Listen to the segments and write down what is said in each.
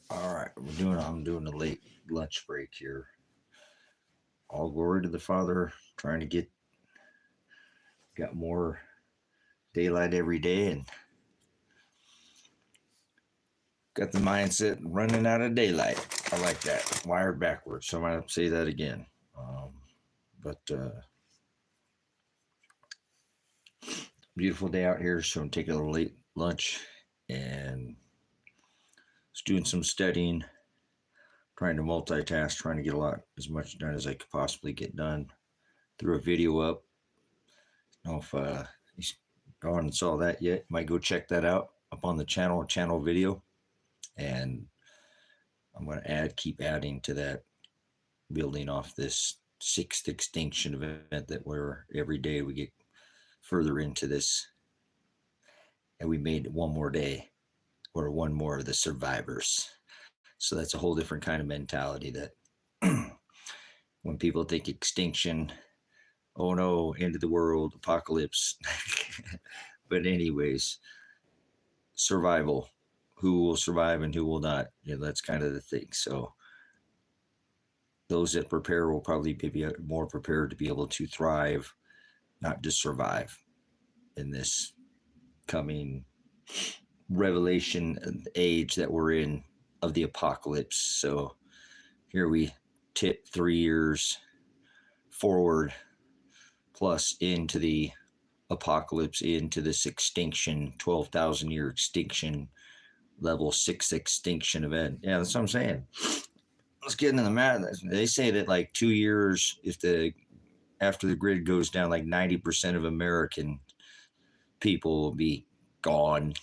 All right, I'm doing a late lunch break here. All glory to the Father, trying to got more daylight every day and got the mindset running out of daylight. I like that. Wired backwards. So I might say that again. But beautiful day out here, so I'm taking a little late lunch and just doing some studying, trying to multitask, trying to get as much done as I could possibly get done. Threw a video up. I don't know if you gone and saw that yet. Might go check that out up on the channel video. And I'm going to keep adding to that, building off this 6th Extinction event that every day we get further into this. And we made one more day or one more of the survivors. So that's a whole different kind of mentality that when people think extinction, oh no, end of the world, apocalypse. But anyways, survival. Who will survive and who will not? That's kind of the thing. So those that prepare will probably be more prepared to be able to thrive, not just survive in this coming revelation age that we're in of the apocalypse. So here we tip 3 years forward plus into the apocalypse, into this extinction, 12,000 year extinction, level 6 extinction event. Yeah, that's what I'm saying. Let's get into the math. They say that like 2 years, after the grid goes down, like 90% of American people will be gone,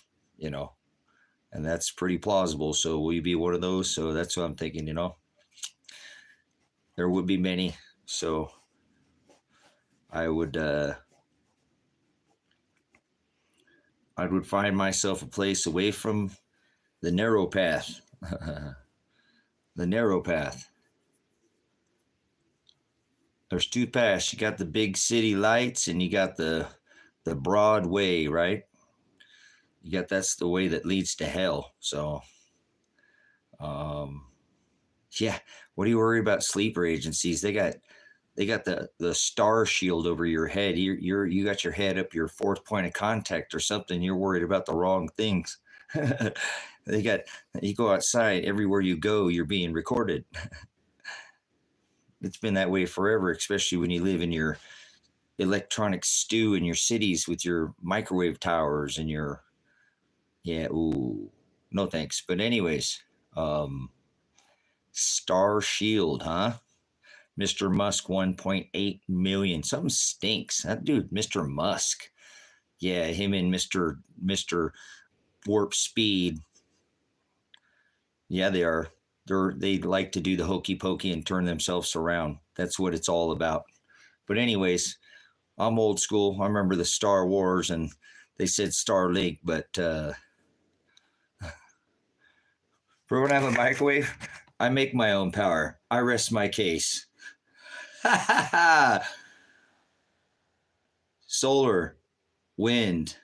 and that's pretty plausible. So will you be one of those? So that's what I'm thinking, there would be many. So I would find myself a place away from the narrow path. The narrow path. There's two paths. You got the big city lights and you got the broad way, right? That's the way that leads to hell. So yeah, what do you worry about sleeper agencies? They got the star shield over your head. You got your head up your fourth point of contact or something. You're worried about the wrong things. You go outside, everywhere you go, you're being recorded. It's been that way forever, especially when you live in your electronic stew in your cities with your microwave towers and your, no thanks. But anyways, Star Shield, huh? Mr. Musk, 1.8 million. Something stinks. That dude, Mr. Musk. Yeah, him and Mr. Warp Speed. Yeah, they are. They like to do the hokey pokey and turn themselves around. That's what it's all about. But anyways, I'm old school. I remember the Star Wars, and they said Starlink, but if we're going to have a microwave, I make my own power. I rest my case. Solar, wind,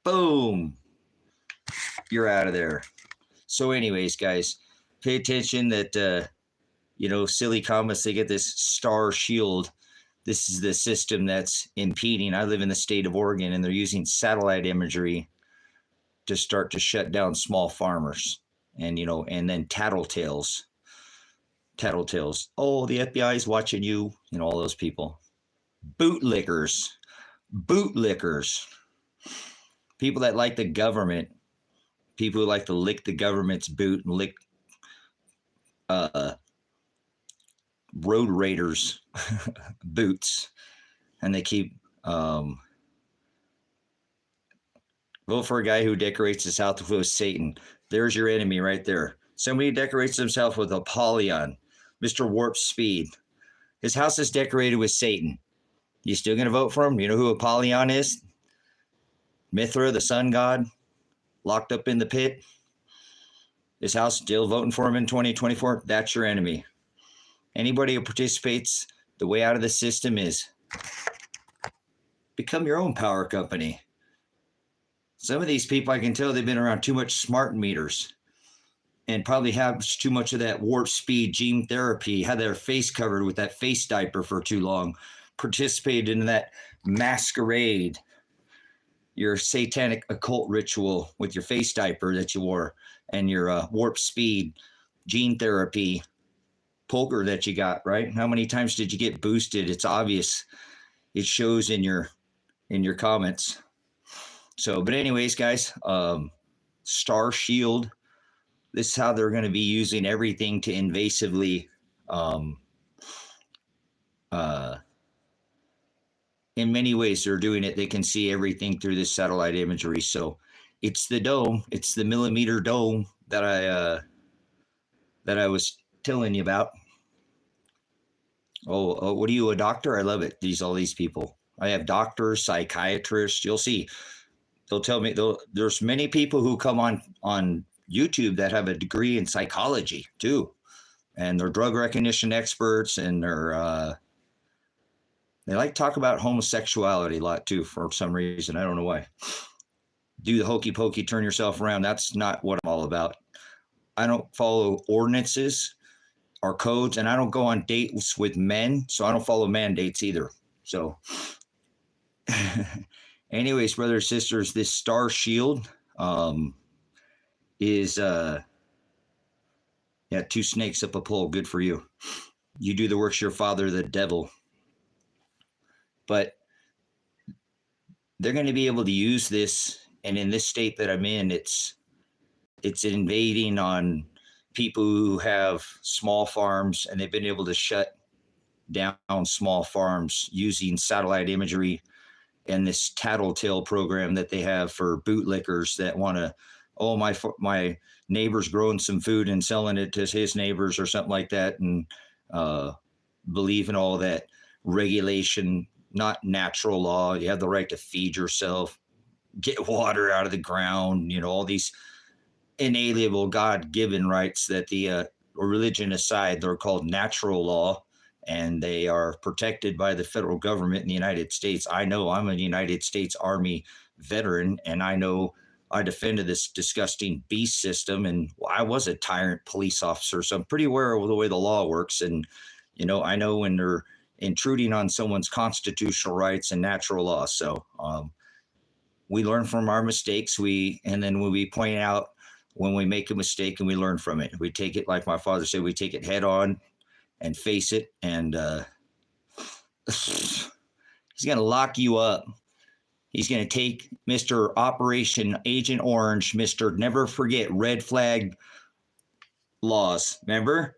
boom, you're out of there. So anyways, guys, pay attention that, silly comets, they get this star shield. This is the system that's impeding. I live in the state of Oregon, and they're using satellite imagery to start to shut down small farmers and, and then tattletales. Oh, the FBI is watching you, all those people. Bootlickers. People that like the government. People who like to lick the government's boot and lick road raiders' boots. And they keep vote for a guy who decorates his house with Satan. There's your enemy right there. Somebody decorates himself with Apollyon, Mr. Warp Speed. His house is decorated with Satan. You still going to vote for him? You know who Apollyon is? Mithra, the sun god, locked up in the pit. His house still voting for him in 2024. That's your enemy. Anybody who participates, the way out of the system is become your own power company. Some of these people, I can tell they've been around too much smart meters and probably have too much of that warp speed gene therapy, had their face covered with that face diaper for too long, participated in that masquerade, your satanic occult ritual with your face diaper that you wore and your warp speed gene therapy poker that you got, right? How many times did you get boosted? It's obvious. It shows in your comments. So, but anyways, guys, Star Shield, this is how they're going to be using everything to invasively, in many ways, they're doing it. They can see everything through this satellite imagery. So it's the dome. It's the millimeter dome that I was telling you about. Oh, what are you, a doctor? I love it. All these people. I have doctors, psychiatrists. You'll see. They'll tell me. There's many people who come on YouTube that have a degree in psychology too, and they're drug recognition experts, and they like to talk about homosexuality a lot too for some reason. I don't know why. Do the hokey pokey, turn yourself around. That's not what I'm all about. I don't follow ordinances or codes, and I don't go on dates with men, so I don't follow mandates either. So anyways, brothers and sisters, this Star Shield is two snakes up a pole. Good for you. You do the works of your father, the devil. But they're going to be able to use this, and in this state that I'm in, it's invading on people who have small farms, and they've been able to shut down small farms using satellite imagery and this tattletale program that they have for bootlickers that want to, oh, my neighbor's growing some food and selling it to his neighbors or something like that, and believe in all that regulation, not natural law. You have the right to feed yourself, get water out of the ground, all these inalienable God-given rights that the religion aside, they're called natural law, and they are protected by the federal government in the United States. I know I'm a United States Army veteran, and I know I defended this disgusting beast system, and I was a tyrant police officer, so I'm pretty aware of the way the law works. And, I know when they're intruding on someone's constitutional rights and natural law. So we learn from our mistakes. And then when we point out when we make a mistake and we learn from it, we take it, like my father said, we take it head on and face it. And he's going to lock you up. He's going to take Mr. Operation Agent Orange, Mr. Never Forget Red Flag laws. Remember?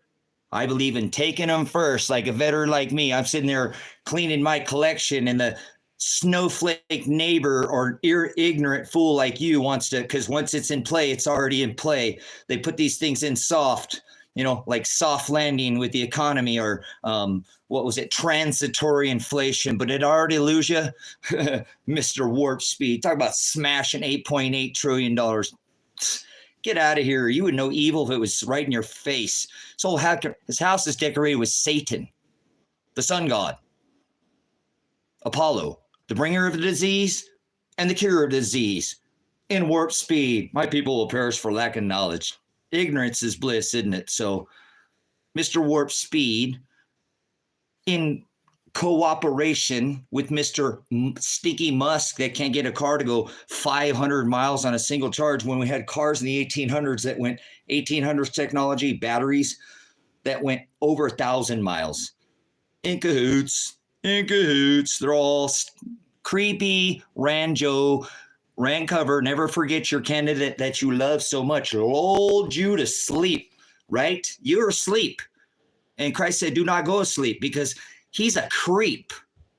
I believe in taking them first, like a veteran like me. I'm sitting there cleaning my collection, and the snowflake neighbor or ignorant fool like you wants to, because once it's in play, it's already in play. They put these things in soft, like soft landing with the economy, or what was it, transitory inflation, but it already lose you. Mr. Warp Speed, talk about smashing $8.8 trillion. Get out of here. You would know evil if it was right in your face. So his house is decorated with Satan, the sun god, Apollo, the bringer of the disease and the cure of disease. In Warp Speed, my people will perish for lack of knowledge. Ignorance is bliss, isn't it? So Mr. Warp Speed, in cooperation with Mr. Stinky Musk that can't get a car to go 500 miles on a single charge, when we had cars in the 1800s that went 1800s technology, batteries that went over 1,000 miles. In cahoots. They're all creepy, ran cover. Never forget your candidate that you love so much lulled you to sleep, right? You're asleep. And Christ said, do not go asleep, because he's a creep.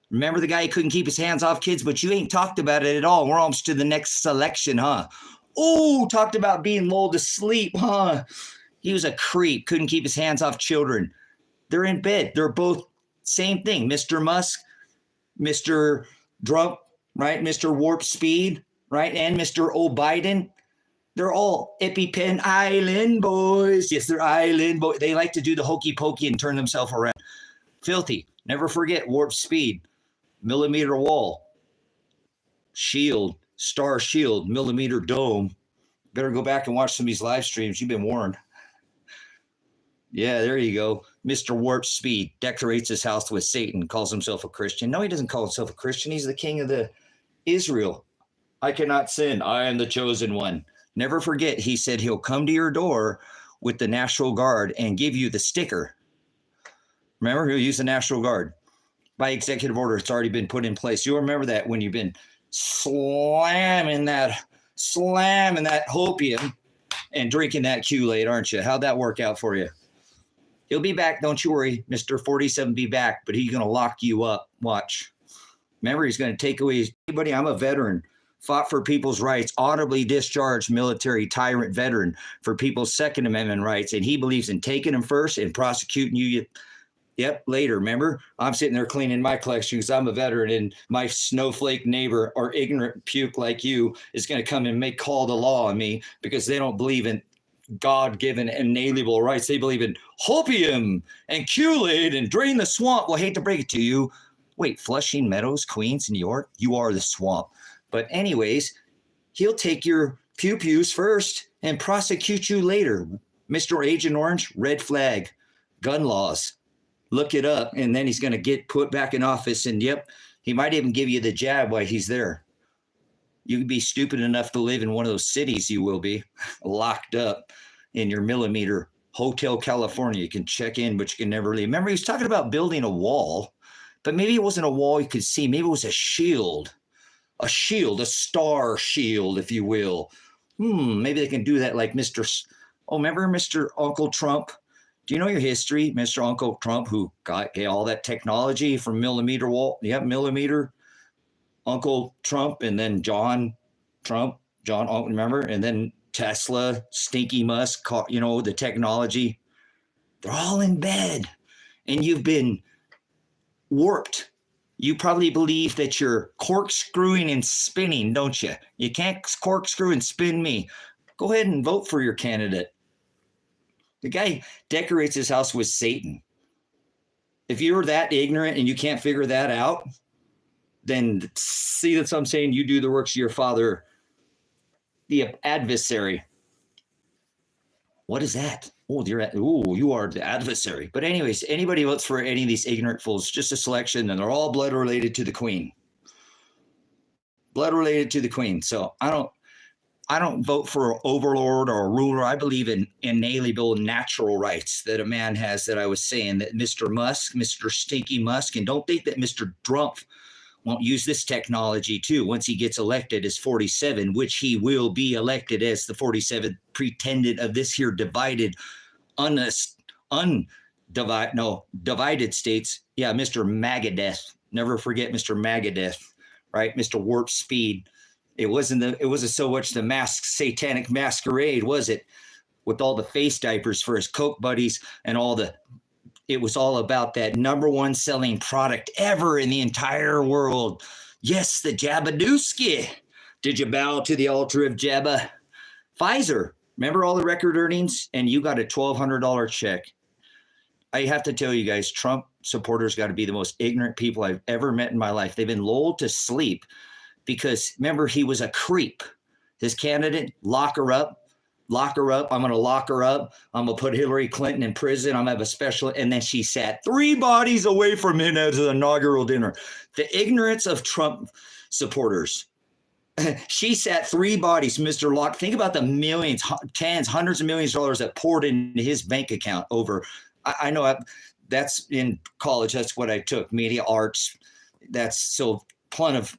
Remember the guy who couldn't keep his hands off kids, but you ain't talked about it at all. We're almost to the next selection, huh? Oh, talked about being lulled to sleep, huh? He was a creep, couldn't keep his hands off children. They're in bed. They're both same thing. Mr. Musk, Mr. Trump, right? Mr. Warp Speed, right? And Mr. O'Biden. They're all EpiPen Island boys. Yes, they're island boys. They like to do the hokey pokey and turn themselves around. Filthy. Never forget Warp Speed, millimeter wall, shield, star shield, millimeter dome. Better go back and watch some of these live streams. You've been warned. Yeah, there you go. Mr. Warp Speed decorates his house with Satan, calls himself a Christian. No, he doesn't call himself a Christian. He's the king of the Israel. I cannot sin. I am the chosen one. Never forget, he said he'll come to your door with the National Guard and give you the sticker. Remember, he'll use the National Guard. By executive order, it's already been put in place. You'll remember that when you've been slamming that hopium and drinking that Kool-Aid, aren't you? How'd that work out for you? He'll be back, don't you worry. Mr. 47 be back, but he's going to lock you up. Watch. Remember, he's going to take away anybody. I'm a veteran. Fought for people's rights, audibly discharged military tyrant veteran for people's Second Amendment rights. And he believes in taking them first and prosecuting you. Yep, later. Remember, I'm sitting there cleaning my collection because I'm a veteran, and my snowflake neighbor or ignorant puke like you is going to come and call the law on me because they don't believe in God-given inalienable rights. They believe in hopium and Kool-Aid and drain the swamp. Well, I hate to break it to you. Wait, Flushing Meadows, Queens, New York? You are the swamp. But anyways, he'll take your pew-pews first and prosecute you later. Mr. Agent Orange, red flag, gun laws. Look it up, and then he's going to get put back in office, and yep, he might even give you the jab while he's there. You can be stupid enough to live in one of those cities, you will be, locked up in your millimeter Hotel California. You can check in, but you can never leave. Remember, he was talking about building a wall, but maybe it wasn't a wall you could see. Maybe it was a shield, a star shield, if you will. Maybe they can do that like remember Mr. Uncle Trump? Do you know your history, Mr. Uncle Trump, who got all that technology from millimeter wall? Yep, millimeter Uncle Trump, and then John, remember? And then Tesla, Stinky Musk, the technology. They're all in bed, and you've been warped. You probably believe that you're corkscrewing and spinning, don't you? You can't corkscrew and spin me. Go ahead and vote for your candidate. The guy decorates his house with Satan. If you're that ignorant and you can't figure that out, then see, that's what I'm saying. You do the works of your father, the adversary. What is that? You are the adversary. But anyways, anybody votes for any of these ignorant fools, just a selection, and they're all blood related to the queen. Blood related to the queen. So I don't vote for an overlord or a ruler. I believe in inalienable natural rights that a man has, that I was saying, that Mr. Musk, Mr. Stinky Musk, and don't think that Mr. Trump won't use this technology too once he gets elected as 47, which he will be elected as the 47th pretendant of this here divided, divided states. Yeah, Mr. Magadeath. Never forget Mr. Magadeath, right? Mr. Warp Speed. It wasn't so much the satanic masquerade, was it? With all the face diapers for his Coke buddies and it was all about that #1 selling product ever in the entire world. Yes, the Jabadooski. Did you bow to the altar of Jabba? Pfizer. Remember all the record earnings? And you got a $1,200 check. I have to tell you guys, Trump supporters got to be the most ignorant people I've ever met in my life. They've been lulled to sleep because, remember, he was a creep. His candidate, lock her up. I'm going to lock her up. I'm going to put Hillary Clinton in prison. I'm going to have a special. And then she sat 3 bodies away from him at the inaugural dinner. The ignorance of Trump supporters. She sat 3 bodies, Mr. Locke. Think about the millions, tens, hundreds of millions of dollars that poured into his bank account over. I know that's in college. That's what I took, media arts. That's so plenty of,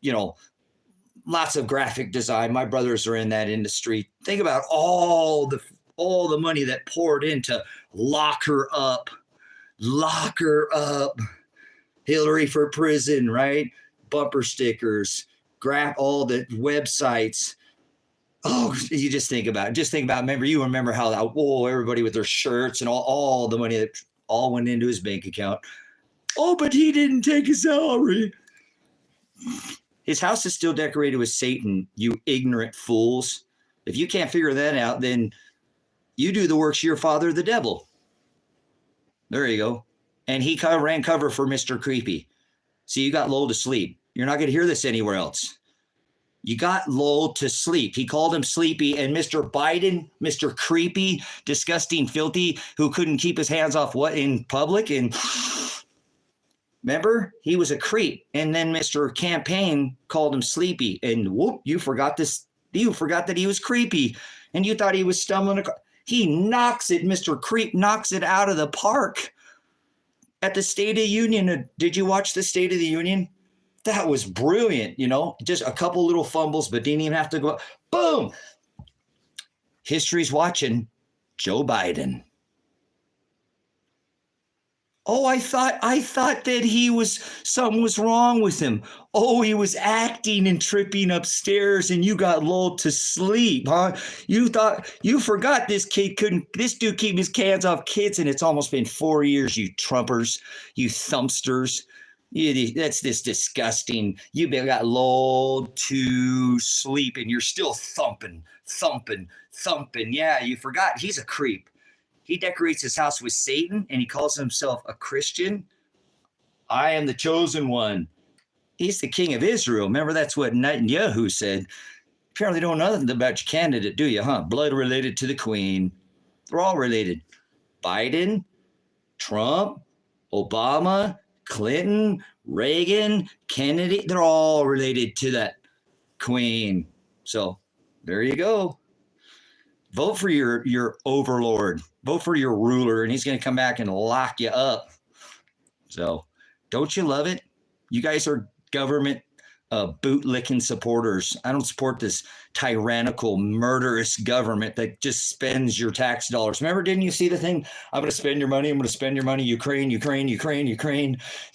lots of graphic design. My brothers are in that industry. Think about all the money that poured into lock her up, Hillary for prison, right? Bumper stickers, all the websites. Oh, you just think about it. Remember how everybody with their shirts and all the money that all went into his bank account. Oh, but he didn't take a salary. His house is still decorated with Satan, you ignorant fools. If you can't figure that out, then you do the works of your father, the devil. There you go. And he ran cover for Mr. Creepy. So you got lulled to sleep. You're not going to hear this anywhere else. You got lulled to sleep. He called him sleepy. And Mr. Biden, Mr. Creepy, disgusting, filthy, who couldn't keep his hands off what in public. And remember, he was a creep. And then Mr. Campaign called him sleepy. And whoop, you forgot this. You forgot that he was creepy. And you thought he was stumbling. He knocks it, Mr. Creep knocks it out of the park at the State of the Union. Did you watch the State of the Union? That was brilliant, you know, just a couple little fumbles, but didn't even have to go. Boom. History's watching. Joe Biden. Oh, I thought that something was wrong with him. Oh, he was acting and tripping upstairs and you got lulled to sleep, huh? You forgot this dude keep his hands off kids, and it's almost been 4 years, you Trumpers, you thumpsters. That's this disgusting. You got lulled to sleep and you're still thumping. Yeah, you forgot he's a creep. He decorates his house with Satan and he calls himself a Christian. I am the chosen one. He's the king of Israel. Remember, that's what Netanyahu said. Apparently don't know nothing about your candidate, do you, huh? Blood related to the queen. They're all related. Biden, Trump, Obama, Clinton, Reagan, Kennedy, they're all related to that queen. So there you go. Vote for your overlord. Vote for your ruler, and he's going to come back and lock you up. So don't you love it? You guys are government bootlicking supporters. I don't support this tyrannical, murderous government that just spends your tax dollars. Remember, didn't you see the thing? I'm going to spend your money. I'm going to spend your money. Ukraine. You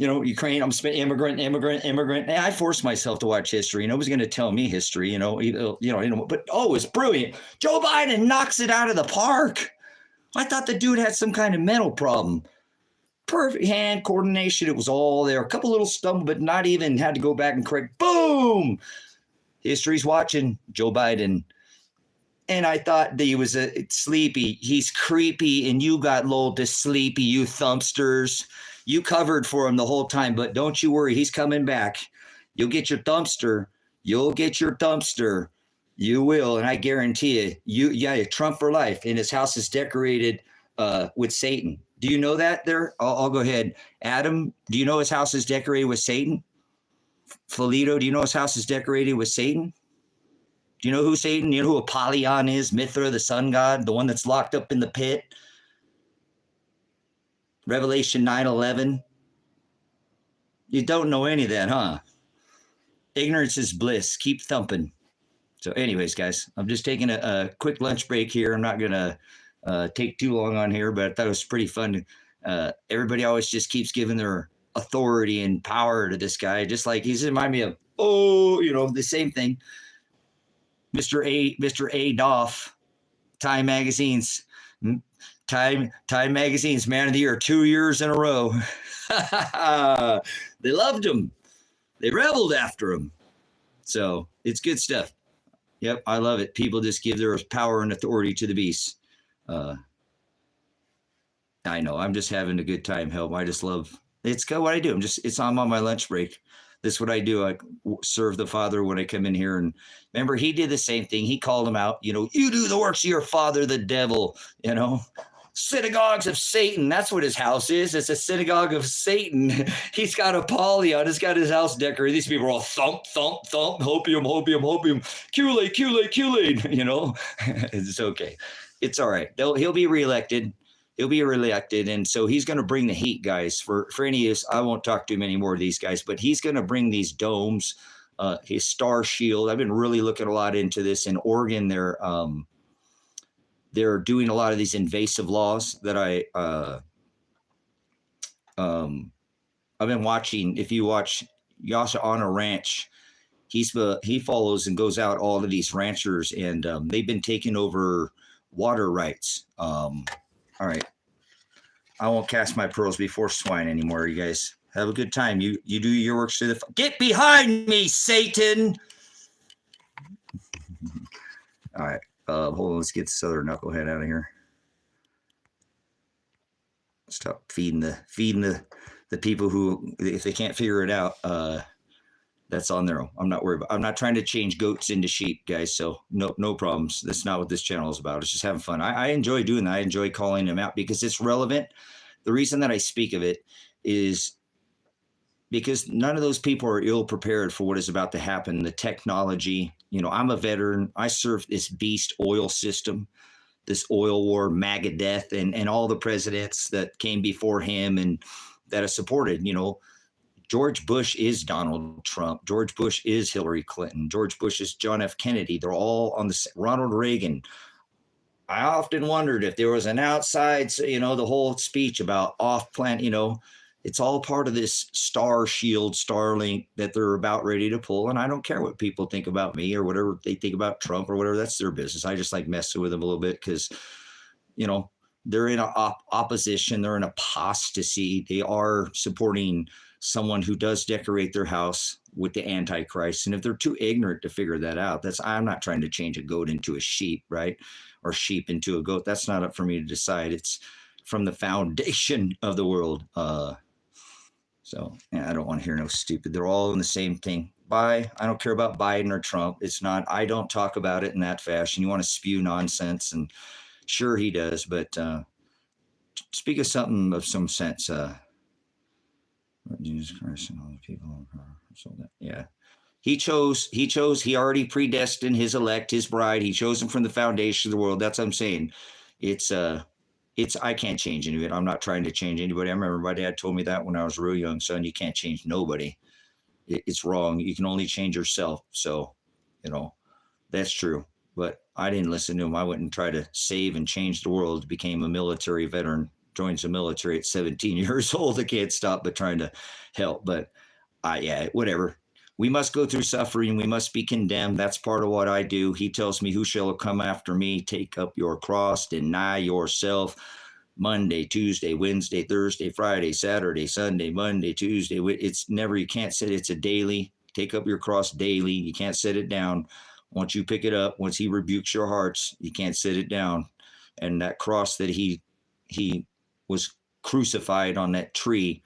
know, Ukraine. I'm spending immigrant. And I forced myself to watch history. Nobody's going to tell me history, but it's brilliant. Joe Biden knocks it out of the park. I thought the dude had some kind of mental problem. Perfect hand coordination. It was all there. A couple little stumbles, but not even had to go back and correct. Boom! History's watching. Joe Biden. And I thought that he was sleepy. He's creepy, and you got lulled to sleepy, you thumpsters. You covered for him the whole time, but don't you worry. He's coming back. You'll get your thumpster. You will, and I guarantee you. Trump for life. And his house is decorated with Satan. Do you know that there? I'll go ahead. Adam, do you know his house is decorated with Satan? Felito, do you know his house is decorated with Satan? Do you know who Satan? You know who Apollyon is? Mithra, the sun god, the one that's locked up in the pit? Revelation 9:11. You don't know any of that, huh? Ignorance is bliss. Keep thumping. So anyways, guys, I'm just taking a quick lunch break here. I'm not going to take too long on here, but I thought it was pretty fun. Everybody always just keeps giving their authority and power to this guy, just like he's reminding me of, the same thing. Mr. Adolf, Time Magazine's Man of the Year 2 years in a row. They loved him. They reveled after him. So it's good stuff. Yep, I love it. People just give their power and authority to the beast. I know. I'm just having a good time. Help. I just love. It's what I do. I'm on my lunch break. This is what I do. I serve the Father when I come in here. And remember, he did the same thing. He called him out. You do the works of your father, the devil. Synagogues of Satan. That's what his house is. It's a synagogue of Satan. He's got Apollyon. He's got his house decorated. These people are all thump, thump, thump. Hopium. Kool-Aid. It's okay. It's all right. He'll be reelected. And so he's going to bring the heat, guys. For any of us, I won't talk to him anymore of these guys, but he's going to bring these domes, his star shield. I've been really looking a lot into this. In Oregon, they're doing a lot of these invasive laws that I've been watching. If you watch Yasha on a Ranch, he follows and goes out all of these ranchers, and they've been taking over water rights. All right. I won't cast my pearls before swine anymore, you guys. Have a good time. You do your works to the... Get behind me, Satan! All right. Hold on. Let's get this other knucklehead out of here. Stop feeding the people who, if they can't figure it out, That's on their own. I'm not worried about. I'm not trying to change goats into sheep, guys. So no problems. That's not what this channel is about. It's just having fun. I enjoy doing that. I enjoy calling them out because it's relevant. The reason that I speak of it is because none of those people are ill prepared for what is about to happen. The technology, I'm a veteran. I served this beast oil system, this oil war, MAGA death, and all the presidents that came before him and that have supported, George Bush is Donald Trump. George Bush is Hillary Clinton. George Bush is John F. Kennedy. They're all on the Ronald Reagan. I often wondered if there was an outside, the whole speech about off-planet, it's all part of this Star Shield, Starlink that they're about ready to pull. And I don't care what people think about me or whatever they think about Trump or whatever. That's their business. I just like messing with them a little bit because, they're in opposition. They're in apostasy. They are supporting someone who does decorate their house with the Antichrist. And if they're too ignorant to figure that out, I'm not trying to change a goat into a sheep, right? Or sheep into a goat. That's not up for me to decide. It's from the foundation of the world. So I don't want to hear no stupid. They're all in the same thing. I don't care about Biden or Trump. It's not, I don't talk about it in that fashion. You want to spew nonsense, and sure he does, but speak of something of some sense. Jesus Christ and all the people. So that, yeah. He already predestined his elect, his bride. He chose him from the foundation of the world. That's what I'm saying. I can't change any of it. I'm not trying to change anybody. I remember my dad told me that when I was real young, son, you can't change nobody. It's wrong. You can only change yourself. So, that's true. But I didn't listen to him. I went and tried to save and change the world, became a military veteran, joins the military at 17 years old. I can't stop but trying to help. But whatever. We must go through suffering. We must be condemned. That's part of what I do. He tells me, who shall come after me? Take up your cross, deny yourself. Monday, Tuesday, Wednesday, Thursday, Friday, Saturday, Sunday, Monday, Tuesday. It's never, you can't set it. It's a daily. Take up your cross daily. You can't set it down. Once you pick it up, once he rebukes your hearts, you can't set it down. And that cross that he was crucified on that tree,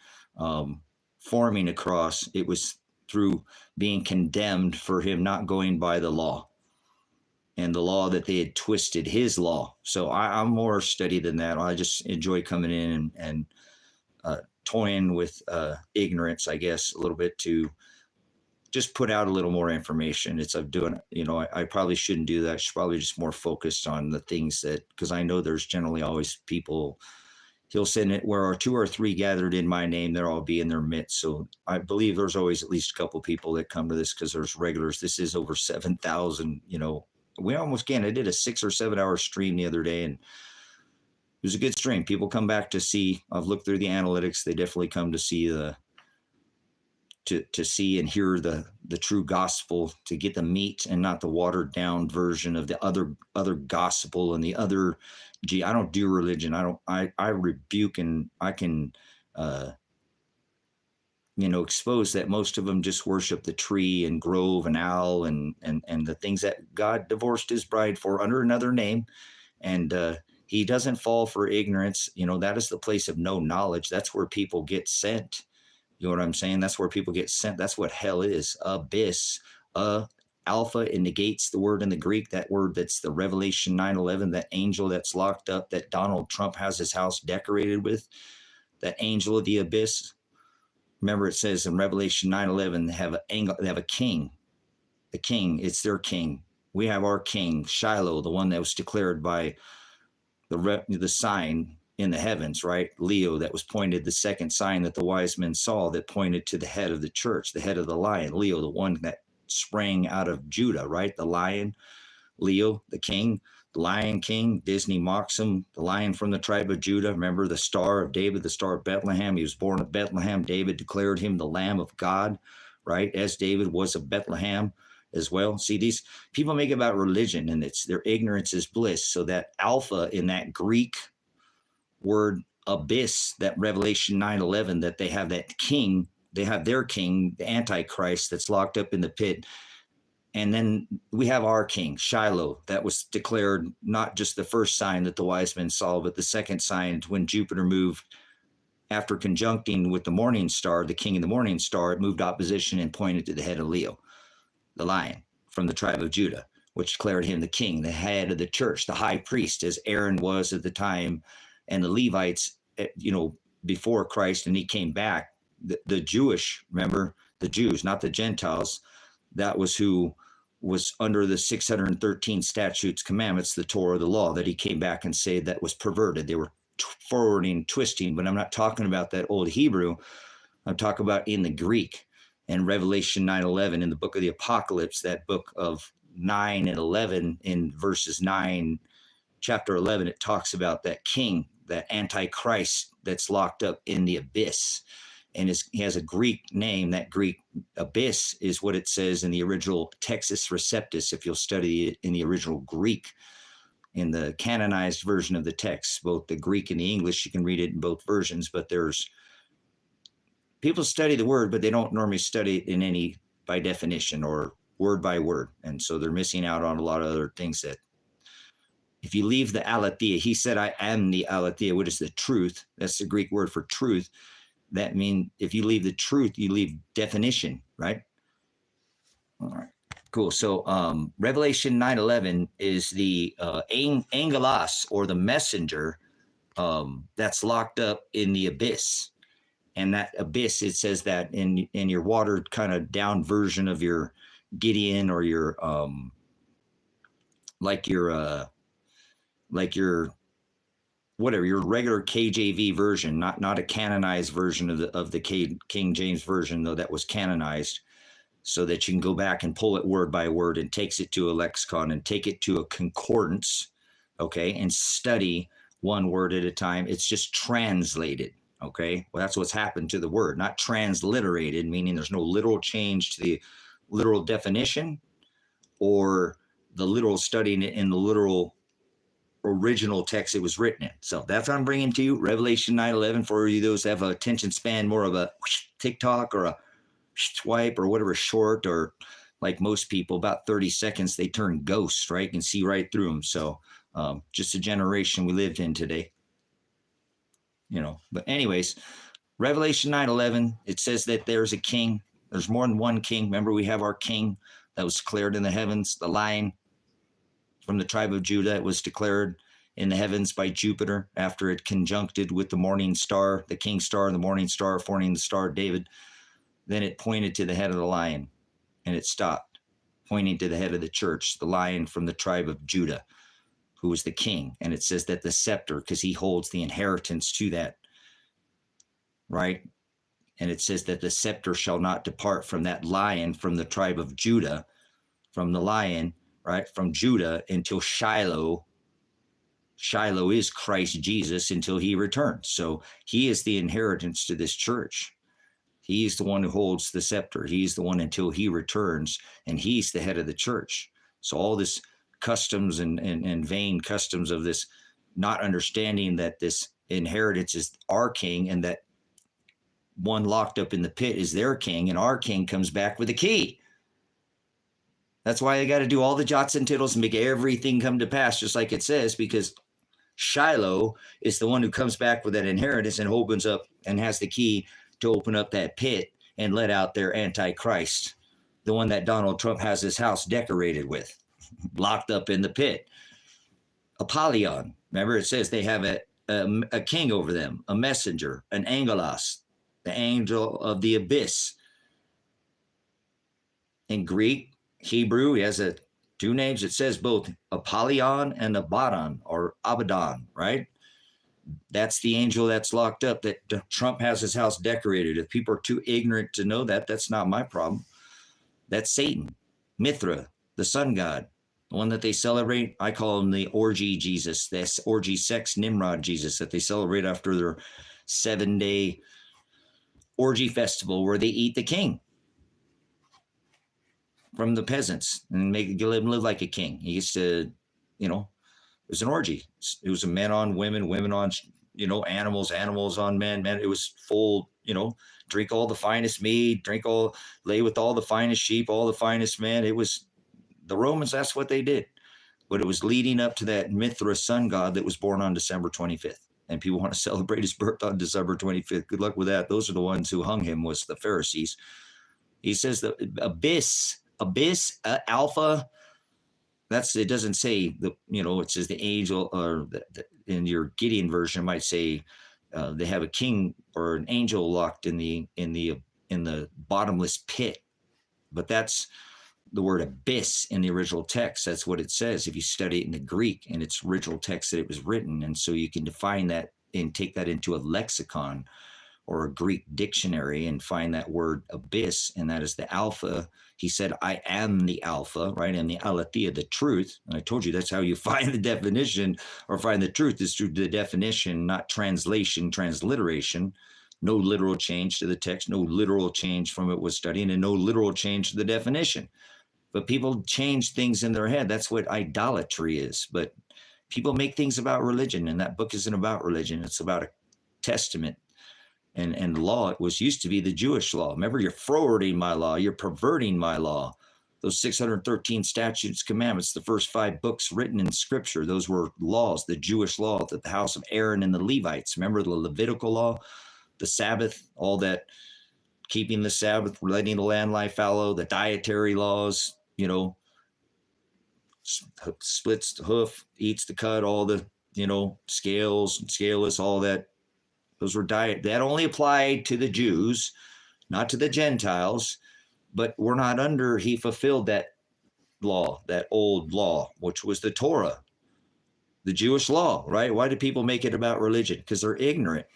forming a cross, it was through being condemned for him not going by the law, and the law that they had twisted his law. So I'm more steady than that. I just enjoy coming in and toying with ignorance, I guess, a little bit to just put out a little more information. I'm doing, I probably shouldn't do that. I should probably just more focused on the things that, because I know there's generally always people. He'll send it where are 2 or 3 gathered in my name, there I'll be in their midst. So I believe there's always at least a couple people that come to this because there's regulars. This is over 7,000, we almost can. I did a 6 or 7 hour stream the other day, and it was a good stream. People come back to see. I've looked through the analytics. They definitely come to see to see and hear the true gospel, to get the meat and not the watered down version of the other gospel and the other. I don't do religion. I rebuke, and I can expose that most of them just worship the tree and grove and owl and the things that God divorced his bride for under another name. And he doesn't fall for ignorance. That is the place of no knowledge. That's where people get sent. You know what I'm saying? That's where people get sent. That's what hell is. Abyss. Alpha, it negates the word in the Greek, that word that's the Revelation 9:11, that angel that's locked up, that Donald Trump has his house decorated with, that angel of the abyss. Remember, it says in Revelation 9:11, they have a king. The king, it's their king. We have our king, Shiloh, the one that was declared by the sign in the heavens, right? Leo, that was pointed, the second sign that the wise men saw that pointed to the head of the church, the head of the lion. Leo, the one that sprang out of Judah, right? The lion, Leo, the king, the Lion King. Disney mocks him, the lion from the tribe of Judah. Remember the Star of David, the Star of Bethlehem. He was born of Bethlehem. David declared him the Lamb of God, right? As David was of Bethlehem as well. See, these people make about religion, and it's their ignorance is bliss. So that alpha in that Greek word abyss, that Revelation 9:11, that they have that king, they have their king, the Antichrist, that's locked up in the pit. And then we have our king, Shiloh, that was declared not just the first sign that the wise men saw, but the second sign when Jupiter moved after conjuncting with the morning star, the king of the morning star, it moved opposition and pointed to the head of Leo, the lion from the tribe of Judah, which declared him the king, the head of the church, the high priest, as Aaron was at the time, and the Levites, before Christ, and he came back. The Jewish, remember, the Jews, not the Gentiles, that was who was under the 613 statutes, commandments, the Torah, the law, that he came back and said that was perverted. They were forwarding, twisting, but I'm not talking about that old Hebrew. I'm talking about in the Greek. And Revelation 9:11 in the book of the Apocalypse, that book of 9 and 11, in verses 9, chapter 11, it talks about that king, that Antichrist that's locked up in the abyss. And he has a Greek name. That Greek abyss is what it says in the original Textus Receptus, if you'll study it in the original Greek, in the canonized version of the text, both the Greek and the English. You can read it in both versions, but there's people study the word, but they don't normally study it in any by definition or word by word. And so they're missing out on a lot of other things. That if you leave the aletheia, he said, I am the aletheia, which is the truth. That's the Greek word for truth. That means if you leave the truth, you leave definition, right? All right. Cool. So Revelation 9:11 is the angelos, or the messenger, that's locked up in the abyss. And that abyss, it says that in your watered kind of down version of your Gideon, or your like your whatever, your regular KJV version, not a canonized version of the King James version, though that was canonized, so that you can go back and pull it word by word, and takes it to a lexicon and take it to a concordance, okay, and study one word at a time. It's just translated, okay? Well, that's what's happened to the word, not transliterated, meaning there's no literal change to the literal definition or the literal studying it in the literal original text it was written in. So that's what I'm bringing to you, Revelation 9:11, for you those that have a attention span, more of a TikTok or a swipe or whatever, short, or like most people, about 30 seconds, they turn ghosts, right? You can see right through them. So just a generation we lived in today, But anyways, Revelation 9:11, it says that there's a king. There's more than one king. Remember, we have our king that was declared in the heavens, the lion from the tribe of Judah. It was declared in the heavens by Jupiter after it conjuncted with the morning star, the king star, the morning star, forming the star of David. Then it pointed to the head of the lion, and it stopped, pointing to the head of the church, the lion from the tribe of Judah, who was the king. And it says that the scepter, because he holds the inheritance to that, right? And it says that the scepter shall not depart from that lion from the tribe of Judah, from the lion, right, from Judah, until Shiloh. Shiloh is Christ Jesus, until he returns. So he is the inheritance to this church. He's the one who holds the scepter. He's the one until he returns, and he's the head of the church. So all this customs and vain customs of this, not understanding that this inheritance is our king, and that one locked up in the pit is their king, and our king comes back with a key. That's why they got to do all the jots and tittles and make everything come to pass, just like it says, because Shiloh is the one who comes back with that inheritance and opens up and has the key to open up that pit and let out their Antichrist, the one that Donald Trump has his house decorated with, locked up in the pit. Apollyon, remember, it says they have a king over them, a messenger, an angelos, the angel of the abyss. In Greek, Hebrew, he has two names. It says both Apollyon and Abaddon, or Abaddon, right? That's the angel that's locked up, that Trump has his house decorated. If people are too ignorant to know that, that's not my problem. That's Satan, Mithra, the sun god, the one that they celebrate. I call him the orgy Jesus, this orgy sex Nimrod Jesus that they celebrate after their 7-day orgy festival, where they eat the king from the peasants and make him live like a king. He used to, it was an orgy. It was a men on women, women on, animals, animals on men, men. It was full, drink all the finest meat, lay with all the finest sheep, all the finest men. It was the Romans. That's what they did. But it was leading up to that Mithra sun god that was born on December 25th. and people want to celebrate his birth on December 25th. Good luck with that. Those are the ones who hung him, was the Pharisees. He says the abyss, alpha. It doesn't say it says the angel, or in your Gideon version, it might say they have a king or an angel locked in the bottomless pit. But that's the word abyss in the original text. That's what it says if you study it in the Greek in its original text that it was written. And so you can define that and take that into a lexicon or a Greek dictionary and find that word abyss, and that is the alpha. He said, I am the alpha, right? And the aletheia, the truth. And I told you that's how you find the definition or find the truth, is through the definition, not translation, transliteration. No literal change to the text, no literal change from what was studying, and no literal change to the definition. But people change things in their head. That's what idolatry is. But people make things about religion, and that book isn't about religion. It's about a testament. And law, it was used to be the Jewish law. Remember, you're forwarding my law, you're perverting my law. Those 613 statutes, commandments, the first 5 books written in scripture, those were laws, the Jewish law that the house of Aaron and the Levites. Remember the Levitical law, the Sabbath, all that, keeping the Sabbath, letting the land lie fallow, the dietary laws, splits the hoof, eats the cud, all the, scales and scaleless, all that. Those were that only applied to the Jews, not to the Gentiles, but we're not under, he fulfilled that law, that old law, which was the Torah, the Jewish law, right? Why do people make it about religion? Because they're ignorant.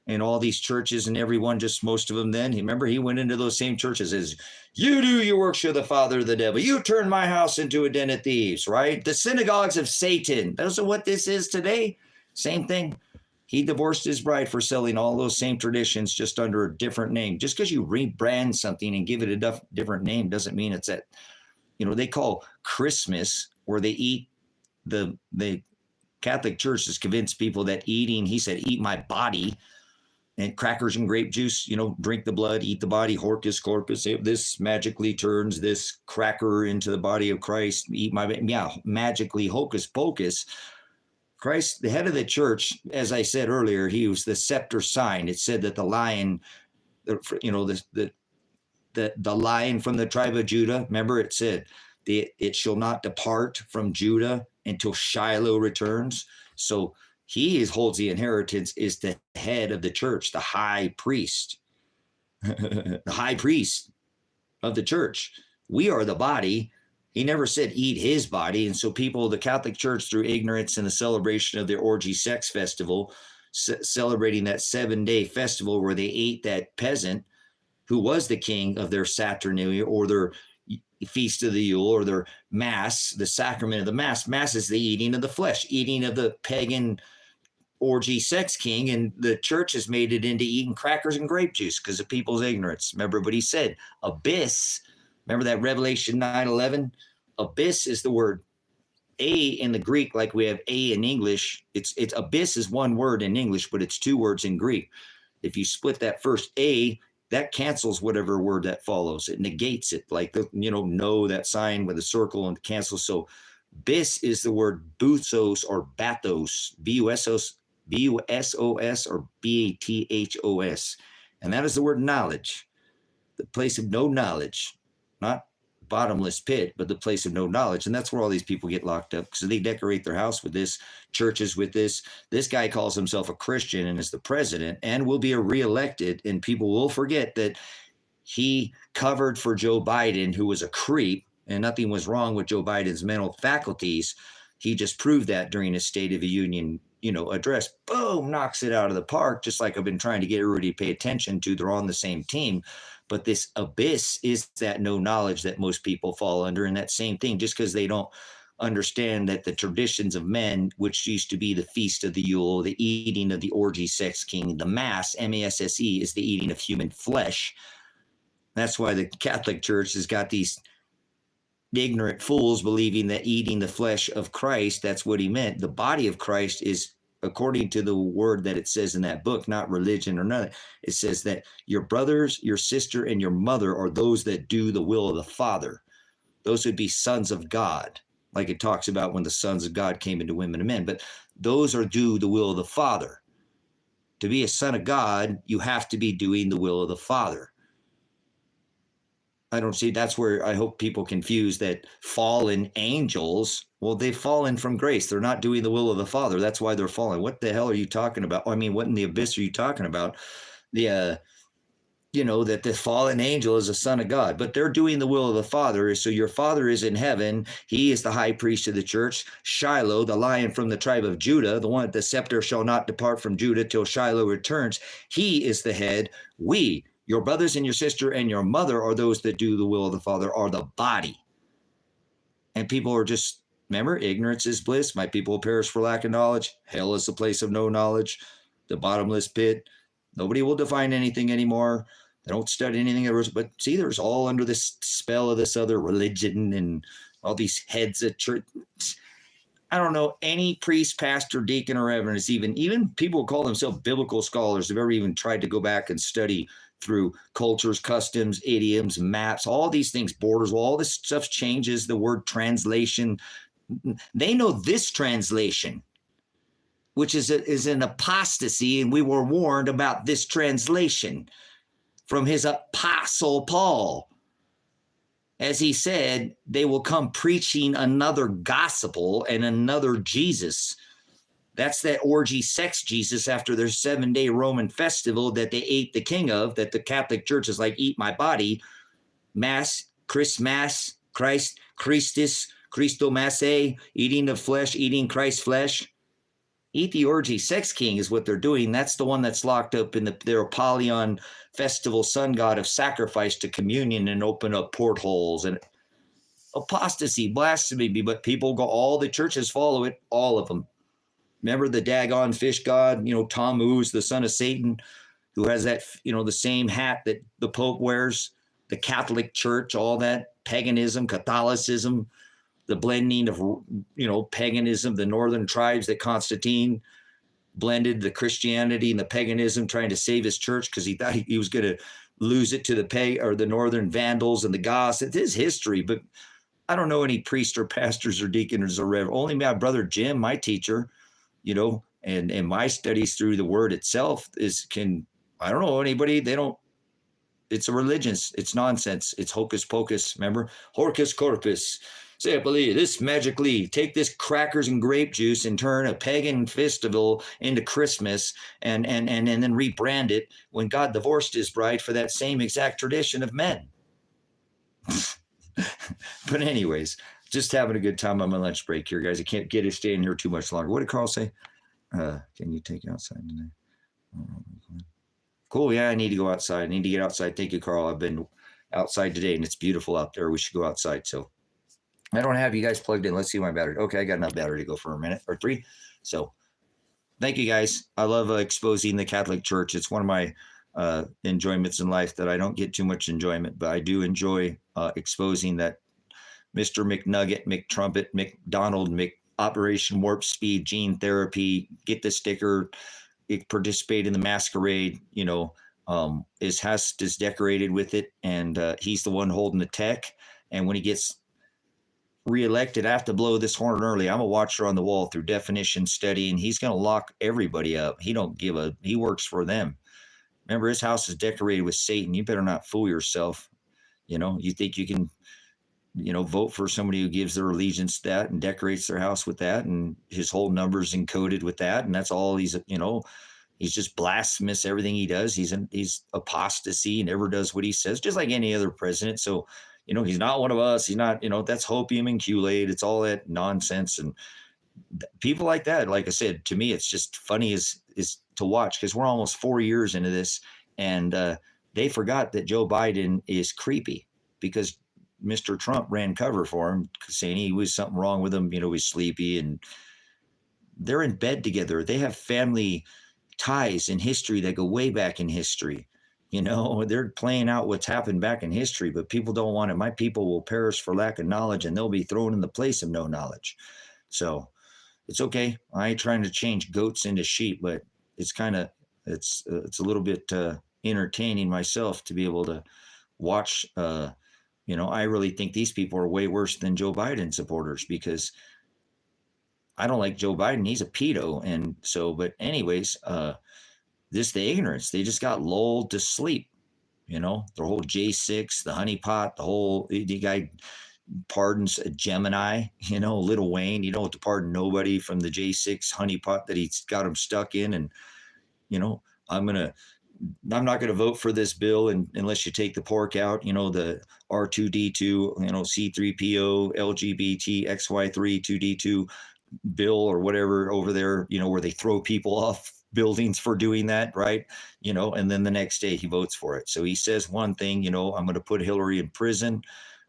And all these churches and everyone, just most of them then, remember, he went into those same churches as, you do your works, you're the father of the devil. You turn my house into a den of thieves, right? The synagogues of Satan. Those are what this is today. Same thing. He divorced his bride for selling all those same traditions just under a different name. Just because you rebrand something and give it a different name doesn't mean it's that, they call Christmas, where they eat, the Catholic Church has convinced people that eating, he said, eat my body, and crackers and grape juice, drink the blood, eat the body, horcus corpus. This magically turns this cracker into the body of Christ. Eat my, magically, hocus pocus. Christ, the head of the church, as I said earlier, he was the scepter sign. It said that the lion, the lion from the tribe of Judah, remember it said, it shall not depart from Judah until Shiloh returns. So he holds the inheritance, is the head of the church, the high priest, the high priest of the church. We are the body. He never said eat his body. And so people, the Catholic Church, through ignorance and the celebration of their orgy sex festival, celebrating that 7-day festival where they ate that peasant who was the king of their Saturnalia, or their feast of the Yule, or their mass, the sacrament of the mass. Mass is the eating of the flesh, eating of the pagan orgy sex king. And the church has made it into eating crackers and grape juice because of people's ignorance. Remember what he said, abyss. Remember that Revelation 9:11? Abyss is the word A in the Greek, like we have A in English. It's abyss is one word in English, but it's 2 words in Greek. If you split that first A, that cancels whatever word that follows. It negates it, like the, no, that sign with a circle and cancels. So bis is the word buthos or bathos, B-U-S-O-S or B-A-T-H-O-S. And that is the word knowledge, the place of no knowledge. Not bottomless pit, but the place of no knowledge. And that's where all these people get locked up, because they decorate their house with this, churches with this. This guy calls himself a Christian and is the president and will be reelected. And people will forget that he covered for Joe Biden, who was a creep, and nothing was wrong with Joe Biden's mental faculties. He just proved that during his State of the Union, address. Boom, knocks it out of the park, just like I've been trying to get everybody to pay attention to. They're on the same team. But this abyss is that no knowledge that most people fall under. And that same thing, just because they don't understand that the traditions of men, which used to be the feast of the Yule, the eating of the orgy sex king, the mass, M-A-S-S-E, is the eating of human flesh. That's why the Catholic Church has got these ignorant fools believing that eating the flesh of Christ, that's what he meant. The body of Christ is, according to the word that it says in that book, not religion or nothing. It says that your brothers, your sister, and your mother are those that do the will of the Father. Those would be sons of God, like it talks about when the sons of God came into women and men. But those are do the will of the Father. To be a son of God, you have to be doing the will of the Father. I don't see, that's where I hope people confuse that fallen angels. Well, they've fallen from grace. They're not doing the will of the Father. That's why they're fallen. What the hell are you talking about? I mean, what in the abyss are you talking about? The, that the fallen angel is a son of God, but they're doing the will of the Father. So your Father is in heaven. He is the high priest of the church. Shiloh, the Lion from the tribe of Judah, the one that the scepter shall not depart from Judah till Shiloh returns. He is the head. We, your brothers and your sister and your mother, are those that do the will of the Father, are the body. And people are just, remember, ignorance is bliss. My people will perish for lack of knowledge. Hell is the place of no knowledge, the bottomless pit. Nobody will define anything anymore. They don't study anything else. But see, there's all under this spell of this other religion and all these heads of church. I don't know any priest, pastor, deacon, or reverend is even people who call themselves biblical scholars have ever even tried to go back and study through cultures, customs, idioms, maps, all these things, borders, all this stuff changes, the word translation. They know this translation, which is an apostasy, and we were warned about this translation from his apostle Paul. As he said, they will come preaching another gospel and another Jesus. That's that orgy sex Jesus after their 7-day Roman festival that they ate the king of, that the Catholic Church is like, eat my body. Mass, Christmas, Christ, Christus, Christomasse, eating the flesh, eating Christ's flesh. Eat the orgy sex king is what they're doing. That's the one that's locked up in their Apollyon festival sun god of sacrifice to communion and open up portholes and apostasy, blasphemy. But people go, all the churches follow it, all of them. Remember the daggone fish god, Tammuz, the son of Satan, who has that, the same hat that the Pope wears, the Catholic Church, all that paganism, Catholicism, the blending of, paganism, the northern tribes that Constantine blended, the Christianity and the paganism, trying to save his church because he thought he was going to lose it to the northern Vandals and the Goths. It is history, but I don't know any priests or pastors or deacons or reverend. Only my brother Jim, my teacher, and my studies through the word itself I don't know anybody. It's a religion. It's nonsense. It's hocus pocus. Remember? Horcus corpus. Say, I believe this magically, take this crackers and grape juice and turn a pagan festival into Christmas and then rebrand it when God divorced his bride for that same exact tradition of men. But anyways, just having a good time on my lunch break here, guys. I can't get to stay in here too much longer. What did Carl say? Can you take outside today? Cool. Yeah, I need to go outside. I need to get outside. Thank you, Carl. I've been outside today and it's beautiful out there. We should go outside. So I don't have you guys plugged in. Let's see my battery. Okay, I got enough battery to go for a minute or 3. So thank you, guys. I love exposing the Catholic Church. It's one of my enjoyments in life that I don't get too much enjoyment, but I do enjoy exposing that Mr. McNugget, McTrumpet, McDonald, Operation Warp Speed, gene therapy, get the sticker, participate in the masquerade, is decorated with it. And he's the one holding the tech. And when he gets reelected, I have to blow this horn early. I'm a watcher on the wall through definition study, and he's going to lock everybody up. He works for them. Remember, his house is decorated with Satan. You better not fool yourself. You think you can, vote for somebody who gives their allegiance to that and decorates their house with that, and his whole number's encoded with that, and that's all he's just blasphemous. Everything he does, he's apostasy, and never does what he says, just like any other president. So, he's not one of us. He's not, that's hopium and Kool-Aid. It's all that nonsense. And people like that, like I said, to me, it's just funny is to watch, because we're almost 4 years into this, and they forgot that Joe Biden is creepy because Mr. Trump ran cover for him, saying he was something wrong with him. He's sleepy, and they're in bed together. They have family ties in history that go way back in history. They're playing out what's happened back in history, but people don't want it. My people will perish for lack of knowledge, and they'll be thrown in the place of no knowledge. So it's okay. I ain't trying to change goats into sheep, but it's a little bit entertaining myself to be able to watch. I really think these people are way worse than Joe Biden supporters, because I don't like Joe Biden. He's a pedo. And so, but anyways, just the ignorance. They just got lulled to sleep. You know, the whole J6, the honeypot, the guy pardons a Gemini, you know, Little Wayne. You don't have to pardon nobody from the J6 honeypot that he's got him stuck in. And, you know, I'm not going to vote for this bill unless you take the pork out, you know, the R2D2, you know, C3PO, LGBT, XY3, 2D2 bill or whatever over there, you know, where they throw people off buildings for doing that, right? You know, and then the next day he votes for it. So he says one thing, you know, I'm going to put Hillary in prison.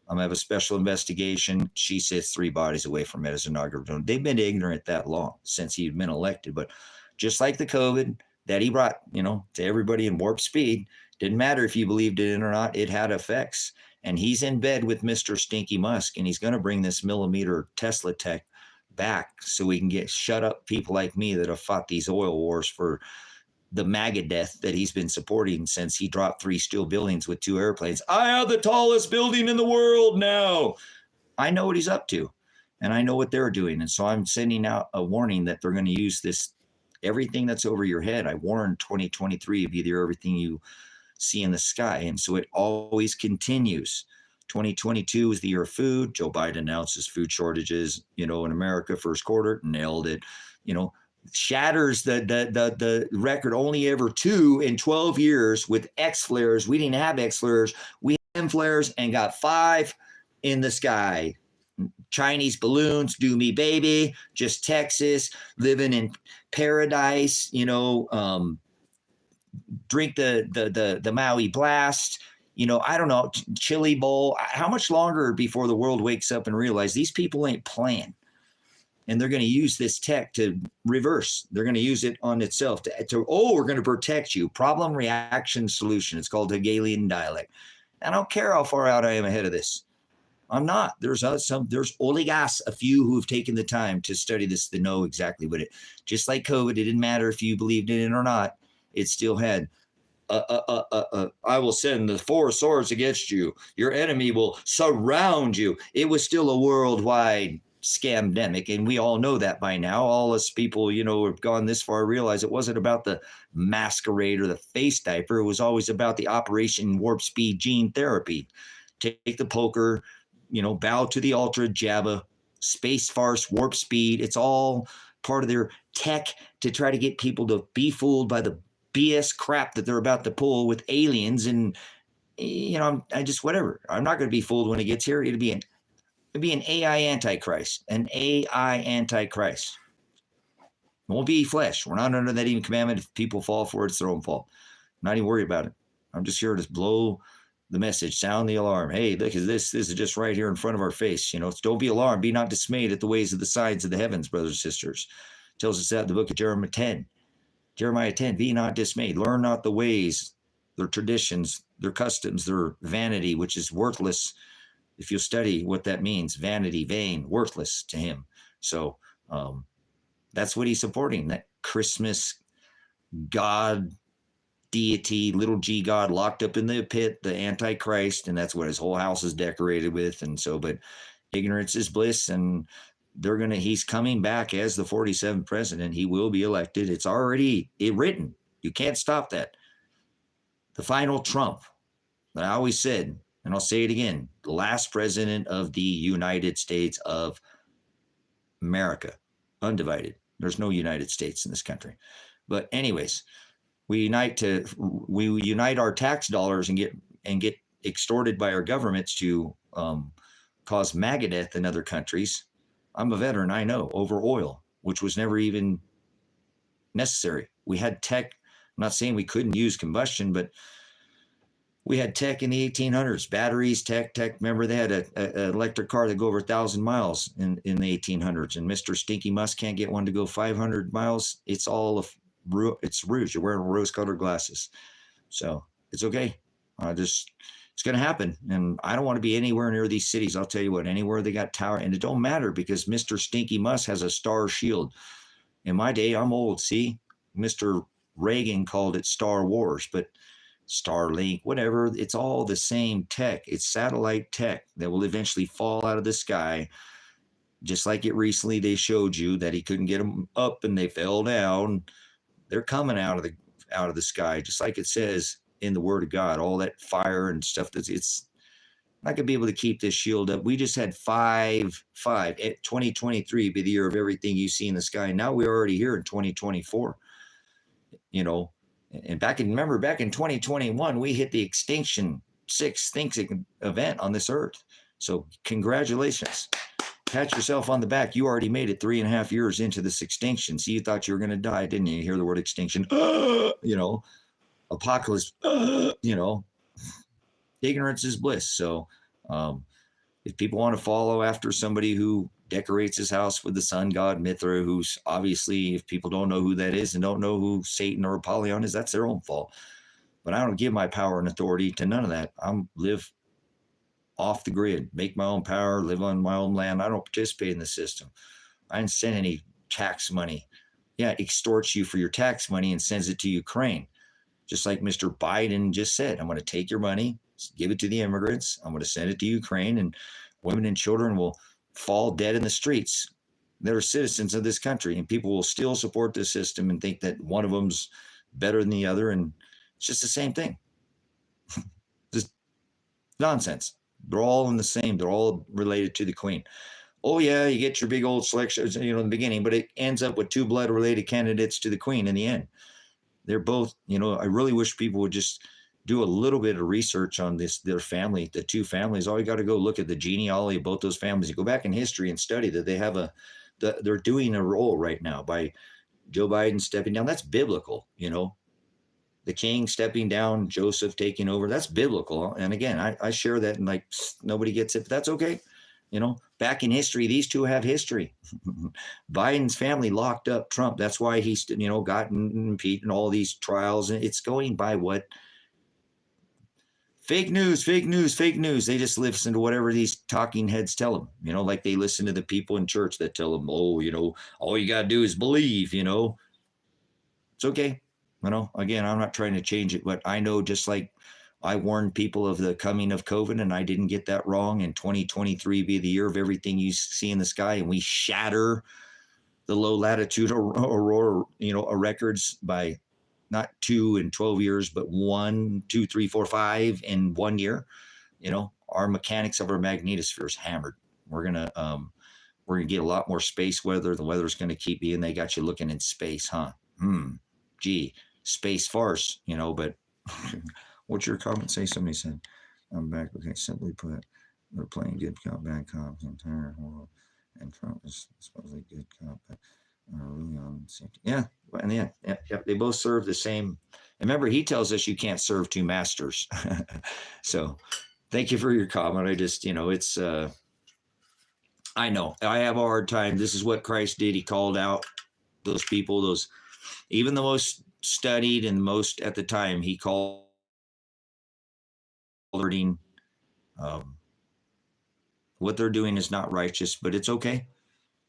I'm going to have a special investigation. She sits 3 bodies away from it as inaugural. They've been ignorant that long since he'd been elected. But just like the COVID that he brought, you know, to everybody in warp speed, didn't matter if you believed it or not, it had effects. And he's in bed with Mr. Stinky Musk, and he's going to bring this millimeter Tesla tech back so we can get shut up people like me that have fought these oil wars for the MAGA death that he's been supporting since he dropped 3 steel buildings with 2 airplanes. I have the tallest building in the world now. I know what he's up to, and I know what they're doing. And so I'm sending out a warning that they're going to use this, everything that's over your head. I warned 2023 of either everything you see in the sky. And so it always continues. 2022 is the year of food. Joe Biden announces food shortages, you know, in America, first quarter, nailed it, you know, shatters the record, only ever 2 in 12 years with X flares. We didn't have X flares. We had M flares and got 5 in the sky. Chinese balloons, do me baby, just Texas, living in paradise, you know, drink the Maui blast. You know, I don't know, chili bowl. How much longer before the world wakes up and realize these people ain't playing? And they're going to use this tech to reverse. They're going to use it on itself we're going to protect you. Problem, reaction, solution. It's called Hegelian dialect. I don't care how far out I am ahead of this. I'm not. There's oligarchs, a few who have taken the time to study this to know exactly what it. Just like COVID, it didn't matter if you believed in it or not. It still had. I will send the 4 swords against you. Your enemy will surround you. It was still a worldwide scamdemic, and we all know that by now. All us people, you know, have gone this far, realize it wasn't about the masquerade or the face diaper. It was always about the Operation Warp Speed gene therapy. Take the poker, you know, bow to the altar, Jabba, space farce, warp speed. It's all part of their tech to try to get people to be fooled by the BS crap that they're about to pull with aliens. And, you know, I just, whatever. I'm not going to be fooled when it gets here. It'll be an AI antichrist, an AI antichrist. It won't be flesh. We're not under that even commandment. If people fall for it, it's their own fault. I'm not even worried about it. I'm just here to blow the message, sound the alarm. Hey, look, this is just right here in front of our face. You know, it's, don't be alarmed. Be not dismayed at the ways of the sides of the heavens, brothers and sisters. It tells us that in the book of Jeremiah 10. Jeremiah 10, be not dismayed. Learn not the ways, their traditions, their customs, their vanity, which is worthless. If you study what that means, vanity, vain, worthless to him. So that's what he's supporting, that Christmas God, deity, little g God locked up in the pit, the Antichrist, and that's what his whole house is decorated with. And so, but ignorance is bliss, and he's coming back as the 47th president. He will be elected. It's already written. You can't stop that. The final Trump, that I always said, and I'll say it again, the last president of the United States of America, undivided. There's no United States in this country. But anyways, we unite our tax dollars and get extorted by our governments to cause MAGA death in other countries. I'm a veteran, I know, over oil, which was never even necessary. We had tech. I'm not saying we couldn't use combustion, but we had tech in the 1800s, batteries, tech. Remember, they had an electric car that go over 1,000 miles in the 1800s, and Mr. Stinky Musk can't get one to go 500 miles. It's rouge. You're wearing rose-colored glasses. So it's okay. It's going to happen. And I don't want to be anywhere near these cities. I'll tell you what, anywhere they got tower, and it don't matter because Mr. Stinky Musk has a star shield. In my day, I'm old. See, Mr. Reagan called it Star Wars, but Starlink, whatever, it's all the same tech. It's satellite tech that will eventually fall out of the sky. Just like it recently, they showed you that he couldn't get them up and they fell down. They're coming out of the out of the sky, just like it says in the Word of God. All that fire and stuff, it's not going to be able to keep this shield up. We just had 2023 be the year of everything you see in the sky. Now we're already here in 2024, you know. And remember back in 2021, we hit the Extinction 6th Extinction event on this earth. So congratulations. Pat yourself on the back. You already made it 3.5 years into this extinction. See, you thought you were going to die, didn't you? You hear the word extinction, you know, apocalypse, you know, ignorance is bliss. So if people want to follow after somebody who decorates his house with the sun god Mithra, who's obviously, if people don't know who that is and don't know who Satan or Apollyon is, that's their own fault. But I don't give my power and authority to none of that. I'm live off the grid, make my own power, live on my own land. I don't participate in the system. I didn't send any tax money. Yeah, extorts you for your tax money and sends it to Ukraine. Just like Mr. Biden just said, I'm going to take your money, give it to the immigrants. I'm going to send it to Ukraine, and women and children will fall dead in the streets. They're citizens of this country, and people will still support this system and think that one of them's better than the other. And it's just the same thing. Just nonsense. They're all in the same. They're all related to the queen. Oh, yeah, you get your big old selection, you know, in the beginning, but it ends up with 2 blood-related candidates to the queen in the end. They're both, you know, I really wish people would just do a little bit of research on their family, the 2 families. All you got to go look at the genealogy of both those families. You go back in history and study that they have they're doing a role right now by Joe Biden stepping down. That's biblical, you know. The king stepping down, Joseph taking over. That's biblical. And again, I share that, and like nobody gets it, but that's okay. You know, back in history, these 2 have history. Biden's family locked up Trump. That's why he's, you know, gotten impeached and all these trials. And it's going by what fake news, fake news, fake news. They just listen to whatever these talking heads tell them, you know, like they listen to the people in church that tell them, oh, you know, all you got to do is believe, you know. It's okay. You know, again, I'm not trying to change it, but I know, just like I warned people of the coming of COVID, and I didn't get that wrong, and 2023 be the year of everything you see in the sky, and we shatter the low latitude aurora, you know, records by not 2 in 12 years, but 1, 2, 3, 4, 5 in 1 year. You know, our mechanics of our magnetosphere is hammered. We're gonna get a lot more space weather. The weather's gonna keep being. They got you looking in space, huh? Gee, space farce, you know. But what's your comment? Say, somebody said, I'm back. Okay, simply put, they're playing good cop, bad cop, the entire world, and Trump is supposedly good cop, but really on safety. Yeah, and yeah, they both serve the same. And remember, he tells us you can't serve 2 masters. So thank you for your comment. I just, you know, it's, I know I have a hard time. This is what Christ did. He called out those people, even the most studied and most at the time, he called what they're doing is not righteous, but it's okay.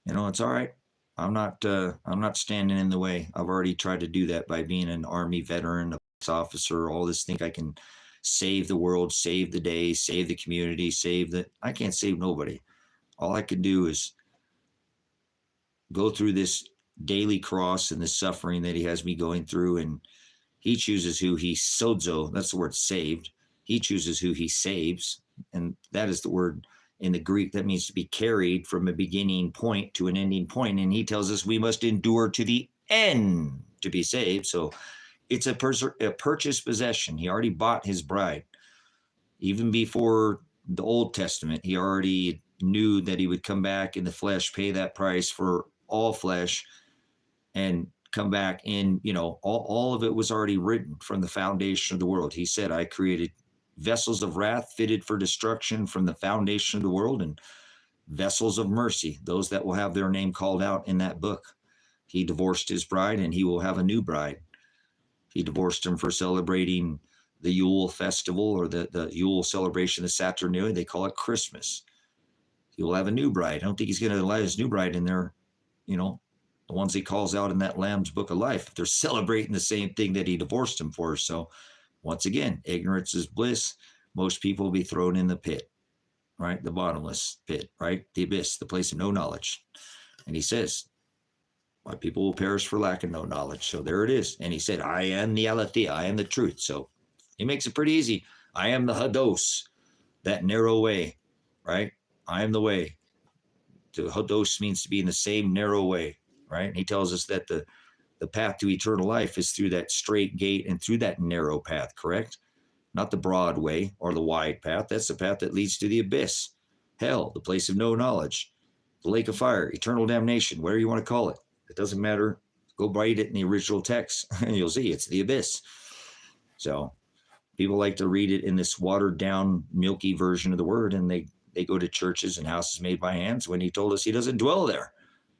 You know, it's all right. I'm not standing in the way. I've already tried to do that by being an Army veteran, a police officer, all this. Think I can save the world, save the day, save the community, I can't save nobody. All I can do is go through this daily cross and the suffering that he has me going through, and he chooses who he sozo. That's the word saved. He chooses who he saves, and that is the word in the Greek that means to be carried from a beginning point to an ending point. And he tells us we must endure to the end to be saved. So it's a purchased possession. He already bought his bride. Even before the Old Testament, he already knew that he would come back in the flesh, pay that price for all flesh, and come back in, you know, all of it was already written from the foundation of the world. He said, I created vessels of wrath fitted for destruction from the foundation of the world, and vessels of mercy, those that will have their name called out in that book. He divorced his bride, and he will have a new bride. He divorced him for celebrating the Yule festival, or the Yule celebration of Saturnalia. They call it Christmas. He will have a new bride. I don't think he's going to allow his new bride in there, you know, the ones he calls out in that Lamb's Book of Life. They're celebrating the same thing that he divorced him for. So once again, ignorance is bliss. Most people will be thrown in the pit, right? The bottomless pit, right? The abyss, the place of no knowledge. And he says, My people will perish for lack of no knowledge. So there it is. And he said, I am the aletheia. I am the truth. So he makes it pretty easy. I am the hados, that narrow way, right? I am the way. The hados means to be in the same narrow way, right? And he tells us that the path to eternal life is through that straight gate and through that narrow path, correct? Not the broad way or the wide path. That's the path that leads to the abyss, hell, the place of no knowledge, the lake of fire, eternal damnation, whatever you want to call it. It doesn't matter. Go write it in the original text and you'll see it's the abyss. So people like to read it in this watered down, milky version of the word, and they go to churches and houses made by hands when he told us he doesn't dwell there.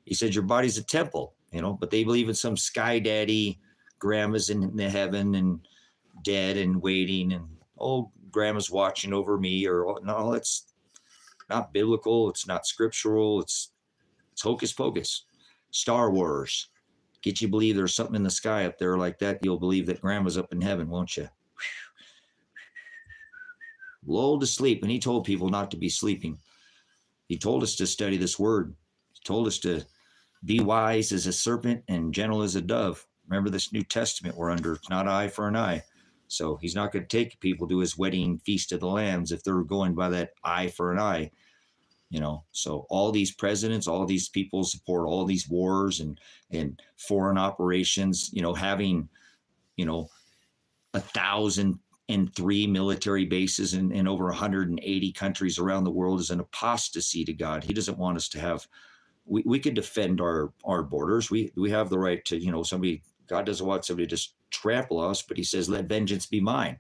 He said your body's a temple, but they believe in some sky daddy, grandma's in the heaven and dead and waiting, and grandma's watching over me, or no, it's not biblical, it's not scriptural, it's hocus pocus. Star Wars. Get you believe there's something in the sky up there like that, you'll believe that grandma's up in heaven, won't you? Lulled to sleep, and he told people not to be sleeping. He told us to study this word. He told us to be wise as a serpent and gentle as a dove. Remember this New Testament we're under. It's not eye for an eye. So he's not going to take people to his wedding feast of the lambs if they're going by that eye for an eye. So all these presidents, all these people support all these wars and foreign operations, having, 1,003 military bases in over 180 countries around the world is an apostasy to God. He doesn't want us to have, we could defend our borders. We have the right to, God doesn't want somebody to just trample us, but he says, let vengeance be mine.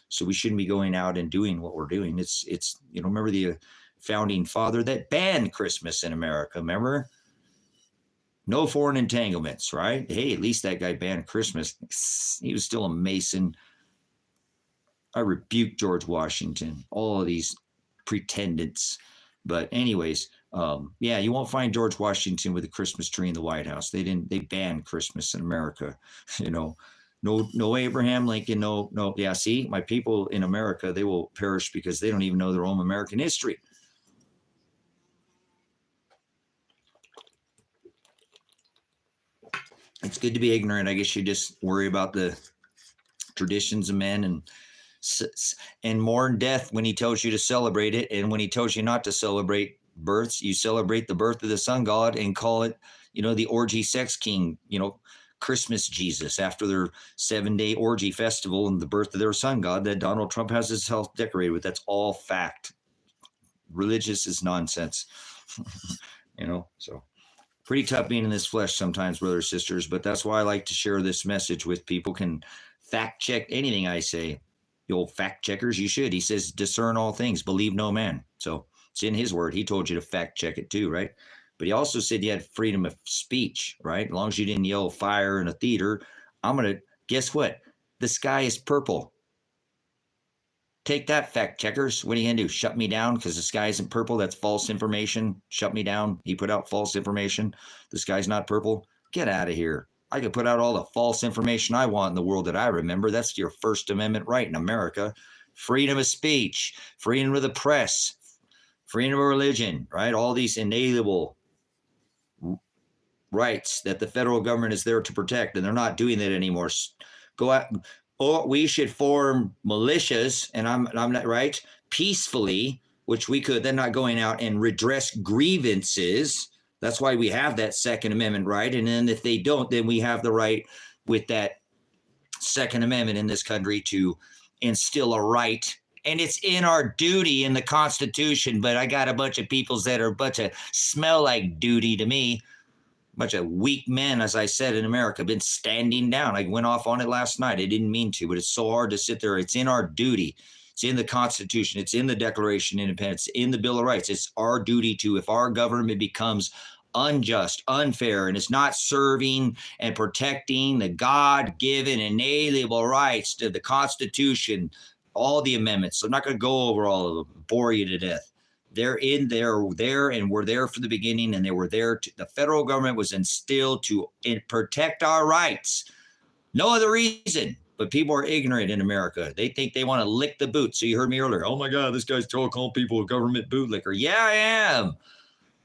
So we shouldn't be going out and doing what we're doing. It's remember the founding father that banned Christmas in America, remember? No foreign entanglements, right? Hey, at least that guy banned Christmas. He was still a Mason. I rebuke George Washington, all of these pretendants. But anyways, you won't find George Washington with a Christmas tree in the White House. They banned Christmas in America, No Abraham Lincoln, no. Yeah, see, my people in America, they will perish because they don't even know their own American history. It's good to be ignorant. I guess you just worry about the traditions of men and mourn death when he tells you to celebrate it. And when he tells you not to celebrate births, you celebrate the birth of the sun god and call it, the orgy sex king, Christmas Jesus, after their 7-day orgy festival and the birth of their sun god that Donald Trump has his house decorated with. That's all fact. Religious is nonsense, so pretty tough being in this flesh sometimes, brothers, sisters, but that's why I like to share this message with people. Can fact check anything I say. You old fact checkers, you should. He says, discern all things, believe no man. So it's in his word. He told you to fact check it too, right? But he also said you had freedom of speech, right? As long as you didn't yell fire in a theater. Guess what? The sky is purple. Take that, fact checkers. What are you going to do? Shut me down because the sky isn't purple? That's false information. Shut me down. He put out false information. The sky's not purple. Get out of here. I could put out all the false information I want in the world that I remember. That's your First Amendment right in America. Freedom of speech, freedom of the press, freedom of religion, right? All these inalienable rights that the federal government is there to protect, and they're not doing that anymore. Go out. Or we should form militias, and I'm not right, peacefully, which we could, then not going out and redress grievances. That's why we have that Second Amendment right. And then if they don't, then we have the right with that Second Amendment in this country to instill a right. And it's in our duty in the Constitution, but I got a bunch of peoples that are a bunch of smell like duty to me. Bunch of weak men, as I said, in America, have been standing down. I went off on it last night. I didn't mean to, but it's so hard to sit there. It's in our duty. It's in the Constitution. It's in the Declaration of Independence, in the Bill of Rights. It's our duty to, if our government becomes unjust, unfair, and it's not serving and protecting the God-given inalienable rights to the Constitution, all the amendments. So I'm not going to go over all of them, bore you to death. They're there, and we're there from the beginning, and they were there. The federal government was instilled to protect our rights. No other reason, but people are ignorant in America. They think they want to lick the boot. So you heard me earlier. Oh my God, this guy's calling people a government bootlicker. Yeah, I am.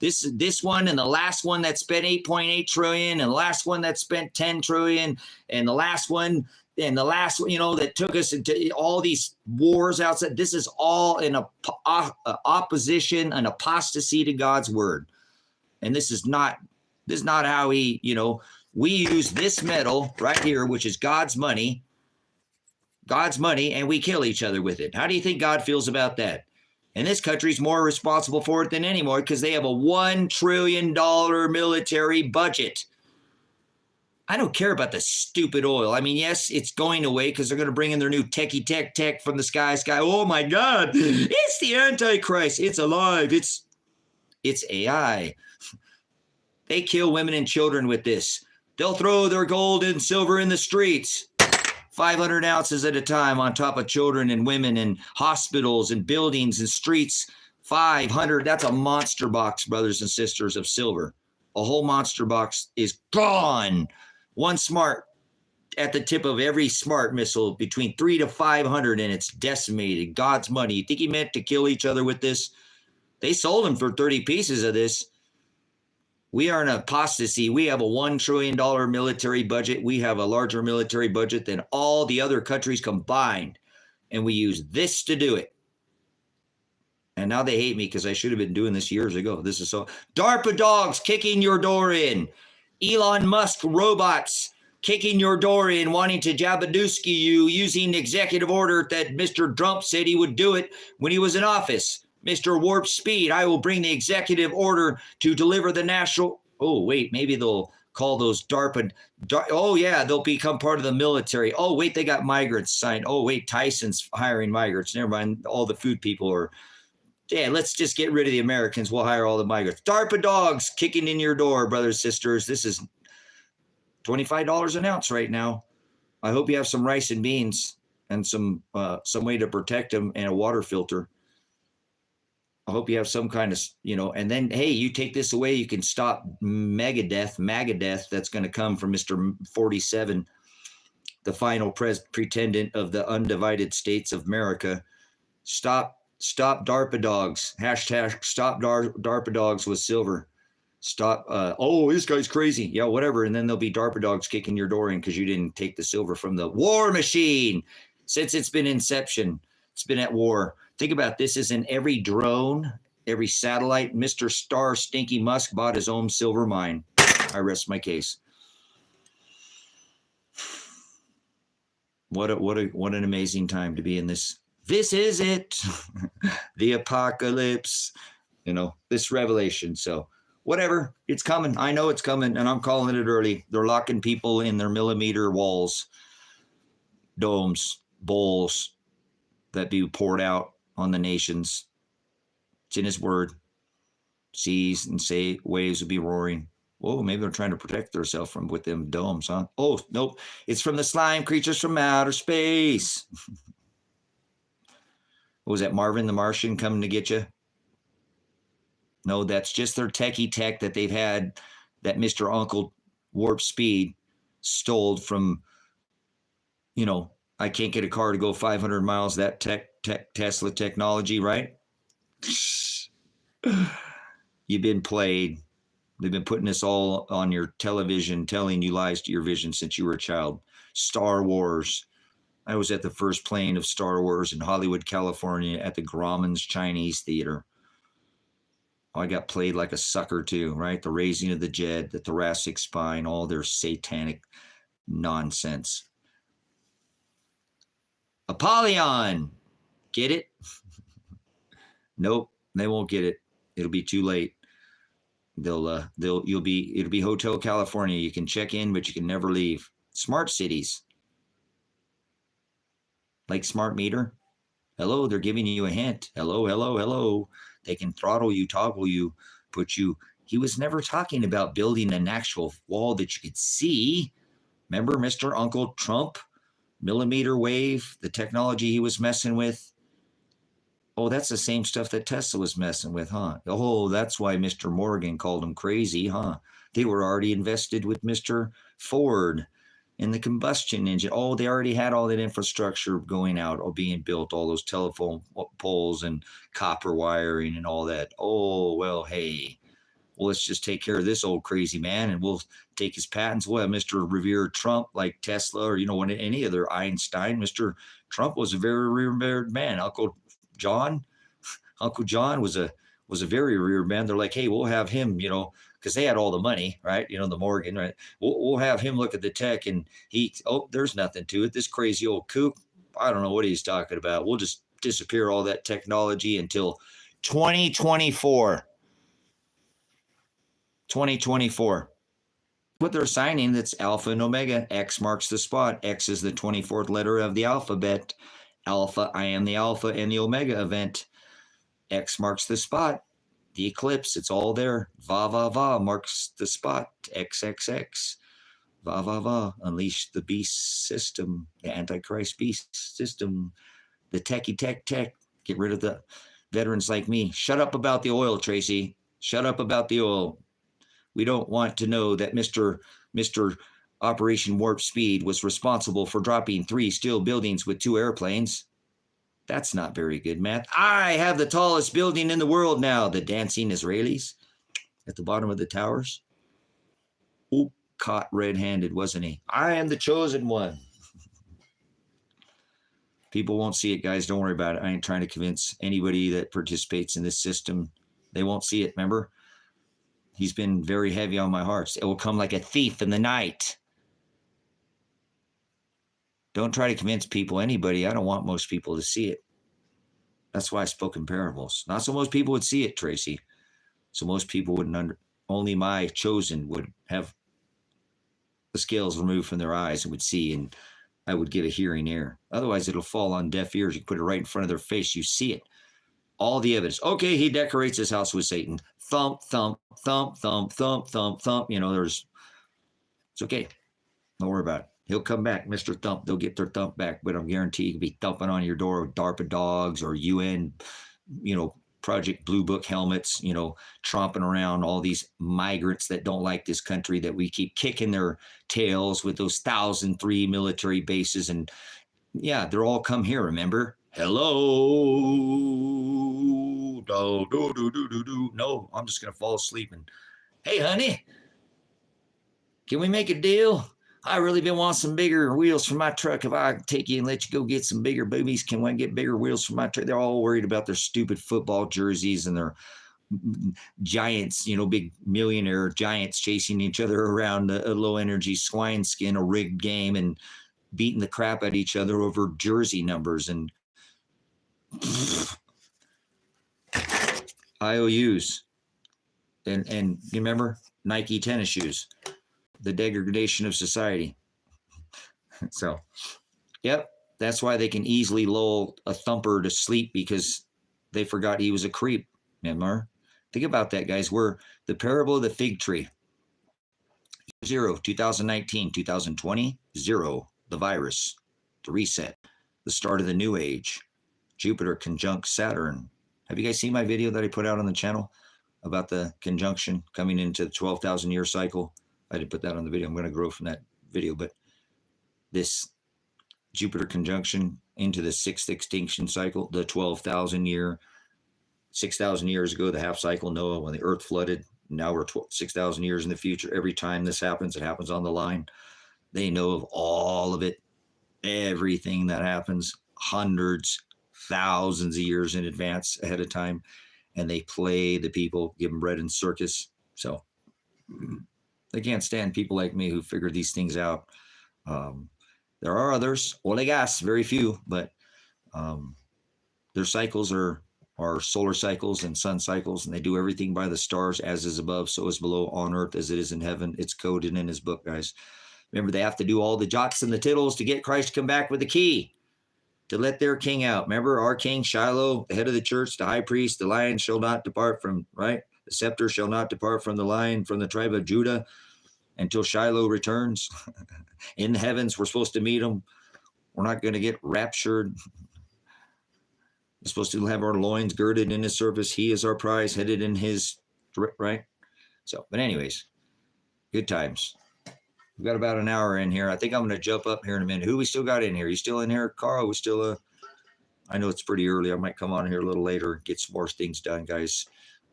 this one and the last one that spent 8.8 trillion and the last one that spent 10 trillion and the last one that took us into all these wars outside. This is all in opposition and apostasy to God's word. And this is not how we use this metal right here, which is God's money, and we kill each other with it. How do you think God feels about that? And this country's more responsible for it than anymore because they have a $1 trillion military budget. I don't care about the stupid oil. I mean, yes, it's going away because they're going to bring in their new techie tech from the sky. Oh my God, it's the Antichrist. It's alive. It's AI. They kill women and children with this. They'll throw their gold and silver in the streets, 500 ounces at a time on top of children and women and hospitals and buildings and streets. 500. That's a monster box, brothers and sisters, of silver. A whole monster box is gone. One smart at the tip of every smart missile, between 300 to 500, and it's decimated. God's money. You think he meant to kill each other with this? They sold him for 30 pieces of this. We are in apostasy. We have a $1 trillion military budget. We have a larger military budget than all the other countries combined. And we use this to do it. And now they hate me because I should have been doing this years ago. This is so. DARPA dogs kicking your door in. Elon Musk robots kicking your door in, wanting to jabadooski you using executive order that Mr. Trump said he would do it when he was in office. Mr. Warp Speed, I will bring the executive order to deliver the national. Oh, wait, maybe they'll call those DARPA. Oh, yeah, they'll become part of the military. Oh, wait, they got migrants signed. Oh, wait, Tyson's hiring migrants. Never mind, all the food people are. Yeah, let's just get rid of the Americans. We'll hire all the migrants. DARPA dogs kicking in your door, brothers, sisters. This is $25 an ounce right now. I hope you have some rice and beans and some way to protect them and a water filter. I hope you have some kind of, and then, hey, you take this away, you can stop MAGA death that's going to come from Mr. 47, the final pretendant of the undivided states of America. Stop DARPA dogs. Hashtag stop DARPA dogs with silver. Stop. This guy's crazy. Yeah, whatever. And then there'll be DARPA dogs kicking your door in because you didn't take the silver from the war machine. Since it's been inception, it's been at war. Think about this. Is in every drone, every satellite. Mr. Star Stinky Musk bought his own silver mine. I rest my case. What an amazing time to be in this. This is it. The apocalypse. This revelation. So whatever, it's coming. I know it's coming, and I'm calling it early. They're locking people in their millimeter walls, domes, bowls that be poured out on the nations. It's in his word. Seas and say waves will be roaring. Whoa, maybe they're trying to protect themselves with them domes, huh? Oh, nope. It's from the slime creatures from outer space. What was that, Marvin the Martian coming to get you? No, that's just their techie tech that they've had that Mr. Uncle Warp Speed stole from, I can't get a car to go 500 miles, that Tesla technology, right? You've been played. They've been putting this all on your television, telling you lies to your vision since you were a child. Star Wars. I was at the first playing of Star Wars in Hollywood, California at the Grauman's Chinese Theater. I got played like a sucker too, right? The Raising of the Jed, the Thoracic Spine, all their satanic nonsense. Apollyon, get it? Nope, they won't get it. It'll be too late. It'll be Hotel California. You can check in, but you can never leave. Smart cities. Like smart meter. Hello, they're giving you a hint. Hello. They can throttle you, toggle you, put you. He was never talking about building an actual wall that you could see. Remember Mr. Uncle Trump? Millimeter wave, the technology he was messing with. Oh, that's the same stuff that Tesla was messing with, huh? Oh, that's why Mr. Morgan called him crazy, huh? They were already invested with Mr. Ford in the combustion engine. Oh, they already had all that infrastructure going out or being built, all those telephone poles and copper wiring and all that. Oh, well, hey, well, let's just take care of this old crazy man and we'll take his patents. Well, Mr. revered Trump, like Tesla or, when any other Einstein, Mr. Trump was a very revered man. Uncle John was a very revered man. They're like, hey, we'll have him, because they had all the money, right? The Morgan, right? We'll have him look at the tech and there's nothing to it. This crazy old kook, I don't know what he's talking about. We'll just disappear all that technology until 2024. 2024. What they're signing, that's Alpha and Omega. X marks the spot. X is the 24th letter of the alphabet. Alpha, I am the Alpha and the Omega event. X marks the spot. The eclipse, it's all there. Va, va, va marks the spot. XXX. Va, va, va. Unleash the beast system. The Antichrist beast system. The techie tech. Get rid of the veterans like me. Shut up about the oil, Tracy. Shut up about the oil. We don't want to know that Mr. Operation Warp Speed was responsible for dropping 3 steel buildings with 2 airplanes. That's not very good math. I have the tallest building in the world now. The dancing Israelis at the bottom of the towers. Oop, caught red-handed, wasn't he? I am the chosen one. People won't see it, guys. Don't worry about it. I ain't trying to convince anybody that participates in this system. They won't see it, remember? He's been very heavy on my heart. It will come like a thief in the night. Don't try to convince people, anybody. I don't want most people to see it. That's why I spoke in parables. Not so most people would see it, Tracy. So most people wouldn't only my chosen would have the scales removed from their eyes and would see, and I would give a hearing ear. Otherwise, it'll fall on deaf ears. You put it right in front of their face. You see it. All the evidence. Okay, he decorates his house with Satan. Thump, thump, thump, thump, thump, thump, thump. It's okay. Don't worry about it. He'll come back, Mr. Thump. They'll get their thump back, but I'm guaranteed he'll be thumping on your door with DARPA dogs or UN, Project Blue Book helmets, tromping around all these migrants that don't like this country, that we keep kicking their tails with those 1,003 military bases. And yeah, they're all come here, remember? Hello. No, I'm just going to fall asleep. And hey, honey, can we make a deal? I really been wanting some bigger wheels for my truck. If I take you and let you go get some bigger boobies, can we get bigger wheels for my truck? They're all worried about their stupid football jerseys and their giants, big millionaire giants chasing each other around a low energy swine skin, a rigged game, and beating the crap at each other over jersey numbers and IOUs. And you remember Nike tennis shoes, the degradation of society. So, yep, that's why they can easily lull a thumper to sleep, because they forgot he was a creep. Remember? Think about that, guys. We're the parable of the fig tree. 0, 2019, 2020, 0, the virus, the reset, the start of the new age, Jupiter conjunct Saturn. Have you guys seen my video that I put out on the channel about the conjunction coming into the 12,000 year cycle? I didn't put that on the video. I'm going to grow from that video, but this Jupiter conjunction into the 6th extinction cycle, the 12,000 year, 6,000 years ago, the half cycle Noah, when the earth flooded. Now we're 6,000 years in the future. Every time this happens, it happens on the line. They know of all of it, everything that happens, hundreds, thousands of years in advance, ahead of time, and they play the people, give them bread and circus. So they can't stand people like me who figure these things out. There are others, olegas, very few, but their cycles are solar cycles and sun cycles, and they do everything by the stars. As is above, so is below, on earth as it is in heaven. It's coded in his book, guys. Remember, they have to do all the jots and the tittles to get Christ to come back with the key to let their king out. Remember, our king Shiloh, the head of the church, the high priest, the lion shall not depart from, right? The scepter shall not depart from the lion, from the tribe of Judah, until Shiloh returns. In the heavens, we're supposed to meet him. We're not going to get raptured. We're supposed to have our loins girded in his service. He is our prize, headed in his, right? So, but anyways, good times. We've got about an hour in here. I think I'm going to jump up here in a minute. Who we still got in here? You still in here, Carl? We still, I know it's pretty early. I might come on here a little later and get some more things done, guys.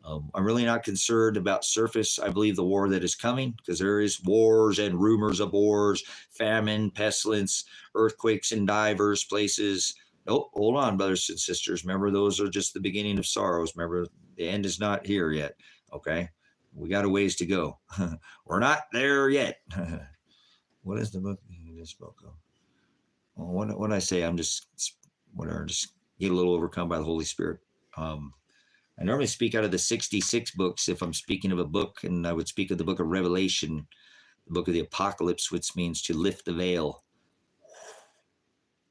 I'm really not concerned about surface. I believe the war that is coming, because there is wars and rumors of wars, famine, pestilence, earthquakes in diverse places. Oh, hold on, brothers and sisters. Remember, those are just the beginning of sorrows. Remember, the end is not here yet. Okay, we got a ways to go. We're not there yet. What is the book? This book. Well, what I say, I'm just whatever. Just get a little overcome by the Holy Spirit. I normally speak out of the 66 books if I'm speaking of a book, and I would speak of the book of Revelation, the book of the Apocalypse, which means to lift the veil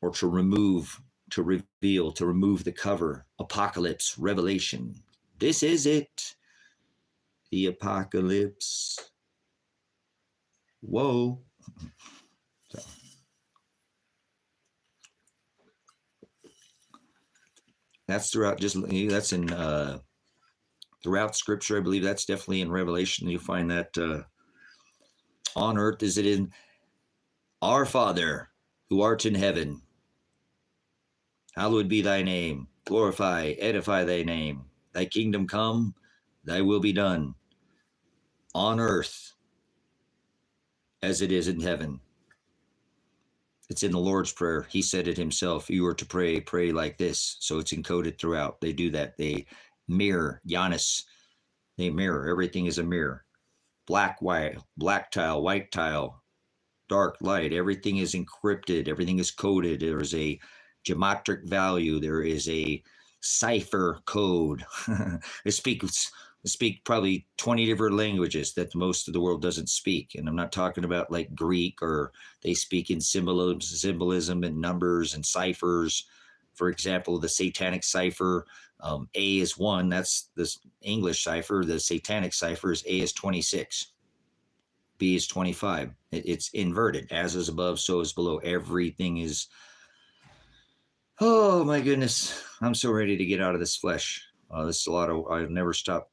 or to remove, to reveal, to remove the cover. Apocalypse, Revelation. This is it. The apocalypse. Whoa. So. That's throughout, just that's in throughout Scripture. I believe that's definitely in Revelation. You find that on earth is it in our Father who art in heaven. Hallowed be thy name. Glorify, edify thy name. Thy kingdom come, thy will be done on earth as it is in heaven. It's in the Lord's Prayer. He said it himself. You are to pray, pray like this. So it's encoded throughout. They do that. They mirror, Giannis. They mirror. Everything is a mirror. Black, white, black tile, white tile, dark, light. Everything is encrypted. Everything is coded. There is a geometric value. There is a cipher code. They speak probably 20 different languages that most of the world doesn't speak. And I'm not talking about like Greek, or they speak in symbolism and numbers and ciphers. For example, the satanic cipher, A is 1. That's the English cipher. The satanic cipher is A is 26. B is 25. It's inverted. As is above, so is below. Everything is... Oh, my goodness. I'm so ready to get out of this flesh. This is a lot of... I've never stopped.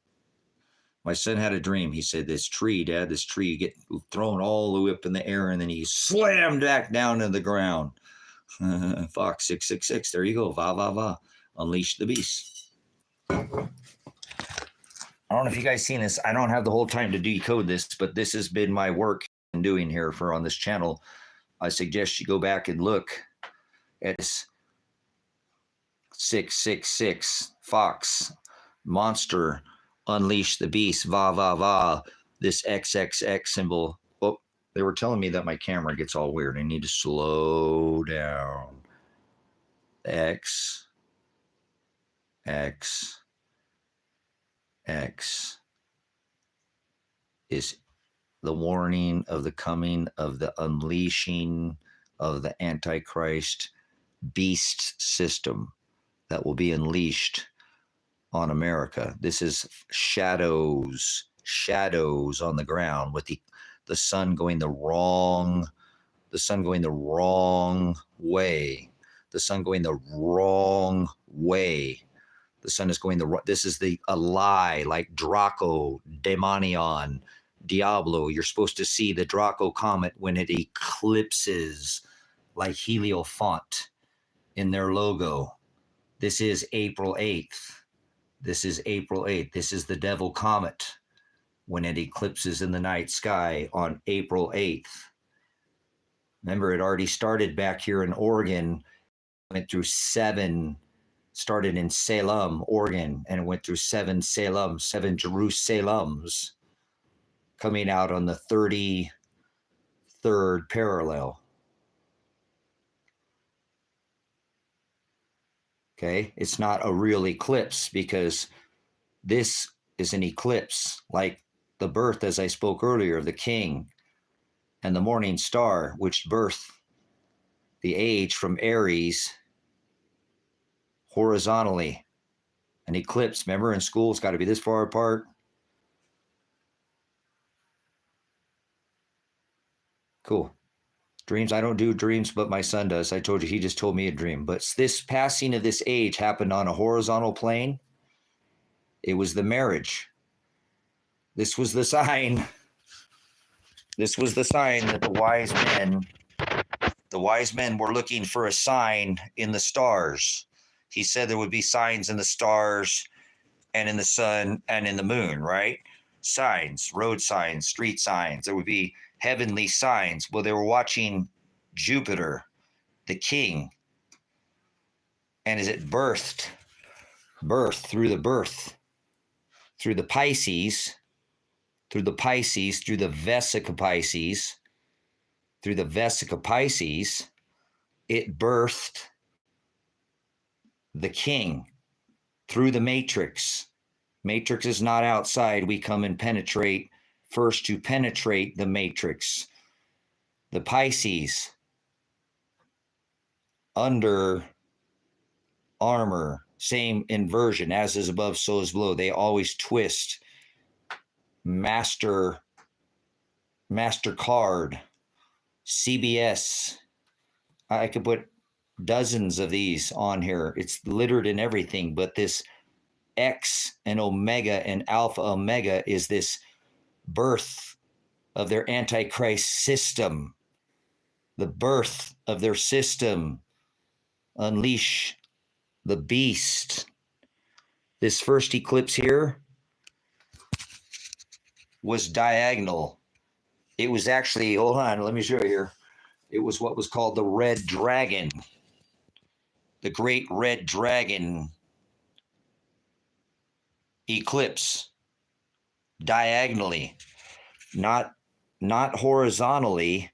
My son had a dream. He said, this tree, Dad, this tree, you get thrown all the way up in the air, and then he slammed back down to the ground. Fox 666. There you go. Va, va, va. Unleash the beast. I don't know if you guys seen this. I don't have the whole time to decode this, but this has been my work in doing here for on this channel. I suggest you go back and look at this 666 Fox monster. Unleash the beast, va, va, va, this XXX symbol. Oh, they were telling me that my camera gets all weird. I need to slow down. X, X, X is the warning of the coming of the unleashing of the Antichrist beast system that will be unleashed on America. This is shadows on the ground, with the sun going the wrong way. The sun going the wrong way. The sun is going this is a lie, like Draco, Daemonion, Diablo. You're supposed to see the Draco comet when it eclipses, like Heliofont in their logo. This is April 8th. This is April 8th. This is the devil comet when it eclipses in the night sky on April 8th. Remember, it already started back here in Oregon, went through started in Salem, Oregon, and it went through seven Jerusalems, coming out on the 33rd parallel. Okay, it's not a real eclipse, because this is an eclipse, like the birth, as I spoke earlier, of the king and the morning star, which birthed the age from Aries horizontally. An eclipse, remember, in school, it's got to be this far apart. Cool. Dreams, I don't do dreams, but my son does. I told you, he just told me a dream. But this passing of this age happened on a horizontal plane. It was the marriage. This was the sign. This was the sign that the wise men were looking for a sign in the stars. He said there would be signs in the stars, and in the sun and in the moon, right? Signs, road signs, street signs. There would be heavenly signs. Well, they were watching Jupiter, the king. And as it birth through the Pisces, through the vesica Pisces, it birthed the king through the matrix. Matrix is not outside. We come and penetrate first to penetrate the matrix. The Pisces, under armor, same inversion, as is above, so is below. They always twist. Master card, CBS. I could put dozens of these on here. It's littered in everything, but this X and Omega and Alpha Omega is this birth of their Antichrist system, the birth of their system. Unleash the beast. This first eclipse here was diagonal. It was actually, hold on, let me show you here. It was what was called the Red Dragon, the Great Red Dragon eclipse, diagonally, not horizontally,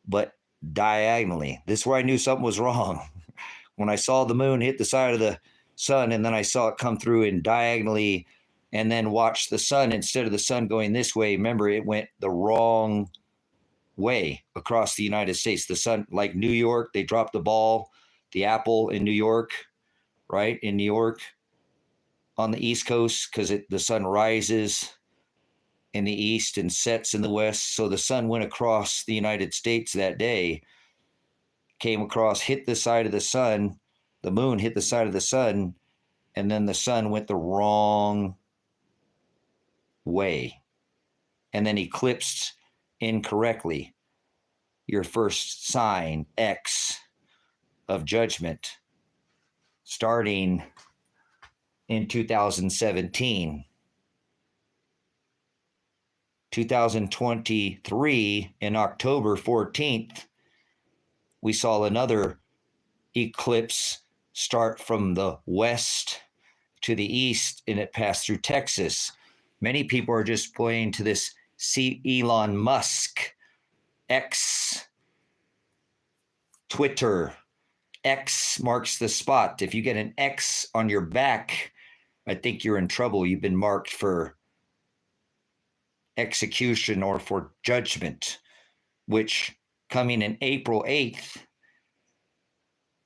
but diagonally. This is where I knew something was wrong. When I saw the moon hit the side of the sun, and then I saw it come through and diagonally, and then watch the sun, instead of the sun going this way, remember, it went the wrong way across the United States. The sun, like New York, they dropped the ball, the apple in New York, right? In New York, on the East Coast, because the sun rises in the east and sets in the west. So the sun went across the United States that day, came across, hit the side of the sun, the moon hit the side of the sun, and then the sun went the wrong way and then eclipsed incorrectly. Your first sign, X, of judgment, starting in 2017. 2023, in October 14th, we saw another eclipse start from the west to the east, and it passed through Texas. Many people are just pointing to this Elon Musk, X, Twitter. X marks the spot. If you get an X on your back, I think you're in trouble. You've been marked for execution or for judgment, which coming in April 8th,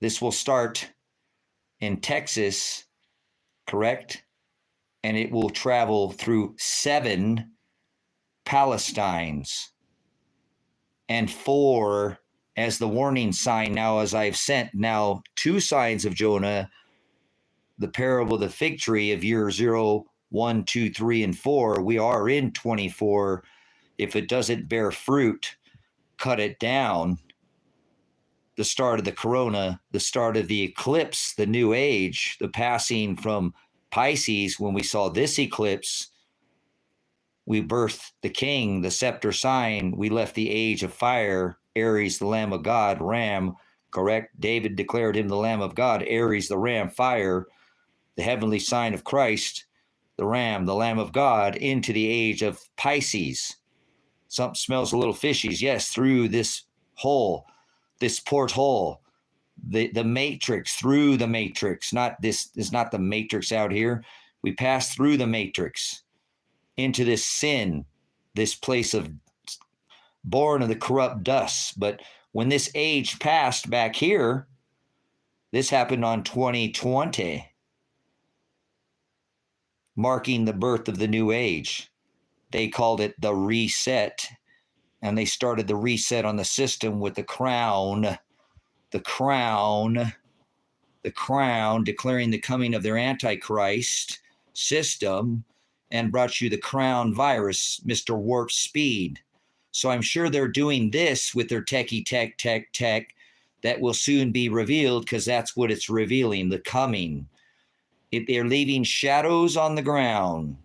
this will start in Texas, correct? And it will travel through 7 Palestines and 4 as the warning sign. Now, as I've sent now 2 signs of Jonah, the parable of the fig tree of year 0, 1, 2, 3, and 4, we are in 24. If it doesn't bear fruit, cut it down. The start of the corona, the start of the eclipse, the new age, the passing from Pisces. When we saw this eclipse, we birthed the king, the scepter sign. We left the age of fire, Aries, the Lamb of God, ram, correct? David declared him the Lamb of God, Aries, the ram, fire, the heavenly sign of Christ, the ram, the Lamb of God, into the age of Pisces. Something smells a little fishy. Yes, through this hole, this porthole, the matrix, through the matrix. Not this is not the matrix out here. We pass through the matrix into this sin, this place of born of the corrupt dust. But when this age passed back here, this happened on 2020, marking the birth of the new age. They called it the reset, and they started the reset on the system with the crown, declaring the coming of their Antichrist system, and brought you the crown virus, Mr. Warp Speed. So I'm sure they're doing this with their techie tech that will soon be revealed, because that's what it's revealing, the coming. They're leaving shadows on the ground,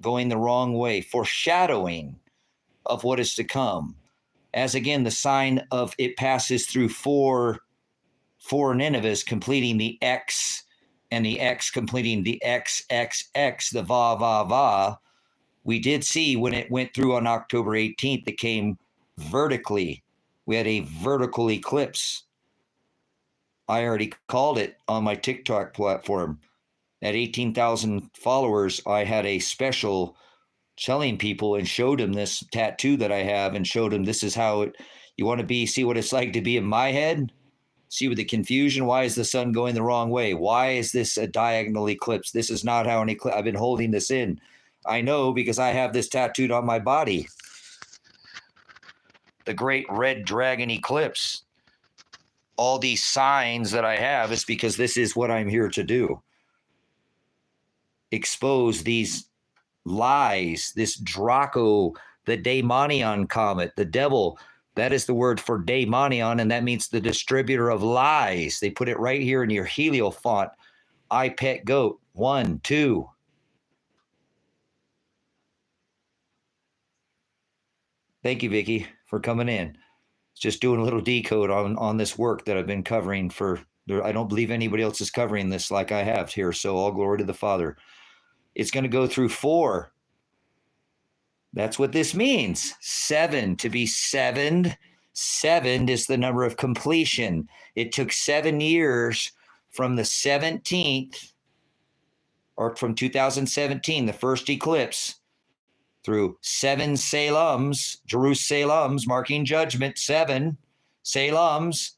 going the wrong way, foreshadowing of what is to come. As again, the sign of it passes through four Ninevehs, completing the X, and the X completing the XXX, the Va Va Va. We did see when it went through on October 18th, it came vertically. We had a vertical eclipse. I already called it on my TikTok platform. At 18,000 followers, I had a special telling people and showed them this tattoo that I have and showed them this is how it, you want to be, see what it's like to be in my head? See with the confusion, why is the sun going the wrong way? Why is this a diagonal eclipse? This is not how an eclipse, I've been holding this in. I know because I have this tattooed on my body. The great red dragon eclipse. All these signs that I have is because this is what I'm here to do. Expose these lies, this Draco, the daemonion comet, the devil. That is the word for daemonion, and that means the distributor of lies. They put it right here in your helio font. I pet goat. 1, 2. Thank you, Vicky, for coming in. Just doing a little decode on this work that I've been covering for. I don't believe anybody else is covering this like I have here. So all glory to the Father. It's going to go through 4. That's what this means. 7, to be sevened. 7 is the number of completion. It took 7 years from the 17th, or from 2017, the first eclipse, through 7 Salams, Jerusalems, marking judgment, 7 Salams,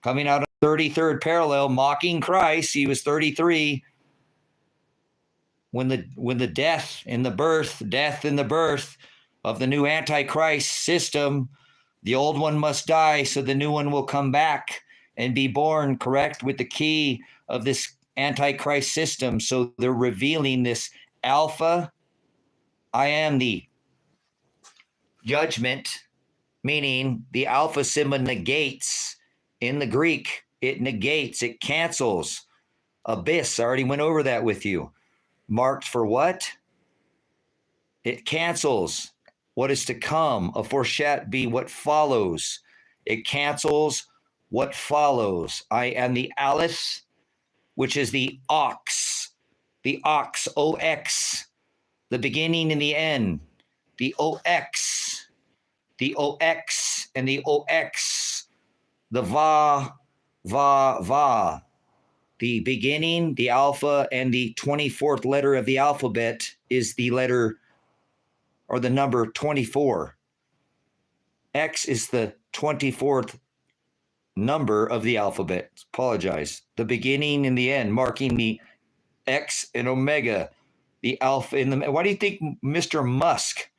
coming out of 33rd parallel, mocking Christ. He was 33. When the death and the birth of the new Antichrist system, the old one must die so the new one will come back and be born, correct, with the key of this Antichrist system. So they're revealing this alpha. I am the judgment, meaning the alpha symbol negates. In the Greek, it negates, it cancels. Abyss, I already went over that with you. Marked for what? It cancels what is to come. A foreshadow be what follows. It cancels what follows. I am the Aleph, which is the ox, O-X, the beginning and the end, the O-X, and the O-X, the Va, The beginning, the alpha, and the 24th letter of the alphabet is the letter or the number 24. X is the 24th number of the alphabet. Apologize. The beginning and the end, marking the X and Omega, the alpha in the. Why do you think Mr. Musk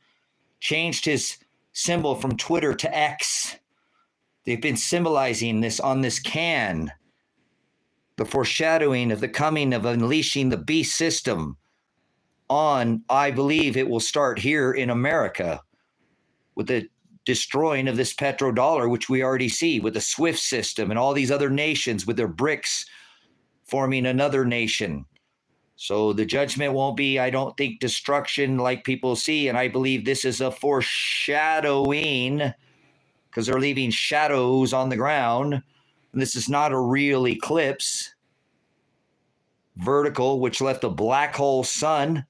changed his symbol from Twitter to X? They've been symbolizing this on this can. The foreshadowing of the coming of unleashing the beast system on, I believe it will start here in America with the destroying of this petrodollar, which we already see with the SWIFT system and all these other nations with their BRICS forming another nation. So the judgment won't be, I don't think, destruction like people see. And I believe this is a foreshadowing because they're leaving shadows on the ground. And this is not a real eclipse. Vertical, which left a black hole sun.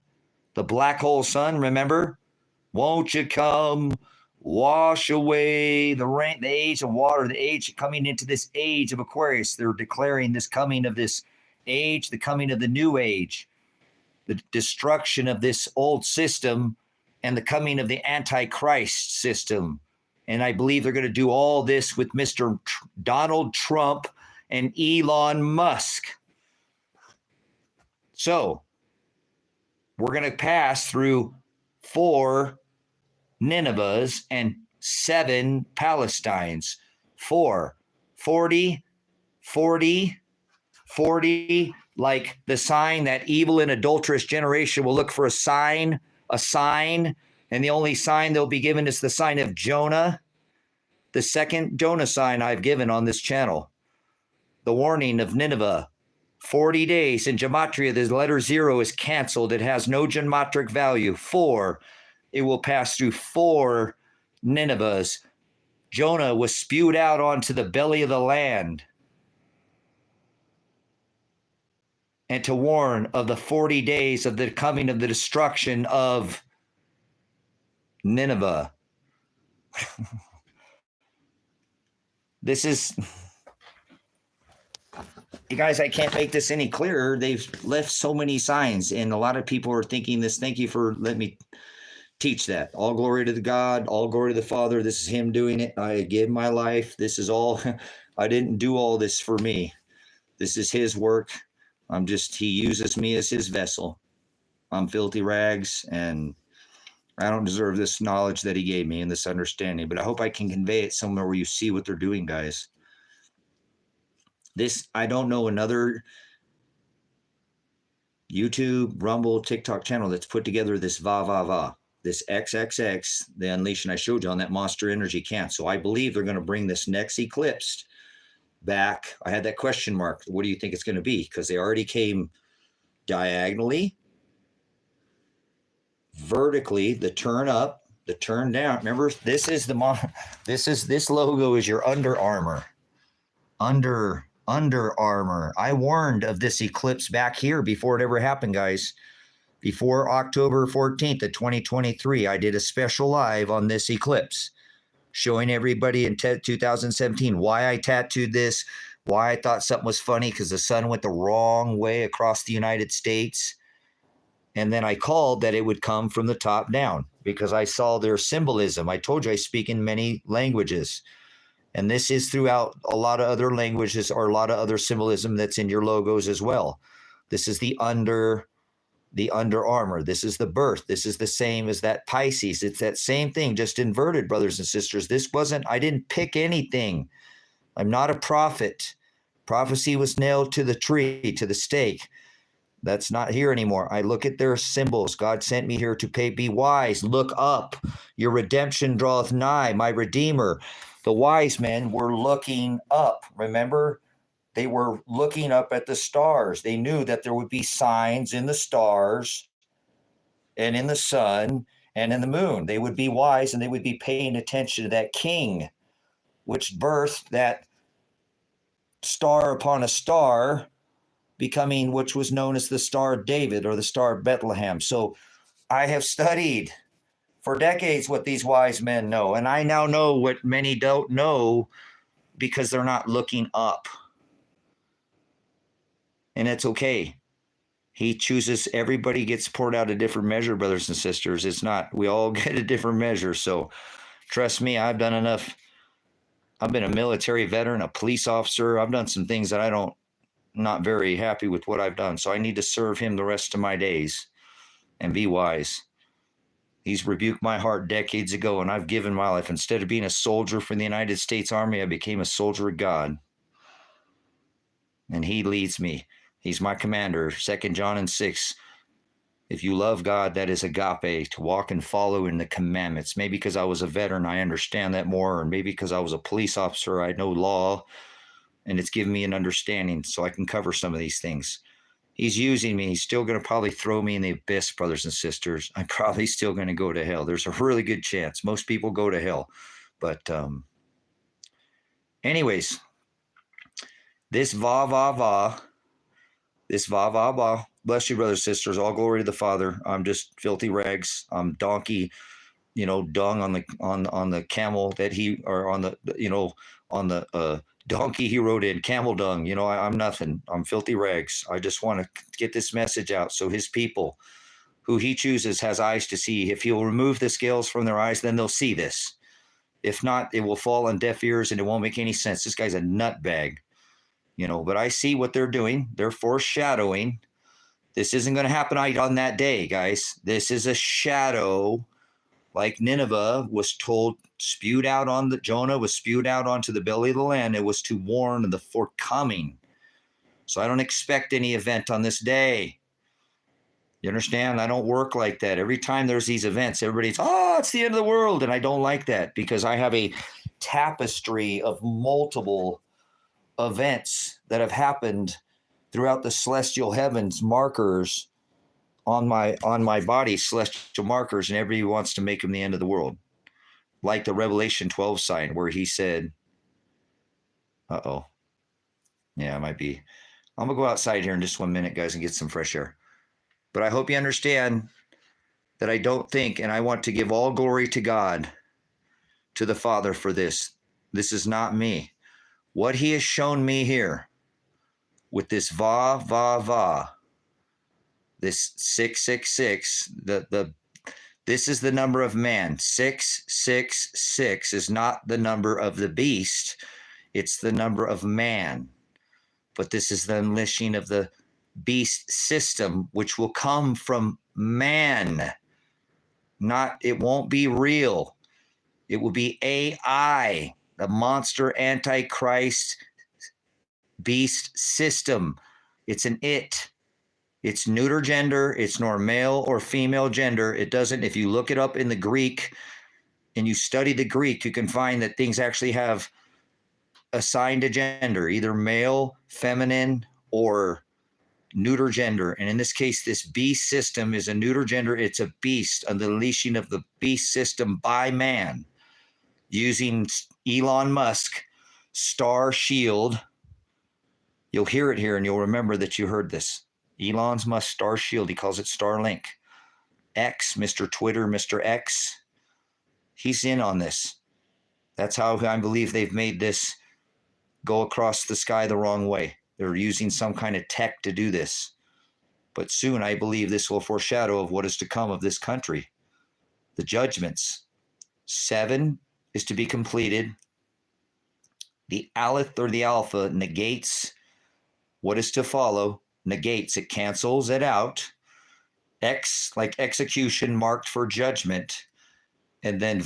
The black hole sun, remember? Won't you come wash away the rain, the age of water, the age coming into this age of Aquarius. They're declaring this coming of this age, the coming of the new age, the destruction of this old system, and the coming of the Antichrist system. And I believe they're going to do all this with Mr. Donald Trump and Elon Musk. So we're going to pass through 4 Ninevehs and 7 Palestines. 4, 40, 40, 40, like the sign that evil and adulterous generation will look for a sign, and the only sign they'll be given is the sign of Jonah, the second Jonah sign I've given on this channel. The warning of Nineveh, 40 days. In gematria, the letter 0 is canceled. It has no gematric value. 4, it will pass through 4 Ninevehs. Jonah was spewed out onto the belly of the land, and to warn of the 40 days of the coming of the destruction of Nineveh. This is, you guys, I can't make this any clearer. They've left so many signs, and a lot of people are thinking this. Thank you for letting me teach that. All glory to the God, all glory to the Father. This is him doing it. I give my life. This is all. I didn't do all this for me. This is his work. He uses me as his vessel. I'm filthy rags, and I don't deserve this knowledge that he gave me and this understanding, but I hope I can convey it somewhere where you see what they're doing, guys. I don't know another YouTube, Rumble, TikTok channel that's put together this this XXX, the unleashing I showed you on that monster energy camp. So I believe they're going to bring this next eclipse back. I had that question mark. What do you think it's going to be? Because they already came diagonally, vertically, the turn up, the turn down. Remember, this logo is your Under Armour. Under Armour. I warned of this eclipse back here before it ever happened, guys. Before October 14th of 2023, I did a special live on this eclipse, showing everybody in 2017 why I tattooed this, why I thought something was funny, because the sun went the wrong way across the United States. And then I called that it would come from the top down because I saw their symbolism. I told you I speak in many languages. And this is throughout a lot of other languages or a lot of other symbolism that's in your logos as well. This is the Under Armour. This is the birth. This is the same as that Pisces. It's that same thing, just inverted, brothers and sisters. I didn't pick anything. I'm not a prophet. Prophecy was nailed to the tree, to the stake. That's not here anymore. I look at their symbols. God sent me here to be wise. Look up. Your redemption draweth nigh, my Redeemer. The wise men were looking up. Remember? They were looking up at the stars. They knew that there would be signs in the stars and in the sun and in the moon. They would be wise and they would be paying attention to that king, which birthed that star upon a star, becoming which was known as the Star of David or the Star of Bethlehem. So I have studied for decades what these wise men know. And I now know what many don't know because they're not looking up. And it's okay. He chooses, everybody gets poured out a different measure, brothers and sisters. It's not, we all get a different measure. So trust me, I've done enough. I've been a military veteran, a police officer. I've done some things that not very happy with what I've done. So I need to serve him the rest of my days and be wise. He's rebuked my heart decades ago, and I've given my life. Instead of being a soldier for the United States Army, I became a soldier of God. And he leads me. He's my commander. 2 John and 6. If you love God, that is agape, to walk and follow in the commandments. Maybe because I was a veteran, I understand that more. Or maybe because I was a police officer, I know law. And it's given me an understanding so I can cover some of these things. He's using me. He's still going to probably throw me in the abyss, brothers and sisters. I'm probably still going to go to hell. There's a really good chance. Most people go to hell. But anyways, this this bless you, brothers and sisters. All glory to the Father. I'm just filthy rags. I'm donkey, dung on the camel that on the donkey he rode in, camel dung. I'm nothing. I'm filthy rags. I just want to get this message out so his people, who he chooses, has eyes to see. If he'll remove the scales from their eyes, then they'll see this. If not, it will fall on deaf ears and it won't make any sense. This guy's a nutbag, but I see what they're doing. They're foreshadowing. This isn't going to happen on that day, guys. This is a shadow, like Nineveh was told, Jonah was spewed out onto the belly of the land. It was to warn of the forthcoming. So I don't expect any event on this day. You understand? I don't work like that. Every time there's these events, everybody's, it's the end of the world. And I don't like that because I have a tapestry of multiple events that have happened throughout the celestial heavens markers on my body, celestial markers, and everybody wants to make them the end of the world. Like the Revelation 12 sign where he said, yeah, it might be. I'm going to go outside here in just 1 minute, guys, and get some fresh air. But I hope you understand that I don't think, and I want to give all glory to God, to the Father for this. This is not me. What he has shown me here with this this 666, this is the number of man. 666 is not the number of the beast. It's the number of man. But this is the unleashing of the beast system, which will come from man. It won't be real. It will be AI, the monster antichrist beast system. It's an it. It's neuter gender. It's nor male or female gender. It doesn't, if you look it up in the Greek and you study the Greek, you can find that things actually have assigned a gender, either male, feminine, or neuter gender. And in this case, this beast system is a neuter gender. It's a beast, an unleashing of the beast system by man using Elon Musk Star Shield. You'll hear it here and you'll remember that you heard this. Elon Musk Star Shield. He calls it Starlink. X, Mr. Twitter, Mr. X. He's in on this. That's how I believe they've made this go across the sky the wrong way. They're using some kind of tech to do this. But soon I believe this will foreshadow of what is to come of this country. The judgments. 7 is to be completed. The Aleph or the Alpha negates what is to follow. Negates, it cancels it out. X, like execution, marked for judgment. And then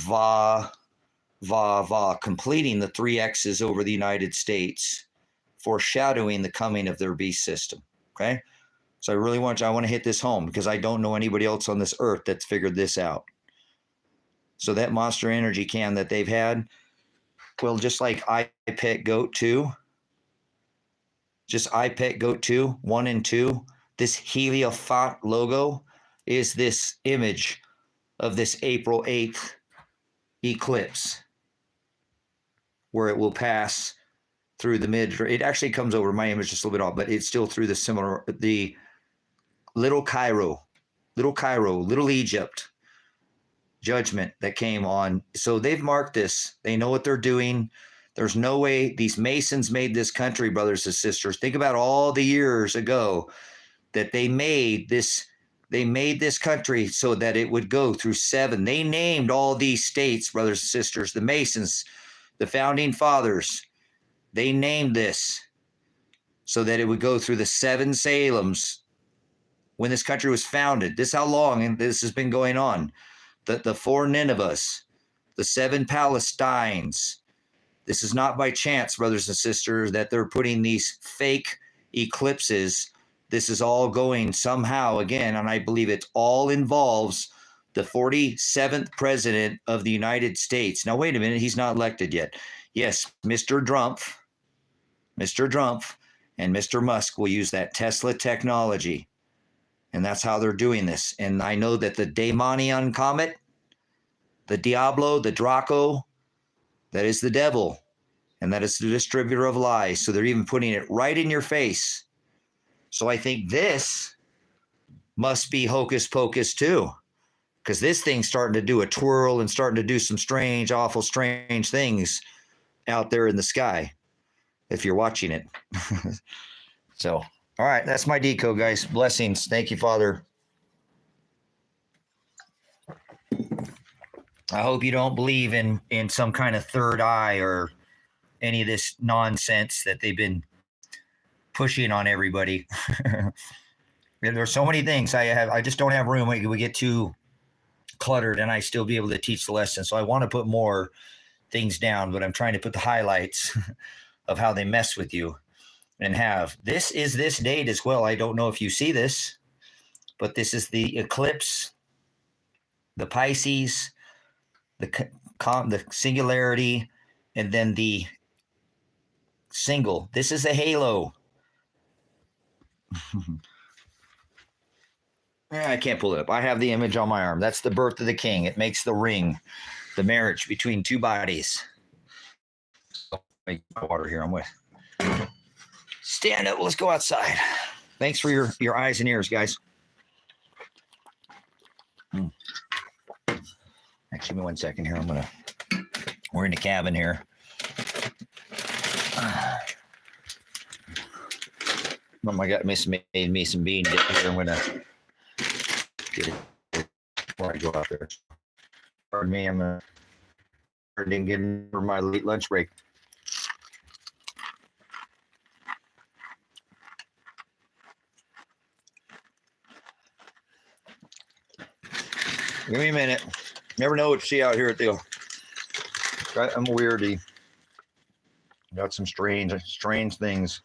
completing the 3 X's over the United States, foreshadowing the coming of their beast system. Okay? So I want to hit this home because I don't know anybody else on this earth that's figured this out. So that monster energy cam that they've had, well, just like iPet Goat 2, just iPet Goat 2, 1 and 2, this Heliophat logo is this image of this April 8th eclipse where it will pass through the it actually comes over, my image just a little bit off, but it's still through the little Cairo, little Egypt judgment that came on. So they've marked this. They know what they're doing. There's no way these Masons made this country, brothers and sisters. Think about all the years ago that they made this country so that it would go through 7. They named all these states, brothers and sisters, the Masons, the founding fathers. They named this so that it would go through the 7 Salems when this country was founded. This is how long this has been going on. The 4 Ninevehs, the 7 Palestines. This is not by chance, brothers and sisters, that they're putting these fake eclipses. This is all going somehow again, and I believe it all involves the 47th president of the United States. Now, wait a minute. He's not elected yet. Yes, Mr. Trump and Mr. Musk will use that Tesla technology. And that's how they're doing this. And I know that the Daemonian comet, the Diablo, the Draco, that is the devil. And that is the distributor of lies. So they're even putting it right in your face. So I think this must be hocus pocus too. Because this thing's starting to do a twirl and starting to do some strange, awful, strange things out there in the sky, if you're watching it. So, all right, that's my decode, guys. Blessings. Thank you, Father. I hope you don't believe in some kind of third eye or any of this nonsense that they've been pushing on everybody. There's so many things I just don't have room. We get too cluttered and I still be able to teach the lesson. So I want to put more things down, but I'm trying to put the highlights of how they mess with you and have. This is this date as well. I don't know if you see this, but this is the eclipse, the Pisces, the singularity, and then the single. This is a halo. I can't pull it up. I have the image on my arm. That's the birth of the king. It makes the ring, the marriage between two bodies. Make my water here. I'm with. Stand up. Let's go outside. Thanks for your eyes and ears, guys. Actually, give me 1 second here. We're in the cabin here. I got made me some bean dip here. I'm gonna get it before I go out there. Pardon me, I didn't get in for my late lunch break. Give me a minute. Never know what you see out here at the. I'm a weirdy. Got some strange things.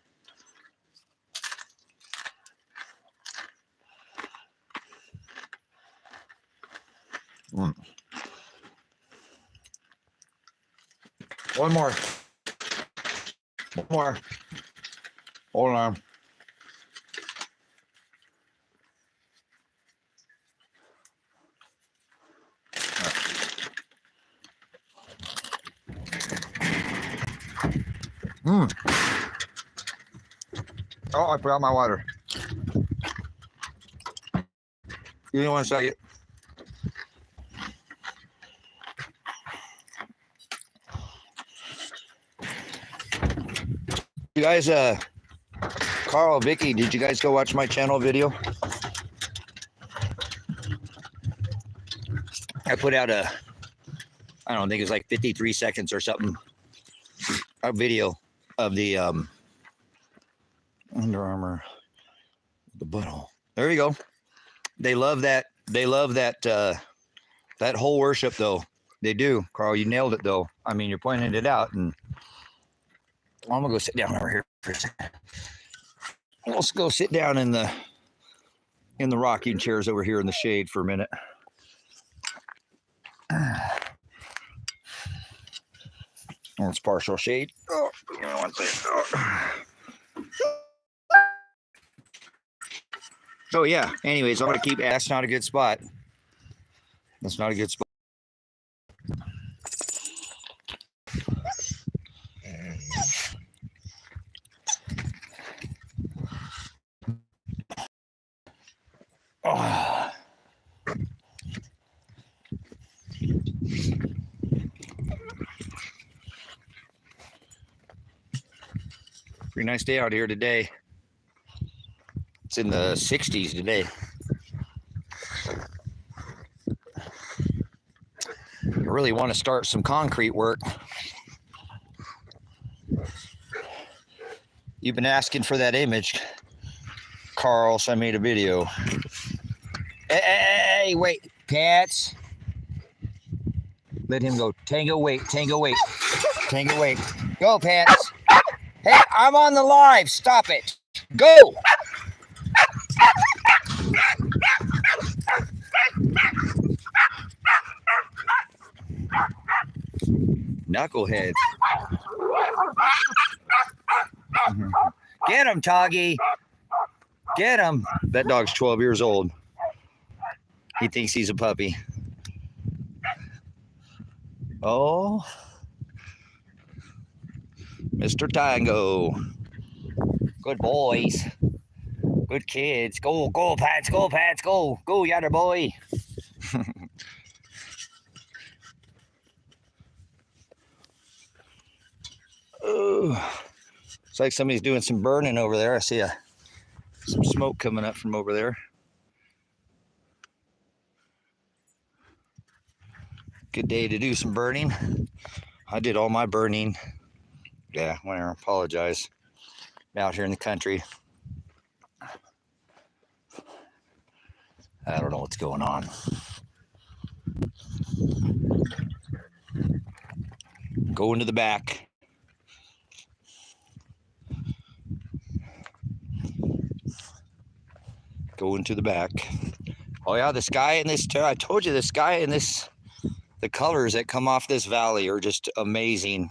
One more. Hold on. Oh, I forgot my water. You don't want to say it. You guys, Carl, Vicky, did you guys go watch my channel video? I put out I don't think it was like 53 seconds or something, a video of the Under Armour, the butthole. There you go. They love that. They love that that whole worship though. They do. Carl, you nailed it though. I mean, you're pointing it out, and I'm gonna go sit down over here for a second. Let's go sit down in the rocking chairs over here in the shade for a minute. Oh, it's partial shade. Oh, give me 1 second. Oh. So yeah. Anyways, I'm gonna keep. That's not a good spot. That's not a good spot. Oh. Pretty nice day out here today. It's in the 60s today. I really want to start some concrete work. You've been asking for that image, Carl, so I made a video. Hey, wait, cats. Let him go. Tango, wait, Tango, wait. Tango, wait. Go, Pats. Hey, I'm on the live. Stop it. Go. Knuckleheads. Get him, Toggy. Get him. That dog's 12 years old. He thinks he's a puppy. Oh. Mr. Tango. Good boys. Good kids. Go, go, Pats. Go, Pats. Go. Go, yatter boy. It's like somebody's doing some burning over there. I see some smoke coming up from over there. Good day to do some burning. I did all my burning. Yeah, I apologize. I'm out here in the country. I don't know what's going on. Go into the back. Go into the back. Oh yeah, the sky in this, I told you the sky in this, the colors that come off this valley are just amazing.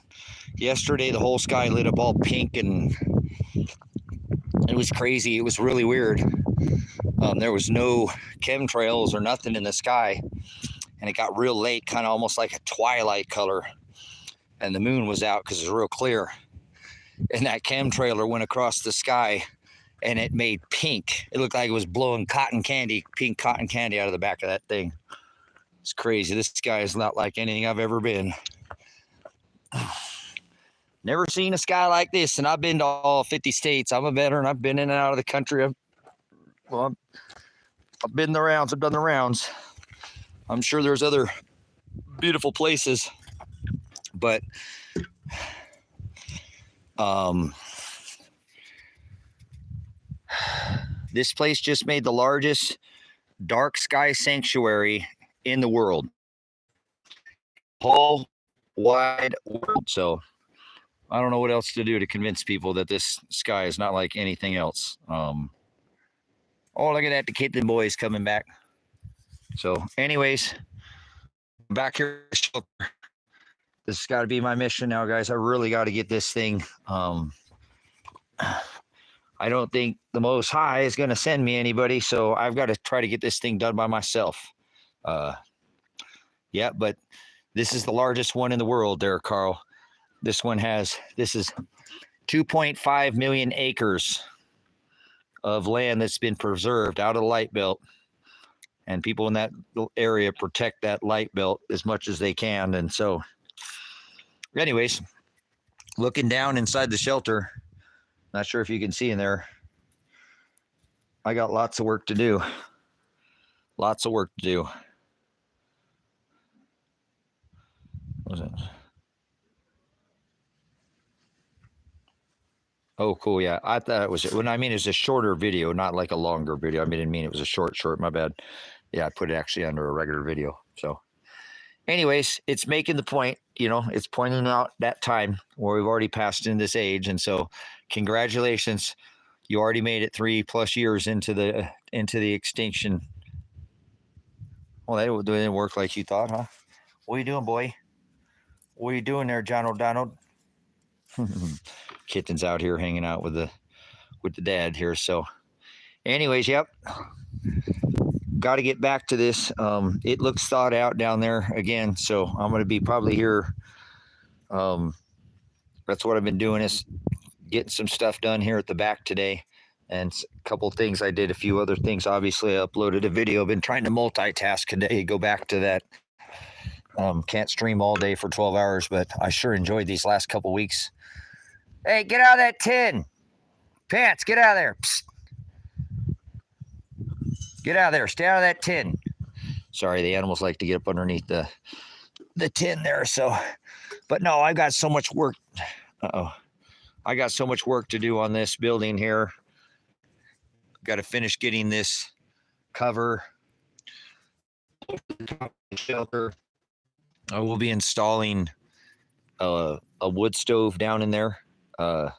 Yesterday, the whole sky lit up all pink and It was crazy. It was really weird. There was no chemtrails or nothing in the sky, and it got real late, kind of almost like a twilight color, and the moon was out because it was real clear, and that chemtrailer went across the sky, and it made pink. It looked like it was blowing cotton candy, pink cotton candy out of the back of that thing. It's crazy. This sky is not like anything I've ever been. Never seen a sky like this, and I've been to all 50 states. I'm a veteran. I've been in and out of the country. I've been the rounds. I've done the rounds. I'm sure there's other beautiful places, but this place just made the largest dark sky sanctuary in the world, whole wide world. So I don't know what else to do to convince people that this sky is not like anything else. Oh, look at that, the kitten boys coming back. So anyways, back here. This has got to be my mission now, guys. I really got to get this thing. I don't think the Most High is going to send me anybody, so I've got to try to get this thing done by myself. Yeah, but this is the largest one in the world there, Carl. This is 2.5 million acres of land that's been preserved out of the light belt. And people in that area protect that light belt as much as they can. And so anyways, looking down inside the shelter, not sure if you can see in there, I got lots of work to do. Lots of work to do. What was it? Oh, cool. Yeah. I thought it was, when I mean, it was a shorter video, not like a longer video. I didn't mean it was a short, my bad. Yeah. I put it actually under a regular video. So anyways, it's making the point, it's pointing out that time where we've already passed in this age. And so congratulations. You already made it 3+ years into the extinction. Well, that didn't work like you thought, huh? What are you doing, boy? What are you doing there, John O'Donnell? Kitten's out here hanging out with the dad here. So anyways, yep. Got to get back to this. It looks thought out down there again. So I'm going to be probably here. That's what I've been doing, is getting some stuff done here at the back today. And a couple of things I did, a few other things. Obviously, I uploaded a video. I've been trying to multitask today, go back to that. Can't stream all day for 12 hours, but I sure enjoyed these last couple weeks. Hey, get out of that tin. Pants, get out of there. Psst. Get out of there. Stay out of that tin. Sorry, the animals like to get up underneath the tin there. So, but no, I've got so much work. I got so much work to do on this building here. Got to finish getting this cover. Shelter. I will be installing a wood stove down in there. A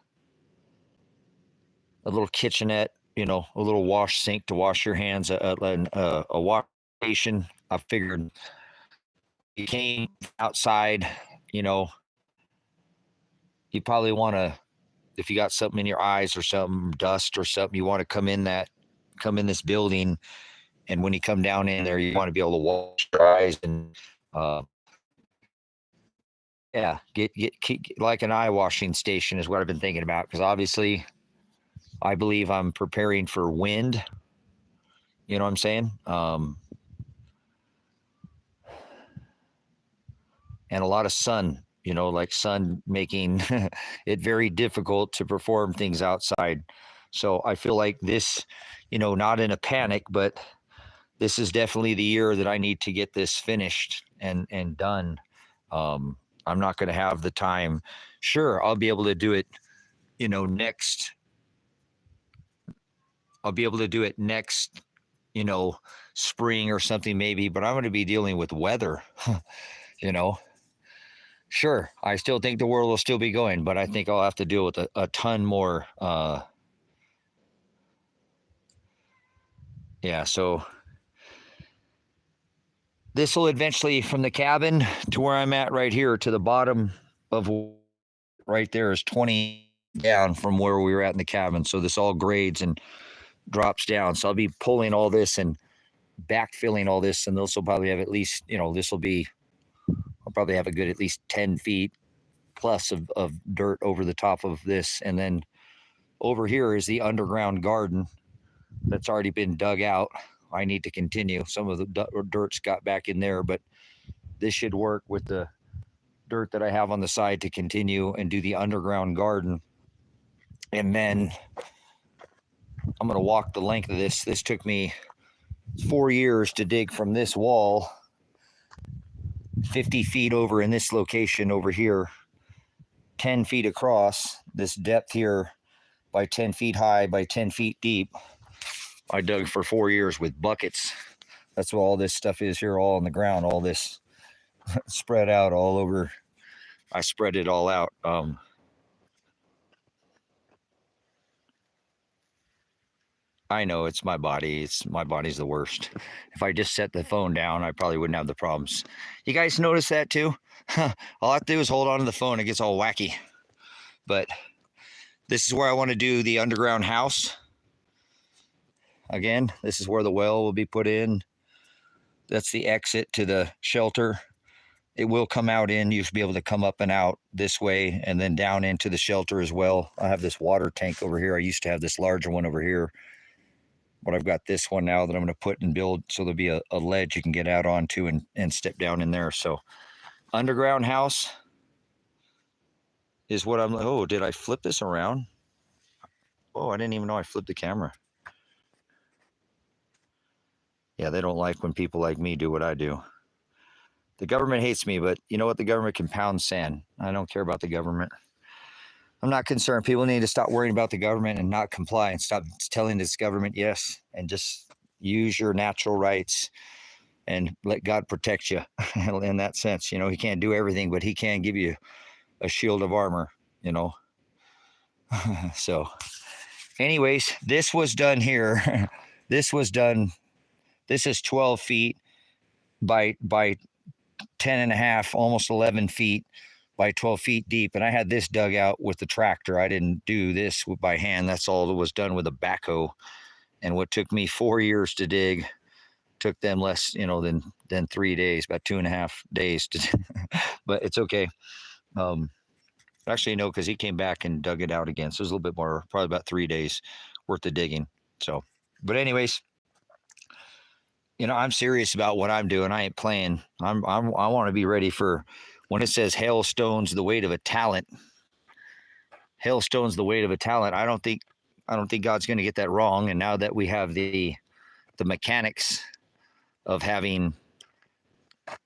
little kitchenette, a little wash sink to wash your hands, a wash station. I figured you came outside, you probably want to, if you got something in your eyes or something, dust or something, you want to come in this building. And when you come down in there, you want to be able to wash your eyes and, yeah, get like an eye washing station is what I've been thinking about. Because obviously, I believe I'm preparing for wind. You know what I'm saying? And a lot of sun. Like sun making it very difficult to perform things outside. So I feel like this, not in a panic, but this is definitely the year that I need to get this finished and done. I'm not going to have the time. Sure, I'll be able to do it, next. I'll be able to do it next, spring or something maybe, but I'm going to be dealing with weather, Sure, I still think the world will still be going, but I think I'll have to deal with a ton more. Yeah, so this will eventually, from the cabin to where I'm at right here, to the bottom of right there is 20 down from where we were at in the cabin. So this all grades and drops down. So I'll be pulling all this and backfilling all this, and this will probably have at least, I'll probably have a good at least 10 feet plus of dirt over the top of this. And then over here is the underground garden that's already been dug out. I need to continue. Some of the dirt's got back in there, but this should work with the dirt that I have on the side to continue and do the underground garden. And then I'm going to walk the length of this. This took me 4 years to dig from this wall 50 feet over in this location over here, 10 feet across, this depth here by 10 feet high by 10 feet deep. I dug for 4 years with buckets. That's what all this stuff is here, all on the ground, all this spread out all over. I spread it all out. I know it's my body. My body's the worst. If I just set the phone down, I probably wouldn't have the problems. You guys notice that too? All I have to do is hold on to the phone. It gets all wacky. But this is where I want to do the underground house. Again, this is where the well will be put in. That's the exit to the shelter. It will come out in. You should be able to come up and out this way and then down into the shelter as well. I have this water tank over here. I used to have this larger one over here, but I've got this one now that I'm going to put and build, so there'll be a ledge you can get out onto and step down in there. So underground house is what I'm, oh, did I flip this around? Oh, I didn't even know I flipped the camera. Yeah, they don't like when people like me do what I do. The government hates me, but you know what? The government can pound sand. I don't care about the government. I'm not concerned. People need to stop worrying about the government and not comply and stop telling this government yes and just use your natural rights and let God protect you in that sense. You know, he can't do everything, but he can give you a shield of armor, you know. So anyways, this was done here. This was done. This is 12 feet by 10 and a half, almost 11 feet by 12 feet deep. And I had this dug out with the tractor. I didn't do this by hand. That's all that was done with a backhoe. And what took me 4 years to dig took them less, than 3 days, about 2.5 days. But it's okay. Actually, no, because he came back and dug it out again. So it was a little bit more, probably about 3 days worth of digging. So, but anyways, I'm serious about what I'm doing. I ain't playing. I want to be ready for when it says hailstones the weight of a talent. Hailstones the weight of a talent. I don't think God's going to get that wrong. And now that we have the mechanics of having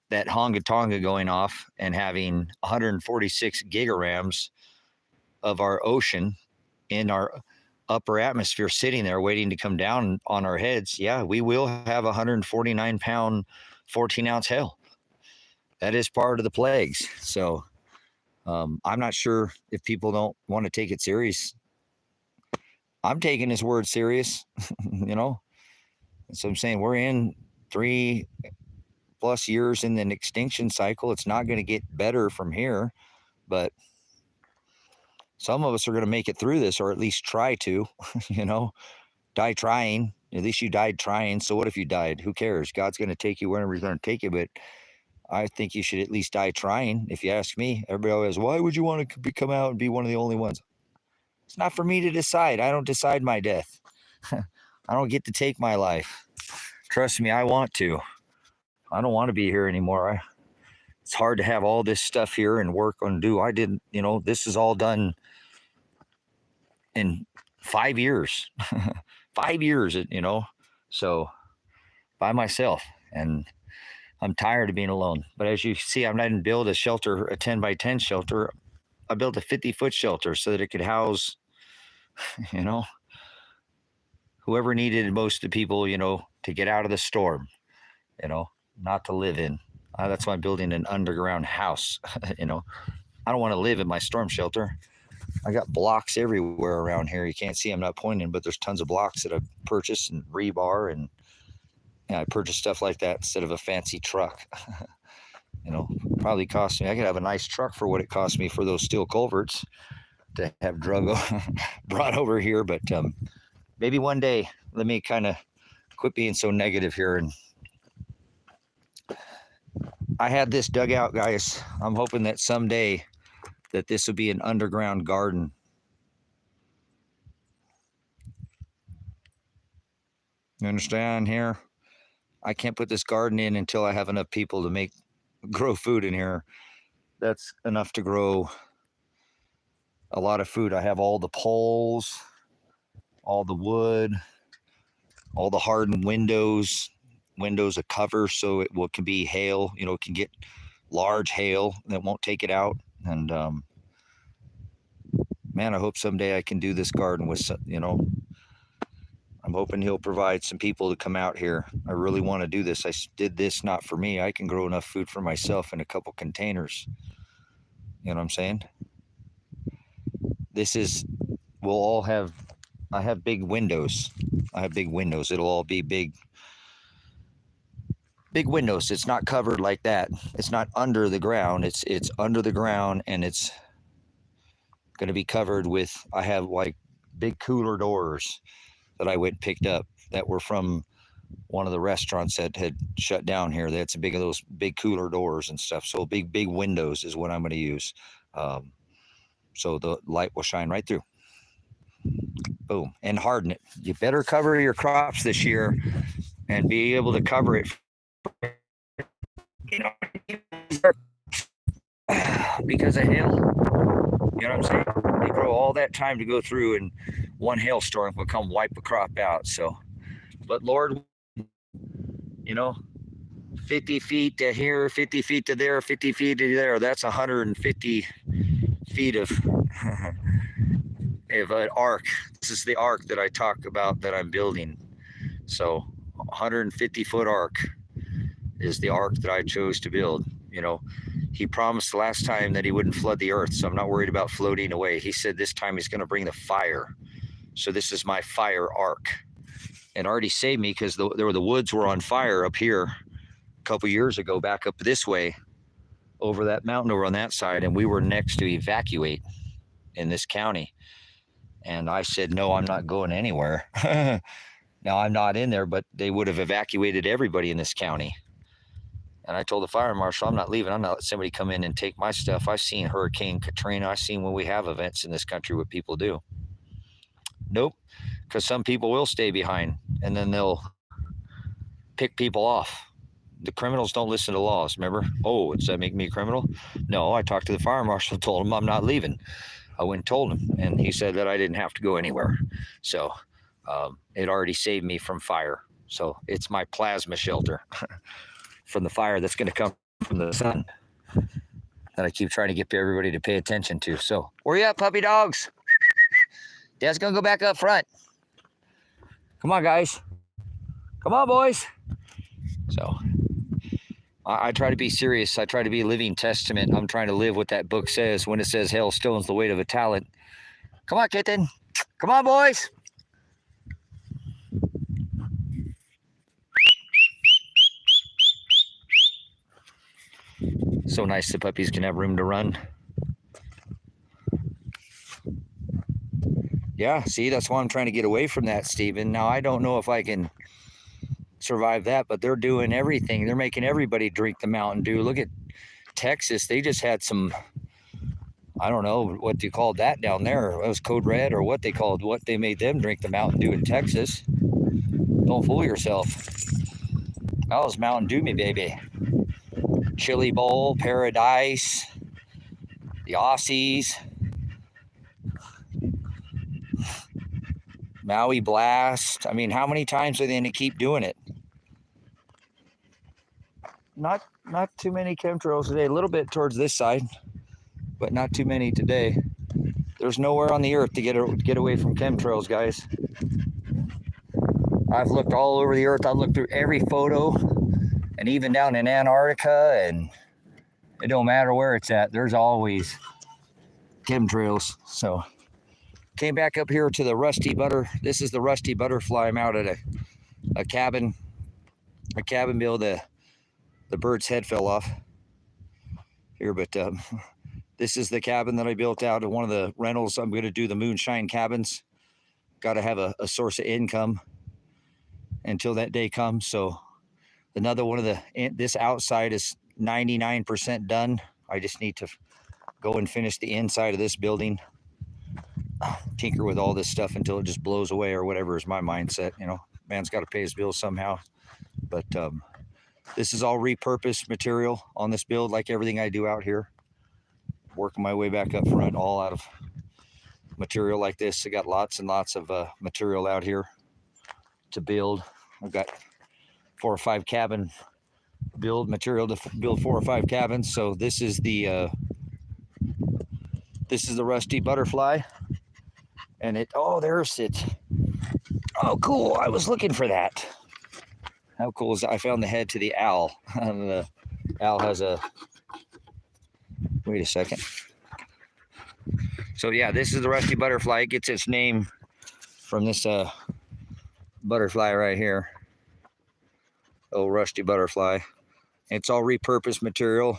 that Honga Tonga going off and having 146 gigarams of our ocean in our upper atmosphere sitting there waiting to come down on our heads, yeah, we will have 149 pound, 14 ounce hail. That is part of the plagues. So I'm not sure if people don't want to take it serious. I'm taking his word serious, So I'm saying we're in 3+ years in an extinction cycle. It's not going to get better from here, but some of us are going to make it through this, or at least try to, die trying. At least you died trying. So what if you died? Who cares? God's going to take you wherever he's going to take you. But I think you should at least die trying. If you ask me, everybody always, why would you want to come out and be one of the only ones? It's not for me to decide. I don't decide my death. I don't get to take my life. Trust me, I want to. I don't want to be here anymore. It's hard to have all this stuff here and work and do. I didn't, this is all done in 5 years. 5 years, so by myself. And I'm tired of being alone. But as you see, I didn't build a shelter, a 10 by 10 shelter. I built a 50-foot shelter so that it could house, whoever needed most of the people, to get out of the storm, not to live in. That's why I'm building an underground house. I don't want to live in my storm shelter. I got blocks everywhere around here. You can't see, I'm not pointing, but there's tons of blocks that I've purchased and rebar, and I purchased stuff like that instead of a fancy truck. Probably cost me, I could have a nice truck for what it cost me for those steel culverts. to have Drugo brought over here, but maybe one day. Let me kind of quit being so negative here. And I had this dug out, guys. I'm hoping that someday that this will be an underground garden. You understand here? I can't put this garden in until I have enough people to grow food in here. That's enough to grow a lot of food. I have all the poles, all the wood, all the hardened windows a cover so it can be hail. It can get large hail that won't take it out. And man, I hope someday I can do this garden with, I'm hoping he'll provide some people to come out here. I really want to do this. I did this not for me. I can grow enough food for myself in a couple containers. You know what I'm saying? I have big windows. It'll all be big windows. It's not covered like that. It's not under the ground. It's under the ground, and it's going to be covered with, I have like big cooler doors that I went and picked up that were from one of the restaurants that had shut down here. They had some those big cooler doors and stuff. So big windows is what I'm going to use. So the light will shine right through. Boom. And harden it. You better cover your crops this year and be able to cover it. Because of hail. You know what I'm saying? They grow all that time to go through, and one hailstorm will come wipe a crop out. So, but Lord, 50 feet to here, 50 feet to there, 50 feet to there. That's 150 feet of an ark. This is the ark that I talk about that I'm building. So 150-foot ark is the ark that I chose to build. He promised last time that he wouldn't flood the earth, so I'm not worried about floating away. He said this time he's going to bring the fire. So this is my fire ark. And already saved me because the woods were on fire up here a couple years ago, back up this way, over that mountain over on that side, and we were next to evacuate in this county. And I said, no, I'm not going anywhere. Now I'm not in there, but they would have evacuated everybody in this county. And I told the fire marshal, I'm not leaving. I'm not letting somebody come in and take my stuff. I've seen Hurricane Katrina. I've seen when we have events in this country what people do. Nope, because some people will stay behind, and then they'll pick people off. The criminals don't listen to laws, remember? Oh, does that make me a criminal? No, I talked to the fire marshal, told him I'm not leaving. I went and told him, and he said that I didn't have to go anywhere. So it already saved me from fire. So it's my plasma shelter from the fire that's going to come from the sun that I keep trying to get everybody to pay attention to. So where you at, puppy dogs? Dad's going to go back up front. Come on, guys. Come on, boys. So I try to be serious. I try to be a living testament. I'm trying to live what that book says when it says hailstone's the weight of a talent. Come on, kitten. Come on, boys. So nice the puppies can have room to run. Yeah, see, that's why I'm trying to get away from that, Stephen. Now, I don't know if I can survive that, but they're doing everything. They're making everybody drink the Mountain Dew. Look at Texas. They just had some, I don't know what you called that down there. It was Code Red or what they made them drink the Mountain Dew in Texas. Don't fool yourself. That was Mountain Dew, me baby. Chili Bowl, Paradise, the Aussies, Maui Blast. I mean, how many times are they going to keep doing it? Not too many chemtrails today. A little bit towards this side, but not too many today. There's nowhere on the earth to get away from chemtrails, guys. I've looked all over the earth. I've looked through every photo, and even down in Antarctica, and it don't matter where it's at. There's always chemtrails. So came back up here to the rusty butter. This is the rusty butterfly. I'm out at a cabin bill. The bird's head fell off here, but This is the cabin that I built out of one of the rentals. I'm going to do the moonshine cabins. Got to have a source of income until that day comes. So another one of this outside is 99% done. I just need to go and finish the inside of this building. Tinker with all this stuff until it just blows away or whatever is my mindset. You know, man's got to pay his bills somehow. But this is all repurposed material on this build, like everything I do out here. Working my way back up front, all out of material like this. I got lots and lots of material out here to build. I've got 4 or 5 cabin build material to build 4 or 5 cabins. So this is the rusty butterfly, and there's it. Oh, cool! I was looking for that. How cool is that? I found the head to the owl. The owl has a. Wait a second. So yeah, this is the rusty butterfly. It gets its name from this butterfly right here. Oh, rusty butterfly. It's all repurposed material.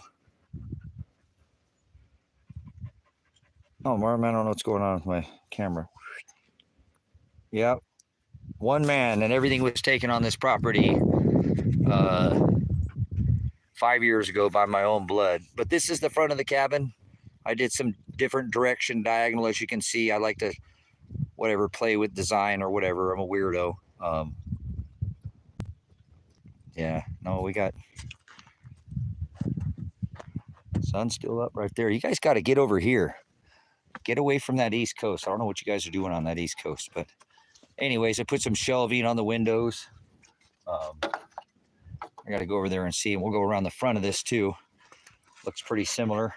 Oh, Marvin, I don't know what's going on with my camera. Yep. One man, and everything was taken on this property 5 years ago by my own blood. But this is the front of the cabin. I did some different direction diagonal, as you can see. I like to play with design or whatever. I'm a weirdo. Yeah, no, we got sun's still up right there. You guys got to get over here. Get away from that East Coast. I don't know what you guys are doing on that East Coast, but anyways, I put some shelving on the windows. I got to go over there and see, and we'll go around the front of this too. Looks pretty similar.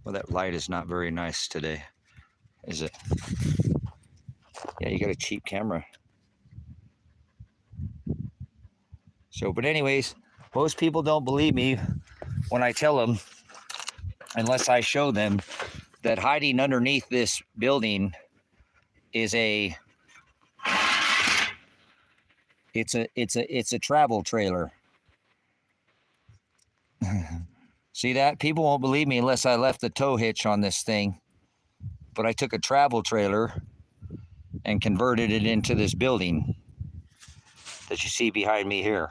Well, that light is not very nice today, is it? Yeah, you got a cheap camera. So, but anyways, most people don't believe me when I tell them, unless I show them, that hiding underneath this building is it's a travel trailer. See that? People won't believe me unless I left the tow hitch on this thing. But I took a travel trailer and converted it into this building that you see behind me here.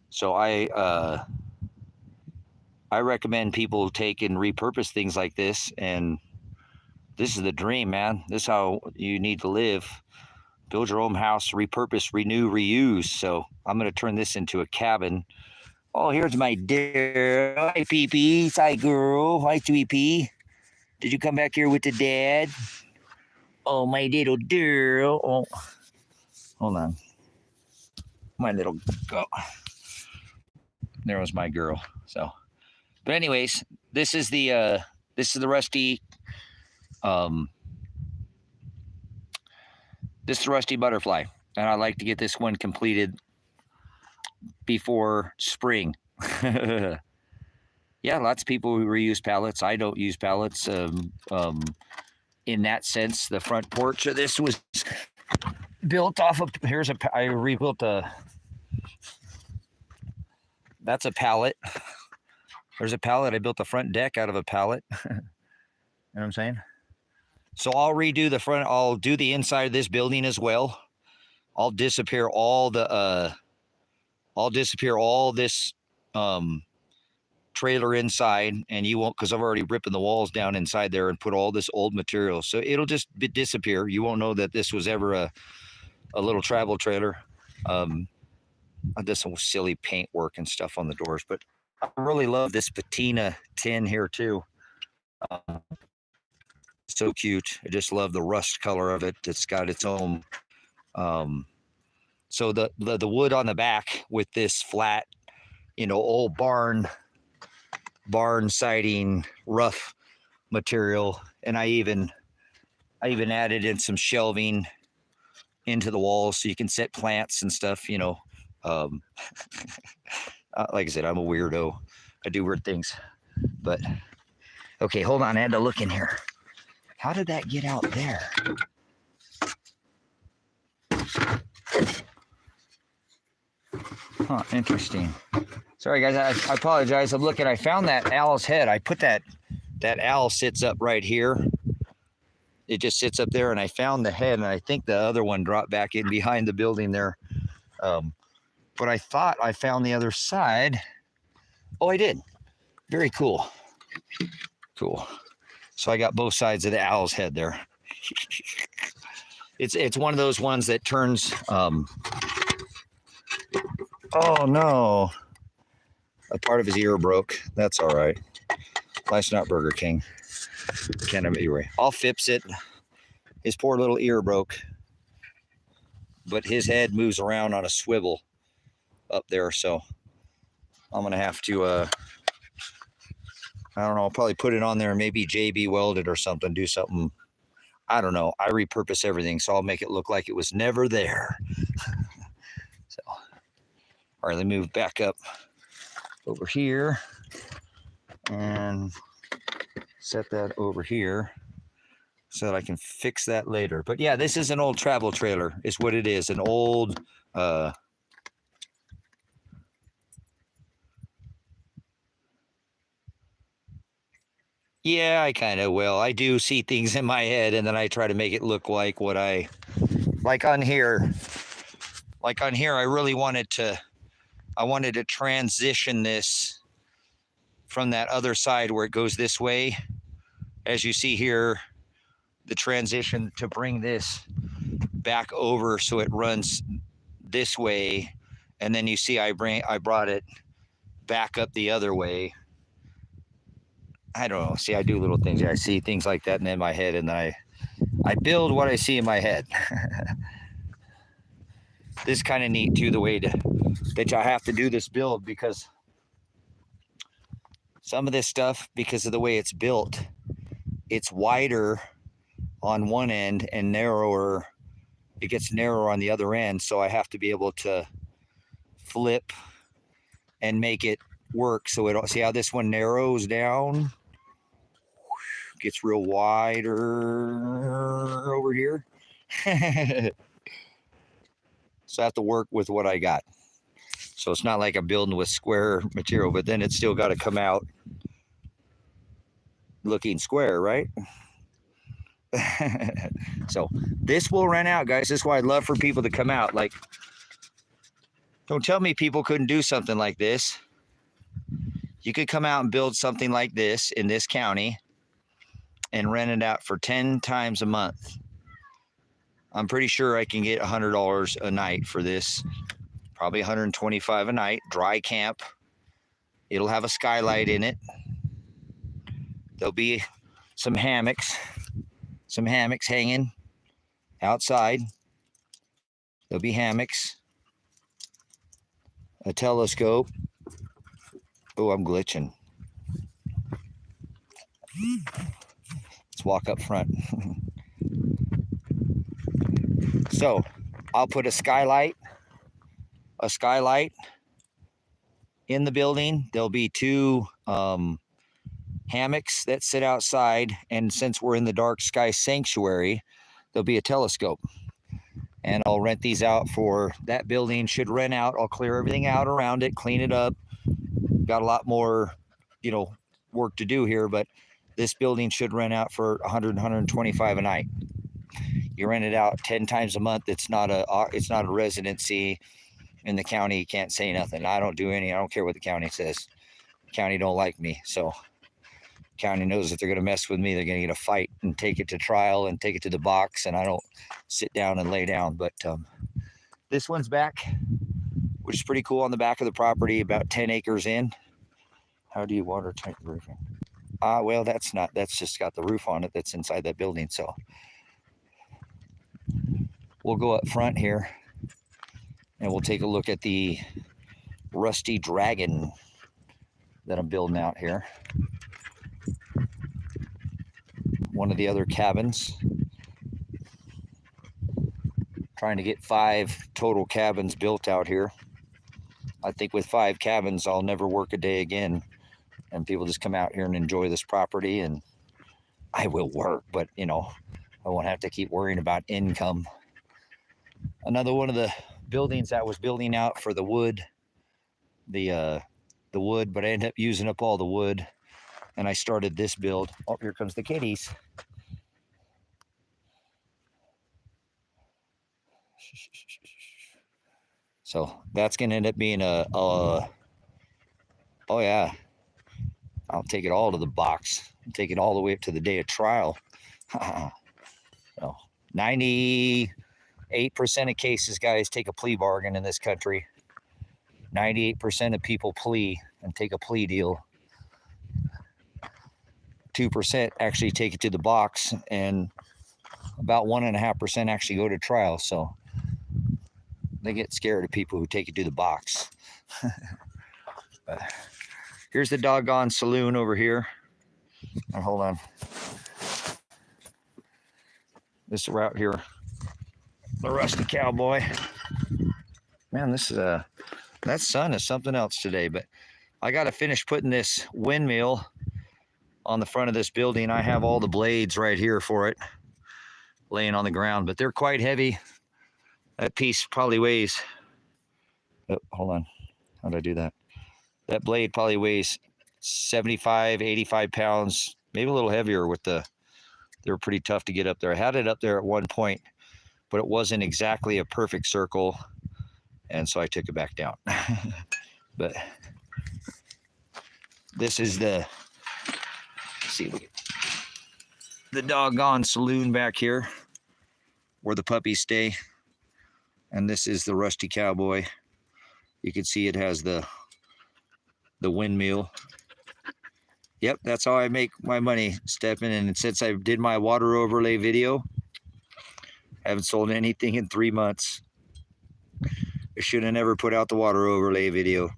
So I recommend people take and repurpose things like this, and this is the dream, man. This is how you need to live. Build your own house, repurpose, renew, reuse. So I'm going to turn this into a cabin. Oh, here's my dear. Hi, Pee-Pee. Hi, girl. Hi, Sweet Pea. Did you come back here with the dad? Oh, my little girl. Oh, hold on. My little girl. There was my girl. So, but anyways, this is the rusty. This is the rusty butterfly, and I like to get this one completed before spring. Yeah, lots of people who reuse pallets. I don't use pallets. In that sense, the front porch of this was built off of. I rebuilt that's a pallet. There's a pallet. I built the front deck out of a pallet. You know what I'm saying? So I'll redo the front. I'll do the inside of this building as well. I'll disappear all this trailer inside, and you won't, because I've already ripping the walls down inside there and put all this old material. So it'll just disappear. You won't know that this was ever a little travel trailer. I did some silly paint work and stuff on the doors, but I really love this patina tin here too. So cute. I just love the rust color of it. It's got its own. So the wood on the back with this flat, old barn siding, rough material, and I even added in some shelving into the walls so you can set plants and stuff. Like I said, I'm a weirdo. I do weird things. But okay, hold on. I had to look in here. How did that get out there? Huh. Huh, interesting. Sorry, guys. I apologize. I'm looking. I found that owl's head. I put that owl sits up right here. It just sits up there, and I found the head, and I think the other one dropped back in behind the building there. But I thought I found the other side. Oh, I did. Very cool. Cool. So I got both sides of the owl's head there. It's one of those ones that turns. Oh no! A part of his ear broke. That's all right. Life's not Burger King. Can't anyway. I'll fix it. His poor little ear broke, but his head moves around on a swivel up there, so I'm gonna have to. I don't know. I'll probably put it on there and maybe JB weld it or something. Do something. I don't know. I repurpose everything, so I'll make it look like it was never there. So, all right, let me move back up over here and set that over here so that I can fix that later. But yeah, this is an old travel trailer is what it is. An old yeah, I kind of will. I do see things in my head and then I try to make it look like what I like on here. Like on here, I really wanted to transition this from that other side where it goes this way. As you see here, the transition to bring this back over so it runs this way. And then you see I brought it back up the other way. I don't know. See, I do little things. I see things like that in my head, and then I build what I see in my head. This is kind of neat too, the way that I have to do this build, because some of this stuff, because of the way it's built, it's wider on one end and narrower. It gets narrower on the other end, so I have to be able to flip and make it work. So it, see how this one narrows down, gets real wider over here. So I have to work with what I got. So it's not like I'm building with square material, but then it's still got to come out looking square, right? So this will run out, guys. This is why I'd love for people to come out. Like, don't tell me people couldn't do something like this. You could come out and build something like this in this county and rent it out for 10 times a month. I'm pretty sure I can get $100 a night for this. Probably $125 a night. Dry camp. It'll have a skylight in it. There'll be some hammocks hanging outside. There'll be hammocks. A telescope. Oh, I'm glitching. Let's walk up front. So I'll put a skylight in the building. There'll be two hammocks that sit outside, and since we're in the dark sky sanctuary, there'll be a telescope. And I'll rent these out for that building. Should rent out. I'll clear everything out around it, clean it up. Got a lot more, work to do here, but this building should rent out for $100, $125 a night. You rent it out 10 times a month. It's not a residency in the county. You can't say nothing. I don't care what the county says. The county don't like me. So county knows that they're going to mess with me. They're going to get a fight and take it to trial and take it to the box. And I don't sit down and lay down, but this one's back, which is pretty cool, on the back of the property, about 10 acres in. How do you watertight roofing? Well, that's just got the roof on it that's inside that building. So we'll go up front here and we'll take a look at the Rusty Dragon that I'm building out here. One of the other cabins. Trying to get 5 total cabins built out here. I think with 5 cabins, I'll never work a day again. And people just come out here and enjoy this property. And I will work, but I won't have to keep worrying about income. Another one of the buildings that was building out for the wood the wood, but I ended up using up all the wood, and I started this build. Oh, here comes the kitties. So that's gonna end up being oh yeah, I'll take it all to the box. Take it all the way up to the day of trial. So 98% of cases, guys, take a plea bargain in this country. 98% of people plea and take a plea deal. 2% actually take it to the box, and about 1.5% actually go to trial. So they get scared of people who take it to the box. Here's the doggone saloon over here. Oh, hold on. This route here, the rusty cowboy. Man, this is that sun is something else today. But I got to finish putting this windmill on the front of this building. I have all the blades right here for it, laying on the ground, but they're quite heavy. That piece probably weighs. Oh, hold on. How did I do that? That blade probably weighs 75, 85 pounds, maybe a little heavier with the. They were pretty tough to get up there. I had it up there at one point, but it wasn't exactly a perfect circle, and so I took it back down. But this is the, let's see, look at the doggone saloon back here where the puppies stay, and this is the rusty cowboy. You can see it has the windmill. Yep, that's how I make my money, Stephen. And since I did my water overlay video, I haven't sold anything in 3 months. I should have never put out the water overlay video.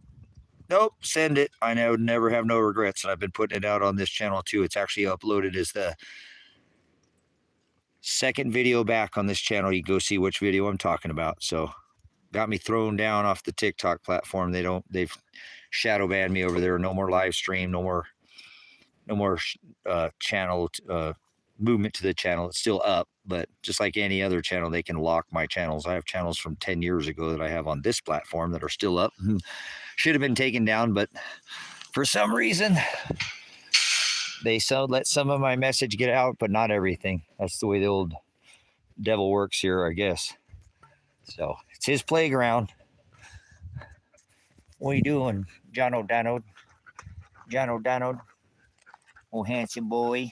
Nope, send it. I would never have no regrets. And I've been putting it out on this channel too. It's actually uploaded as the second video back on this channel. You go see which video I'm talking about. So got me thrown down off the TikTok platform. They've shadow banned me over there. No more live stream, no more channel movement to the channel. It's still up, but just like any other channel, they can lock my channels. I have channels from 10 years ago that I have on this platform that are still up. Should have been taken down, but for some reason they let some of my message get out, but not everything. That's the way the old devil works here, I guess. So it's his playground. What are you doing, John O'Donnell? John O'Donnell. Oh, handsome boy.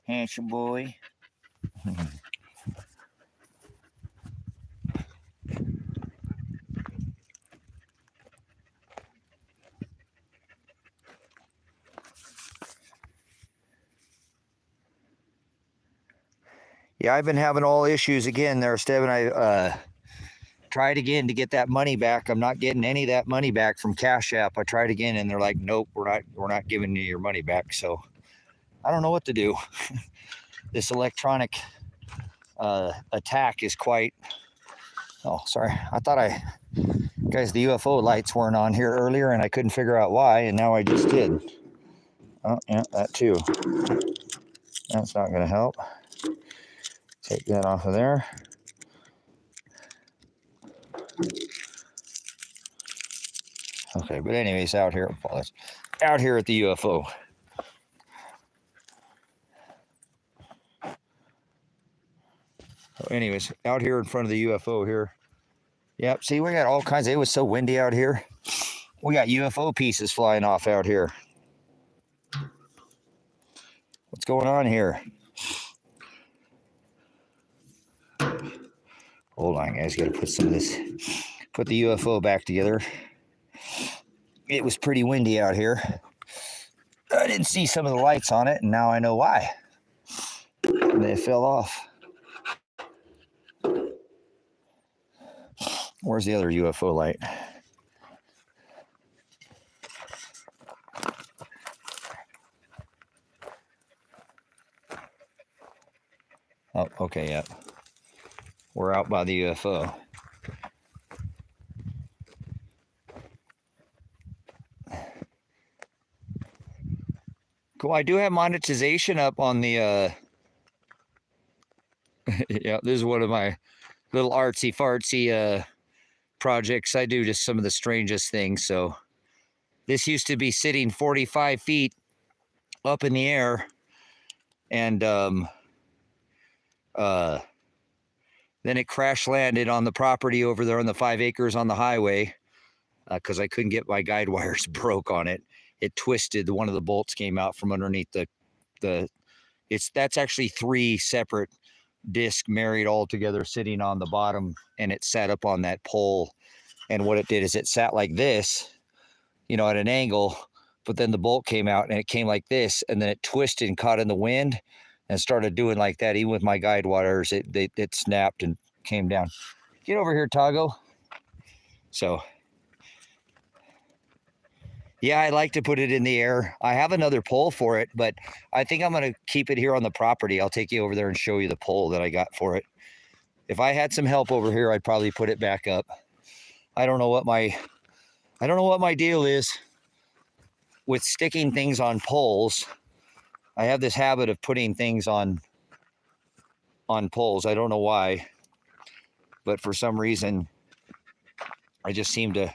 Handsome boy. Yeah, I've been having all issues again there, Steven. I tried again to get that money back. I'm not getting any of that money back from CashApp. I tried again, and they're like, "Nope, we're not giving you your money back." So I don't know what to do. This electronic attack is quite. Oh, sorry. I thought guys, the UFO lights weren't on here earlier, and I couldn't figure out why, and now I just did. Oh, yeah, that too. That's not going to help. Take that off of there. Okay, but anyways, out here at the UFO. So anyways, out here in front of the UFO here. Yep, see, we got all kinds. It was so windy out here. We got UFO pieces flying off out here. What's going on here? Hold on, guys. Got to put some of this, put the UFO back together. It was pretty windy out here. I didn't see some of the lights on it, and now I know why. They fell off. Where's the other UFO light? Oh, okay, yep. We're out by the UFO. Cool. I do have monetization up on the yeah, this is one of my little artsy fartsy projects. I do just some of the strangest things. So this used to be sitting 45 feet up in the air, and then it crash landed on the property over there on the 5 acres on the highway because I couldn't get my guide wires broke on it. It twisted. One of the bolts came out from underneath that's actually 3 separate discs married all together sitting on the bottom, and it sat up on that pole. And what it did is it sat like this, at an angle, but then the bolt came out and it came like this, and then it twisted and caught in the wind and started doing like that. Even with my guide wires, it snapped and came down. Get over here, Tago. So yeah, I like to put it in the air. I have another pole for it, but I think I'm going to keep it here on the property. I'll take you over there and show you the pole that I got for it. If I had some help over here, I'd probably put it back up. I don't know what my deal is with sticking things on poles. I have this habit of putting things on poles. I don't know why, but for some reason, I just seem to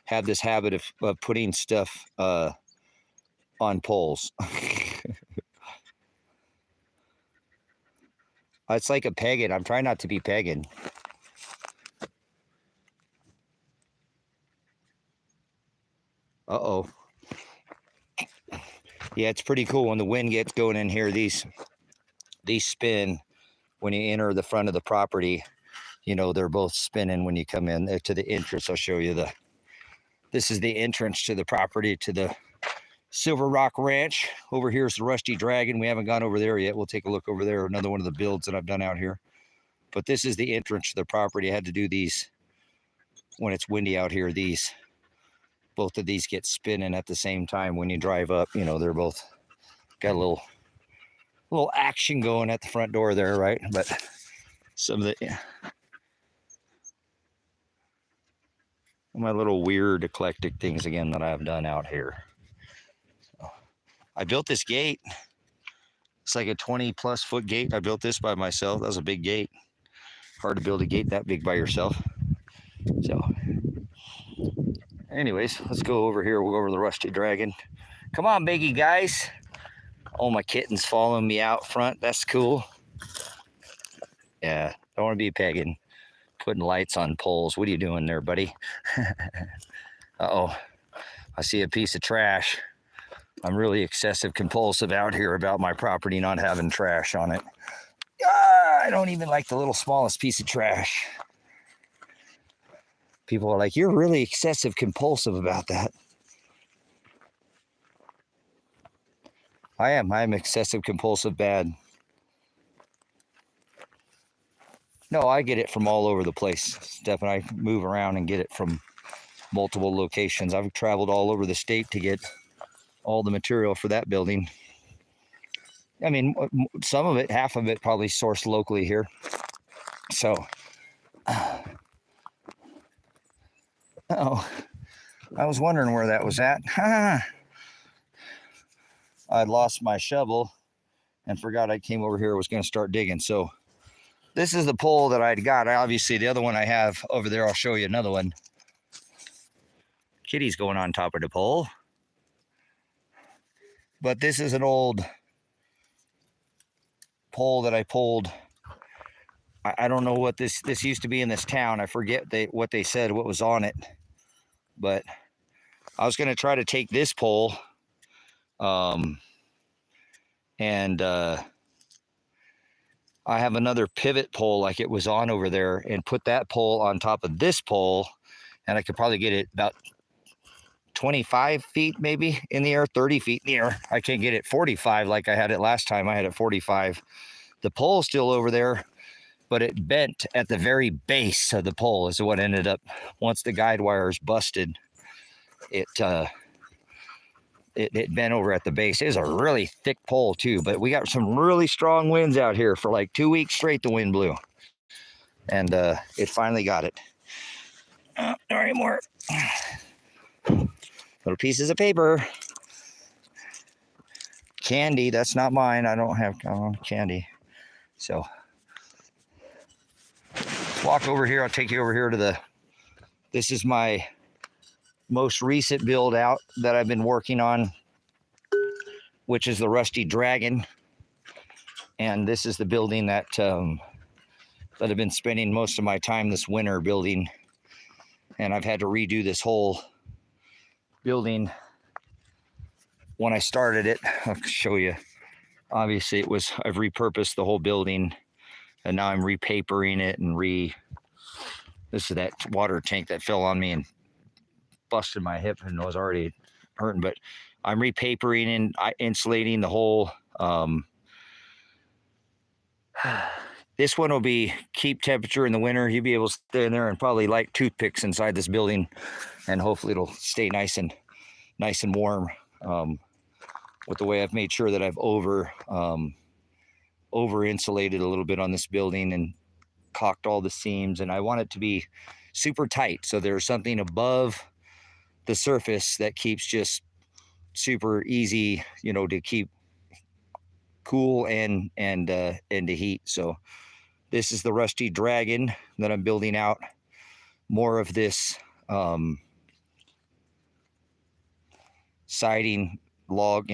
have this habit of putting stuff on poles. It's like a pagan. I'm trying not to be pagan. Uh-oh. Yeah, it's pretty cool when the wind gets going in here. These spin when you enter the front of the property. They're both spinning when you come in to the entrance. I'll show you this is the entrance to the property, to the Silver Rock Ranch. Over here is the Rusty Dragon. We haven't gone over there yet. We'll take a look over there. Another one of the builds that I've done out here. But this is the entrance to the property. I had to do these when it's windy out here. Both of these get spinning at the same time when you drive up. They're both got a little action going at the front door there, right? But some of the my little weird eclectic things again that I've done out here. So, I built this gate. It's like a 20+ foot gate. I built this by myself. That was a big gate. Hard to build a gate that big by yourself. So anyways, let's go over here. We'll go over the Rusty Dragon. Come on, biggie guys. All my kittens following me out front. That's cool. Yeah, don't want to be a pagan. Putting lights on poles. What are you doing there, buddy? Uh-oh. I see a piece of trash. I'm really excessive compulsive out here about my property not having trash on it. I don't even like the little smallest piece of trash. People are like, you're really excessive compulsive about that. I am. I'm excessive compulsive bad. No, I get it from all over the place. Steph and I move around and get it from multiple locations. I've traveled all over the state to get all the material for that building. I mean, some of it, half of it probably sourced locally here. So, oh, I was wondering where that was at. I lost my shovel and forgot I came over here. I was going to start digging. So this is the pole that I'd got. Obviously, the other one I have over there, I'll show you another one. Kitty's going on top of the pole. But this is an old pole that I pulled. I don't know what this used to be in this town. I forget what they said, what was on it. But I was going to try to take this pole and I have another pivot pole like it was on over there and put that pole on top of this pole, and I could probably get it about 25 feet maybe in the air, 30 feet in the air. I can't get it 45 like I had it last time. I had it 45. The pole's still over there, but it bent at the very base of the pole is what ended up, once the guide wires busted, it bent over at the base. It was a really thick pole too, but we got some really strong winds out here for like 2 weeks straight. The wind blew, and it finally got it. Not anymore. Little pieces of paper. Candy, that's not mine. I don't have candy. So let's walk over here. I'll take you over here to This is my most recent build out that I've been working on, which is the Rusty Dragon. And this is the building that I've been spending most of my time this winter building. And I've had to redo this whole building. When I started it, I'll show you. Obviously, I've repurposed the whole building, and now I'm repapering it and this is that water tank that fell on me and busted my hip and was already hurting. But I'm repapering and insulating the whole. This one will keep temperature in the winter. You'll be able to stay in there and probably light toothpicks inside this building, and hopefully it'll stay nice and warm. With the way I've made sure that I've over insulated a little bit on this building and caulked all the seams, and I want it to be super tight. So there's something above the surface that keeps just super easy, to keep cool and to heat. So this is the Rusty Dragon that I'm building out. More of this siding log,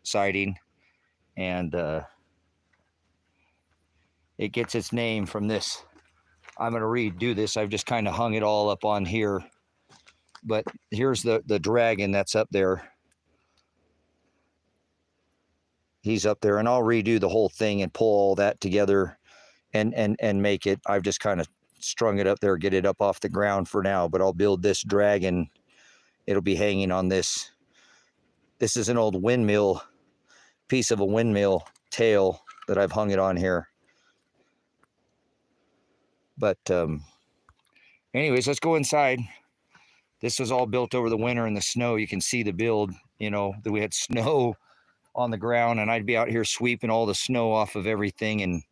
siding, and it gets its name from this. I'm going to redo this. I've just kind of hung it all up on here, but here's the dragon that's up there. He's up there, and I'll redo the whole thing and pull all that together and make it. I've just kind of strung it up there, get it up off the ground for now, but I'll build this dragon. It'll be hanging on this. This is an old windmill, piece of a windmill tail that I've hung it on here. But anyways, let's go inside. This was all built over the winter in the snow. You can see the build, that we had snow on the ground, and I'd be out here sweeping all the snow off of everything and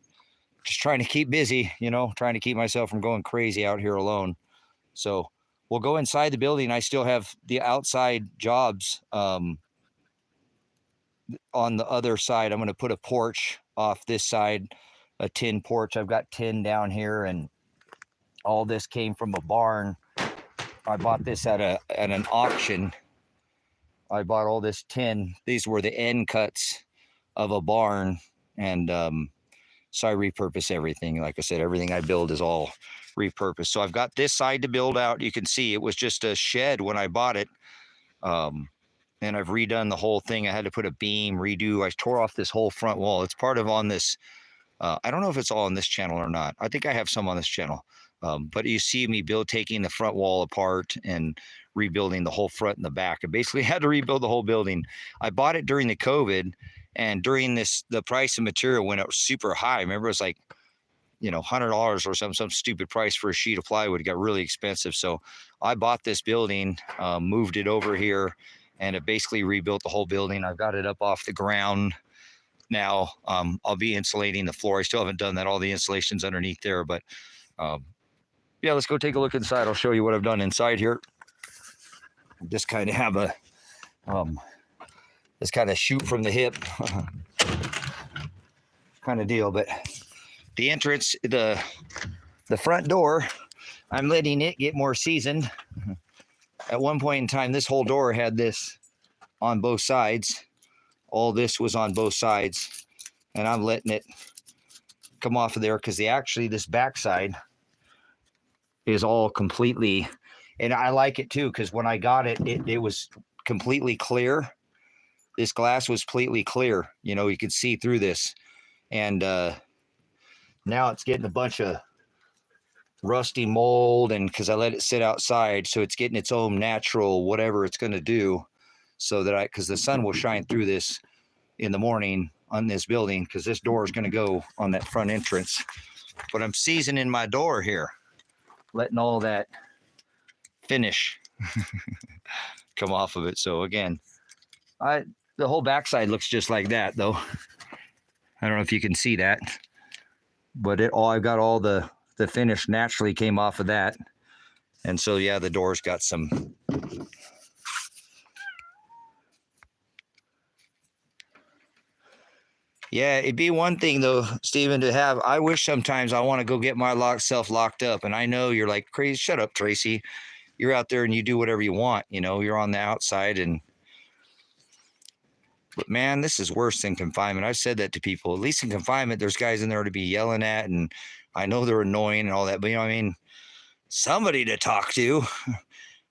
just trying to keep busy, trying to keep myself from going crazy out here alone. So we'll go inside the building. I still have the outside jobs on the other side. I'm going to put a porch off this side, a tin porch. I've got tin down here, and all this came from a barn. I bought this at an auction. I bought all this tin. These were the end cuts of a barn, and so I repurpose everything. Like I said, everything I build is all repurposed. So I've got this side to build out. You can see it was just a shed when I bought it. And I've redone the whole thing. I had to put a beam, redo. I tore off this whole front wall. It's part of on this. I don't know if it's all on this channel or not. I think I have some on this channel. But you see me taking the front wall apart and rebuilding the whole front and the back. I basically had to rebuild the whole building. I bought it during the COVID, and during this, the price of material went up super high. Remember, it was like, $100 or some stupid price for a sheet of plywood. It got really expensive. So I bought this building, moved it over here, and it basically rebuilt the whole building. I've got it up off the ground now. I'll be insulating the floor. I still haven't done that. All the insulation's underneath there, but yeah, let's go take a look inside. I'll show you what I've done inside here. Just kind of have a this kind of shoot from the hip kind of deal. But the entrance, the front door, I'm letting it get more seasoned. At one point in time, this whole door had this on both sides. All this was on both sides, and I'm letting it come off of there because this backside is all completely, and I like it too, because when I got it, it was completely clear. This glass was completely clear. You could see through this. And now it's getting a bunch of rusty mold, and because I let it sit outside, so it's getting its own natural whatever it's going to do, so that because the sun will shine through this in the morning on this building, because this door is going to go on that front entrance. But I'm seasoning my door here, letting all that finish come off of it. So again, the whole backside looks just like that, though. I don't know if you can see that, but I've got all the finish naturally came off of that. And so yeah, the door's got some Yeah, it'd be one thing though, Stephen, to have. I wish sometimes I want to go get my self locked up, and I know you're like crazy. Shut up, Tracy. You're out there and you do whatever you want. You know, you're on the outside, but man, this is worse than confinement. I've said that to people. At least in confinement, there's guys in there to be yelling at, and I know they're annoying and all that. But you know, what I mean, somebody to talk to.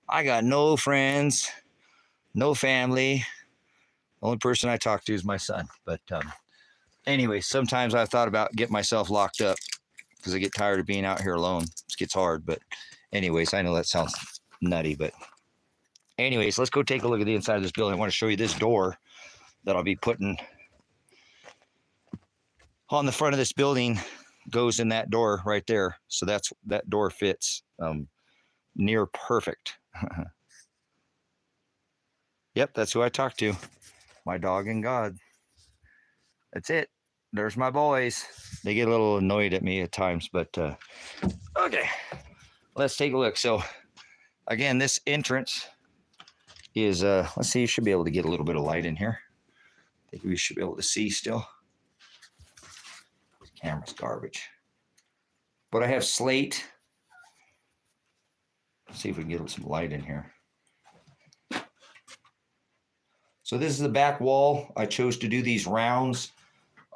I got no friends, no family. The only person I talk to is my son. But anyway, sometimes I've thought about getting myself locked up because I get tired of being out here alone. It gets hard. But anyways, I know that sounds nutty. But anyways, let's go take a look at the inside of this building. I want to show you this door that I'll be putting on the front of this building. Goes in that door right there. So that door fits near perfect. Yep, that's who I talk to. My dog and God. That's it. There's my boys. They get a little annoyed at me at times, but okay. Let's take a look. So again, this entrance is let's see, you should be able to get a little bit of light in here. I think we should be able to see still. This camera's garbage. But I have slate. Let's see if we can get some light in here. So this is the back wall. I chose to do these rounds.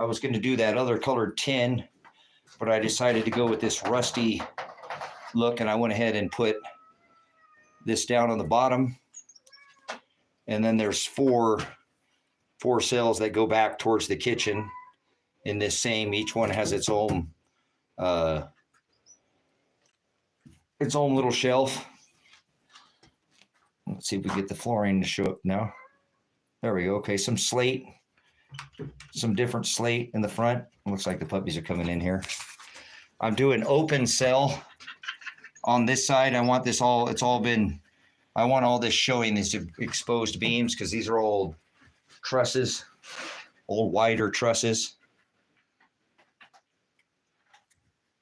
I was going to do that other colored tin, but I decided to go with this rusty look, and I went ahead and put this down on the bottom. And then there's four cells that go back towards the kitchen in this same, each one has its own little shelf. Let's see if we get the flooring to show up now. There we go. Okay, some slate, some different slate in the front. It looks like the puppies are coming in here. I'm doing open cell on this side. I want this all, I want all this showing these exposed beams because these are old trusses, old wider trusses.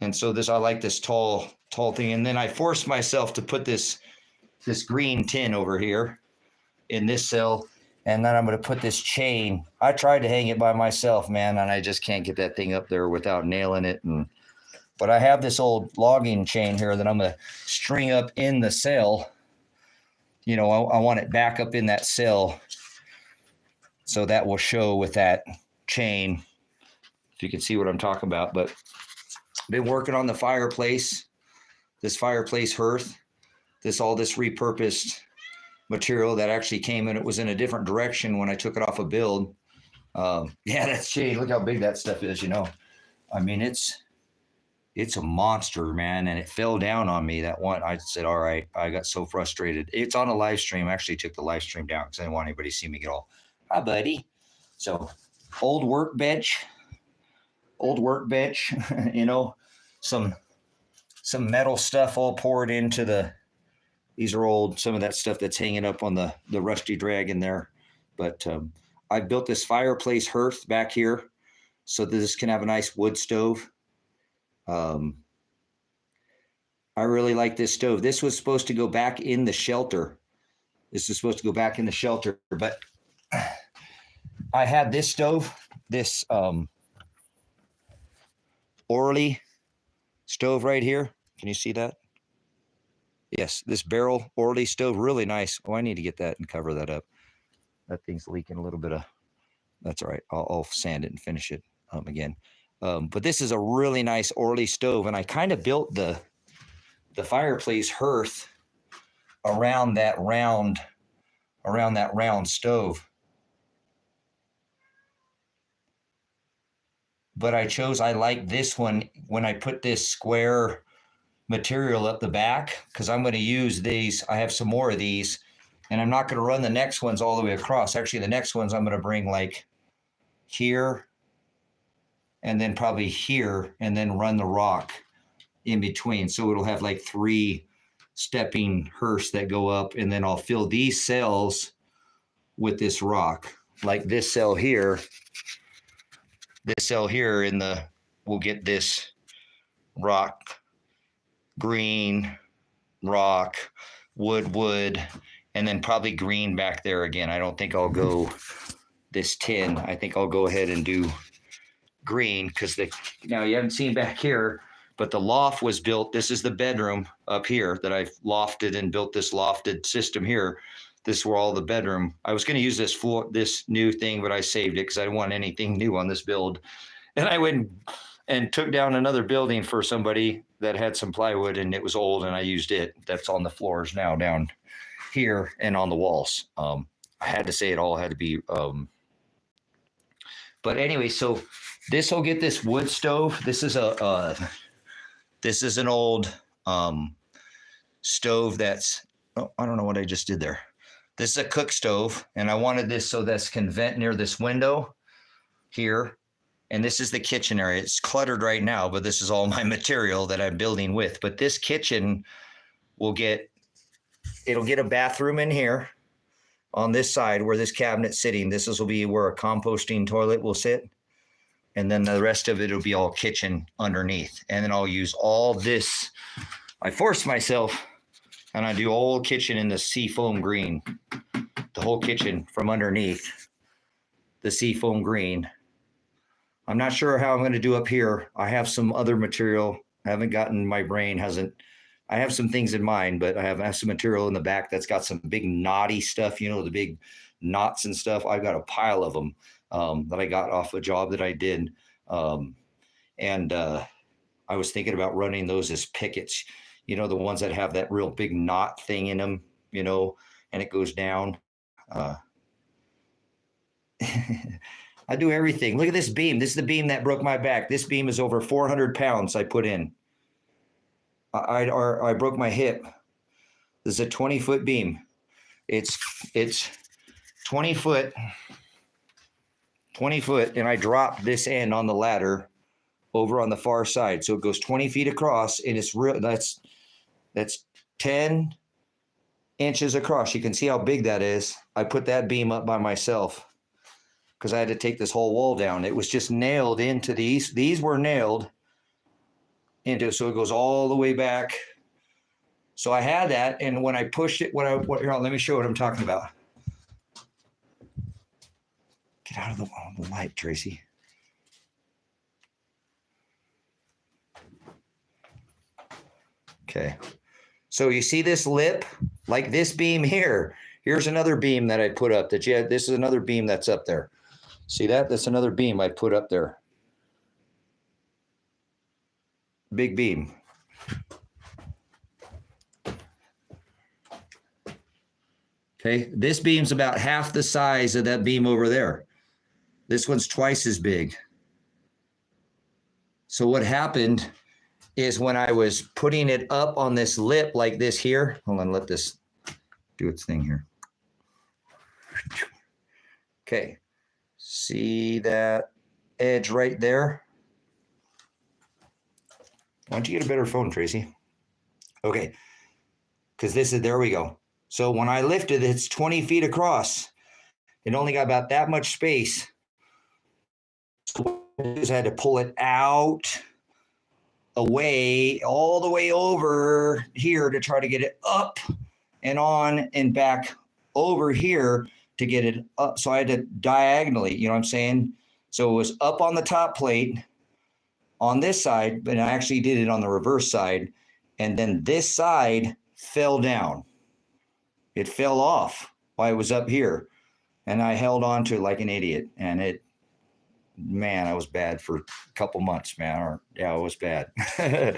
And so I like this tall thing. And then I forced myself to put this green tin over here in this cell. And then I'm going to put this chain. I tried to hang it by myself, man, and I just can't get that thing up there without nailing it. But I have this old logging chain here that I'm going to string up in the cell. You know, I want it back up in that cell. So that will show with that chain, if you can see what I'm talking about. But I've been working on the fireplace, this fireplace hearth, all this repurposed material that actually came in. It was in a different direction when I took it off a build. Yeah, that's chain. Look how big that stuff is, you know. I mean, it's a monster, man. And it fell down on me that one. I said, all right, I got so frustrated. It's on a live stream. I actually took the live stream down because I didn't want anybody to see me get all, hi, buddy. So old workbench, you know, some metal stuff all poured into these are old, some of that stuff that's hanging up on the rusty drag in there. But I built this fireplace hearth back here so that this can have a nice wood stove. I really like this stove. This was supposed to go back in the shelter. But I had this stove, this Orly stove right here. Can you see that? Yes, this barrel Orly stove, really nice. Oh, I need to get that and cover that up. That thing's leaking a little bit of, that's all right. I'll sand it and finish it again. But this is a really nice Orly stove, and I kind of built the fireplace hearth around that round stove. But I like this one when I put this square material up the back, because I'm going to use these. I have some more of these, and I'm not going to run the next ones all the way across. Actually, the next ones I'm going to bring like here and then probably here, and then run the rock in between. So it'll have like 3 stepping hearths that go up, and then I'll fill these cells with this rock. Like this cell here we'll get this rock, green, rock, wood, and then probably green back there again. I don't think I'll go this tin. I think I'll go ahead and do green because now you haven't seen back here, but the loft was built. This is the bedroom up here that I've lofted and built this lofted system here. This is where all the bedroom. I was going to use this new thing, but I saved it because I didn't want anything new on this build. And I went and took down another building for somebody that had some plywood and it was old and I used it. That's on the floors now down here and on the walls. I had to say it all had to be. But anyway, so this will get this wood stove. This is an old stove that's, oh, I don't know what I just did there. This is a cook stove, and I wanted this so this can vent near this window here. And this is the kitchen area. It's cluttered right now, but this is all my material that I'm building with. But this kitchen it'll get a bathroom in here on this side where this cabinet's sitting. This will be where a composting toilet will sit. And then the rest of it will be all kitchen underneath. And then I'll use all this. I force myself and I do all kitchen in the seafoam green. The whole kitchen from underneath the seafoam green. I'm not sure how I'm going to do up here. I have some other material. I haven't gotten, my brain hasn't, I have some things in mind, but I have some material in the back that's got some big knotty stuff, you know, the big knots and stuff. I've got a pile of them that I got off a job that I did. I was thinking about running those as pickets, you know, the ones that have that real big knot thing in them, you know, and it goes down. I do everything. Look at this beam. This is the beam that broke my back. This beam is over 400 pounds I put in. I broke my hip. This is a 20-foot beam. It's 20 foot, and I dropped this end on the ladder over on the far side. So it goes 20 feet across, and it's real. That's 10 inches across. You can see how big that is. I put that beam up by myself because I had to take this whole wall down. It was just nailed into these. These were nailed into, so it goes all the way back. So I had that, and when I pushed it, here, let me show you what I'm talking about. Get out of the light, Tracy. Okay. So you see this lip, like this beam here. Here's another beam that I put up. This is another beam that's up there. See that? That's another beam I put up there. Big beam. Okay, this beam's about half the size of that beam over there. This one's twice as big. So what happened is when I was putting it up on this lip like this here, hold on, let this do its thing here. Okay, see that edge right there? Why don't you get a better phone, Tracy? Okay, because this is, there we go. So when I lifted it, it's 20 feet across. It only got about that much space. So I just had to pull it out, away, all the way over here to try to get it up and on and back over here to get it up. So I had to diagonally, you know what I'm saying? So it was up on the top plate on this side, but I actually did it on the reverse side. And then this side fell down. It fell off while it was up here. And I held on to it like an idiot. And it, man, I was bad for a couple months, man. Yeah, it was bad. I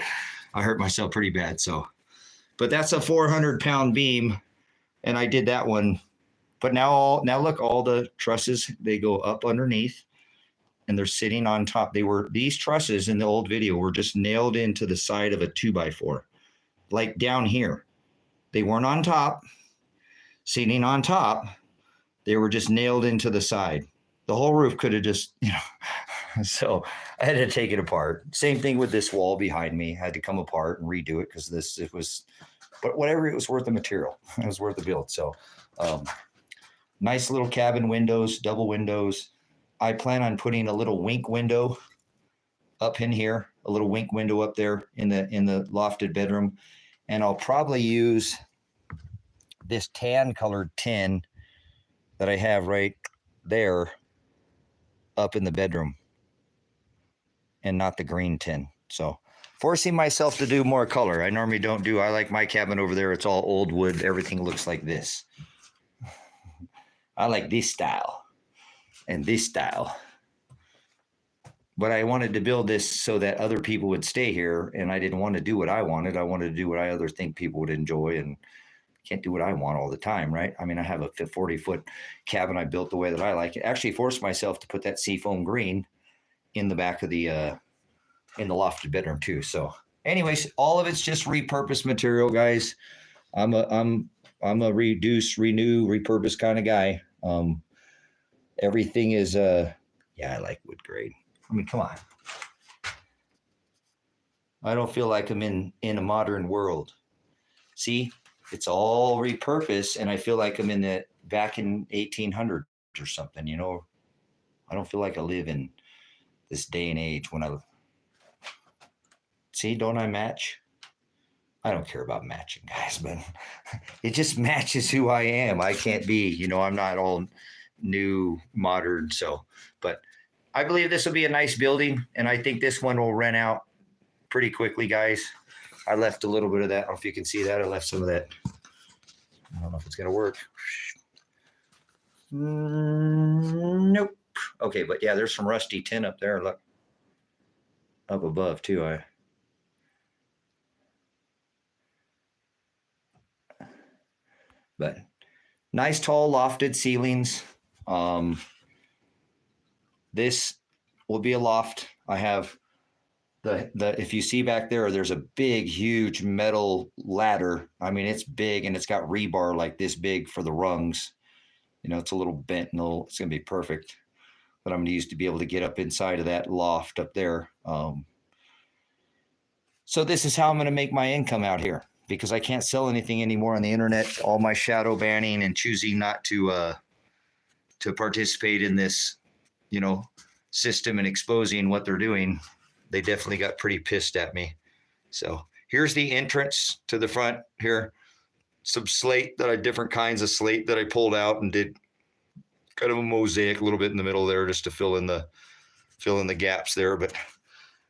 hurt myself pretty bad. So, but that's a 400-pound beam. And I did that one. But now look, all the trusses, they go up underneath and they're sitting on top. These trusses in the old video were just nailed into the side of a 2x4, like down here. They weren't on top, sitting on top. They were just nailed into the side. The whole roof could have just, you know, so I had to take it apart. Same thing with this wall behind me. I had to come apart and redo it because but whatever, it was worth the material. It was worth the build. So nice little cabin windows, double windows. I plan on putting a little wink window up in here, a little wink window up there in the lofted bedroom. And I'll probably use this tan colored tin that I have right there up in the bedroom. and not the green tin. So forcing myself to do more color. I normally don't do. I like my cabin over there. It's all old wood. Everything looks like this. I like this style and this style. But I wanted to build this so that other people would stay here, and I didn't want to do what I wanted. I wanted to do what I other think people would enjoy, and can't do what I want all the time, right? I mean, I have a 40-foot cabin I built the way that I like it. Actually forced myself to put that seafoam green in the back of the in the lofted bedroom too. So anyways, all of it's just repurposed material, guys. I'm a reduce, renew, repurpose kind of guy. Everything is yeah, I like wood grade. I mean, come on. I don't feel like I'm in a modern world. See, it's all repurposed, and I feel like I'm in the back in 1800s or something. You know, I don't feel like I live in this day and age when I see. Don't I match? I don't care about matching, guys, but it just matches who I am. I can't be, you know, I'm not all new, modern. So, but I believe this will be a nice building, and I think this one will rent out pretty quickly, guys. I left a little bit of that. I don't know if you can see that. I left some of that. I don't know if it's going to work. Nope. Okay, but yeah, there's some rusty tin up there. Look, up above too. But nice tall lofted ceilings. This will be a loft. I have the if you see back there, there's a big, huge metal ladder. I mean, it's big, and it's got rebar like this big for the rungs. You know, it's a little bent and it's going to be perfect. But I'm going to use to be able to get up inside of that loft up there. So this is how I'm going to make my income out here, because I can't sell anything anymore on the internet. All my shadow banning and choosing not to participate in this, you know, system and exposing what they're doing. They definitely got pretty pissed at me. So here's the entrance to the front here. Some slate different kinds of slate that I pulled out and did kind of a mosaic a little bit in the middle there just to fill in the gaps there. But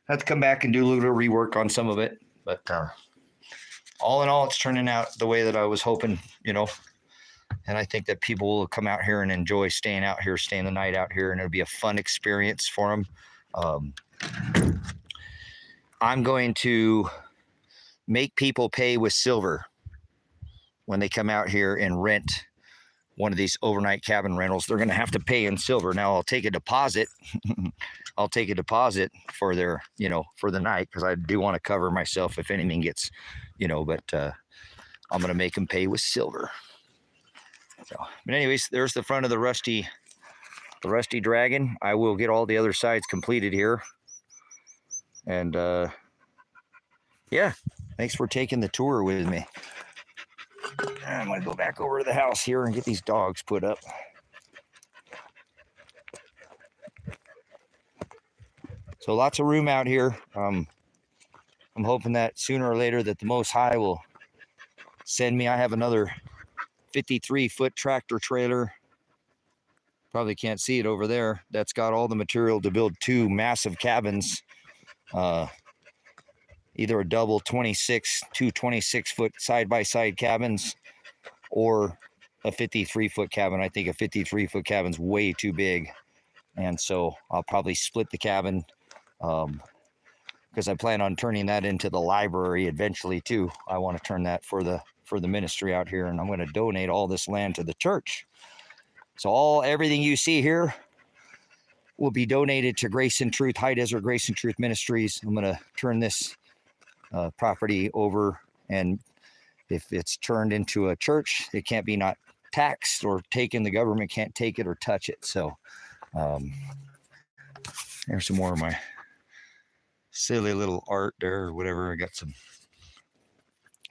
I have to come back and do a little rework on some of it. But all in all, it's turning out the way that I was hoping, you know. And I think that people will come out here and enjoy staying out here, staying the night out here, and it'll be a fun experience for them. I'm going to make people pay with silver when they come out here and rent one of these overnight cabin rentals. They're going to have to pay in silver. Now I'll take a deposit. I'll take a deposit for their, you know, for the night, because I do want to cover myself if anything gets, you know, but I'm going to make them pay with silver. So, but anyways, there's the front of the rusty dragon. I will get all the other sides completed here. And yeah, thanks for taking the tour with me. I'm going to go back over to the house here and get these dogs put up. So lots of room out here. I'm hoping that sooner or later that the Most High will send me. I have another 53-foot tractor trailer. Probably can't see it over there. That's got all the material to build two massive cabins. Either a double 26-foot side-by-side cabins, or a 53-foot cabin. I think a 53-foot cabin's way too big. And so I'll probably split the cabin, because I plan on turning that into the library eventually too. I want to turn that for the ministry out here, and I'm going to donate all this land to the church. So everything you see here will be donated to Grace and Truth, High Desert Grace and Truth Ministries. I'm going to turn this property over, and if it's turned into a church, it can't be not taxed or taken. The government can't take it or touch it. So there's some more of my silly little art there or whatever. I got some.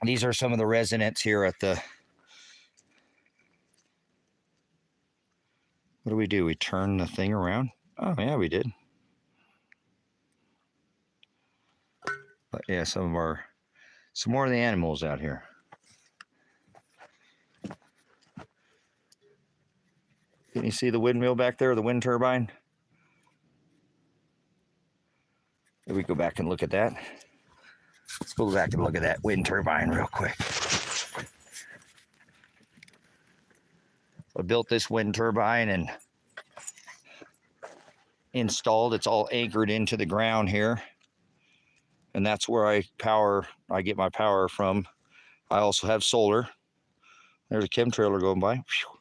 These are some of the residents here at the. What do? We turn the thing around? Oh yeah, we did. But yeah, some more of the animals out here. Can you see the windmill back there, the wind turbine? Here we go back and look at that. Let's go back and look at that wind turbine real quick. I built this wind turbine and installed. It's all anchored into the ground here. And that's where I get my power from. I also have solar. There's a chemtrailer going by. Whew.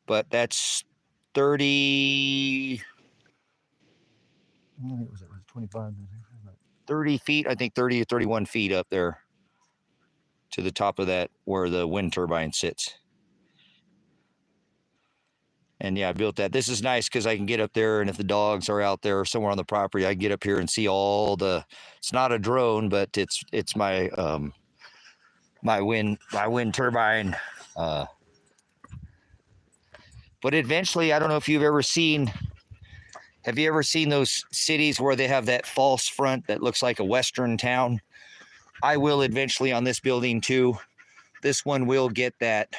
But that's 30, I think it was 25, 30 feet, I think 30 or 31 feet up there to the top of that where the wind turbine sits. And yeah, I built that. This is nice because I can get up there, and if the dogs are out there somewhere on the property, I can get up here and see all the, it's not a drone, but it's my my wind turbine. But eventually, I don't know if you've ever seen, have you ever seen those cities where they have that false front that looks like a Western town? I will eventually on this building too. This one will get that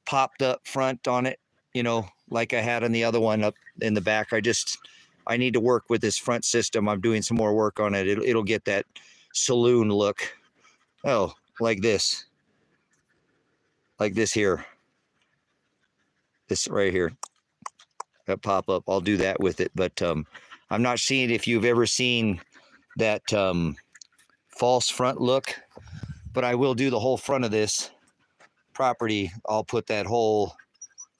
popped up front on it, you know, like I had on the other one up in the back. I need to work with this front system. I'm doing some more work on it. It'll get that saloon look. Oh, like this. Like this here. This right here. That pop up. I'll do that with it. But I'm not seeing if you've ever seen that false front look. But I will do the whole front of this property. I'll put that whole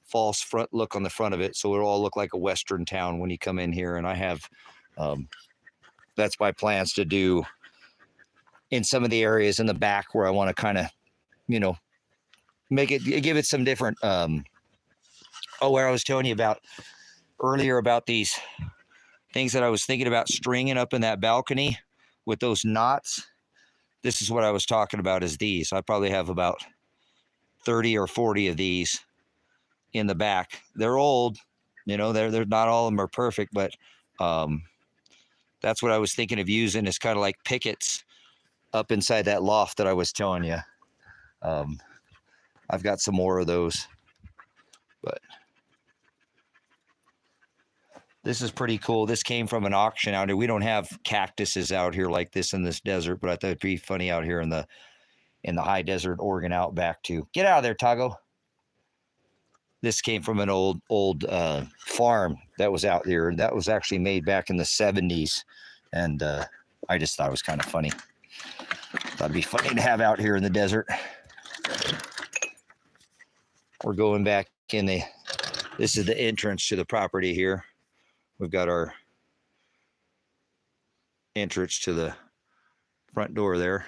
false front look on the front of it, so it'll all look like a Western town when you come in here. And I have that's my plans to do in some of the areas in the back where I want to kind of, you know, make it, give it some different where I was telling you about earlier about these things that I was thinking about stringing up in that balcony with those knots. This is what I was talking about, is these. I probably have about 30 or 40 of these in the back. They're old, you know, they're not all of them are perfect, but that's what I was thinking of using, is kind of like pickets up inside that loft that I was telling you. I've got some more of those, but this is pretty cool. This came from an auction out here. We don't have cactuses out here like this in this desert, but I thought it'd be funny out here in the high desert Oregon outback too. Get out of there, Tago. This came from an old farm that was out there. That was actually made back in the 70s. And I just thought it was kind of funny. Thought it'd be funny to have out here in the desert. We're going back in this is the entrance to the property here. We've got our entrance to the front door there.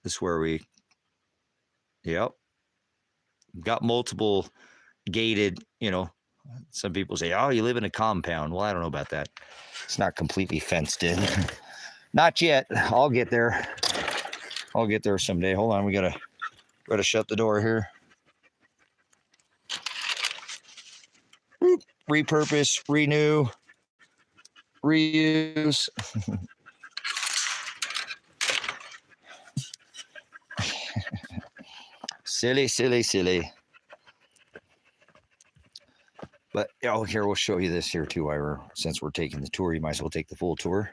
This is where we, yep. Got multiple gated, you know, some people say, oh, you live in a compound. Well, I don't know about that. It's not completely fenced in. Not yet. I'll get there. I'll get there someday. Hold on. We gotta shut the door here. Repurpose, renew, reuse. Silly. But oh, here, we'll show you this here too, Ira. Since we're taking the tour, you might as well take the full tour.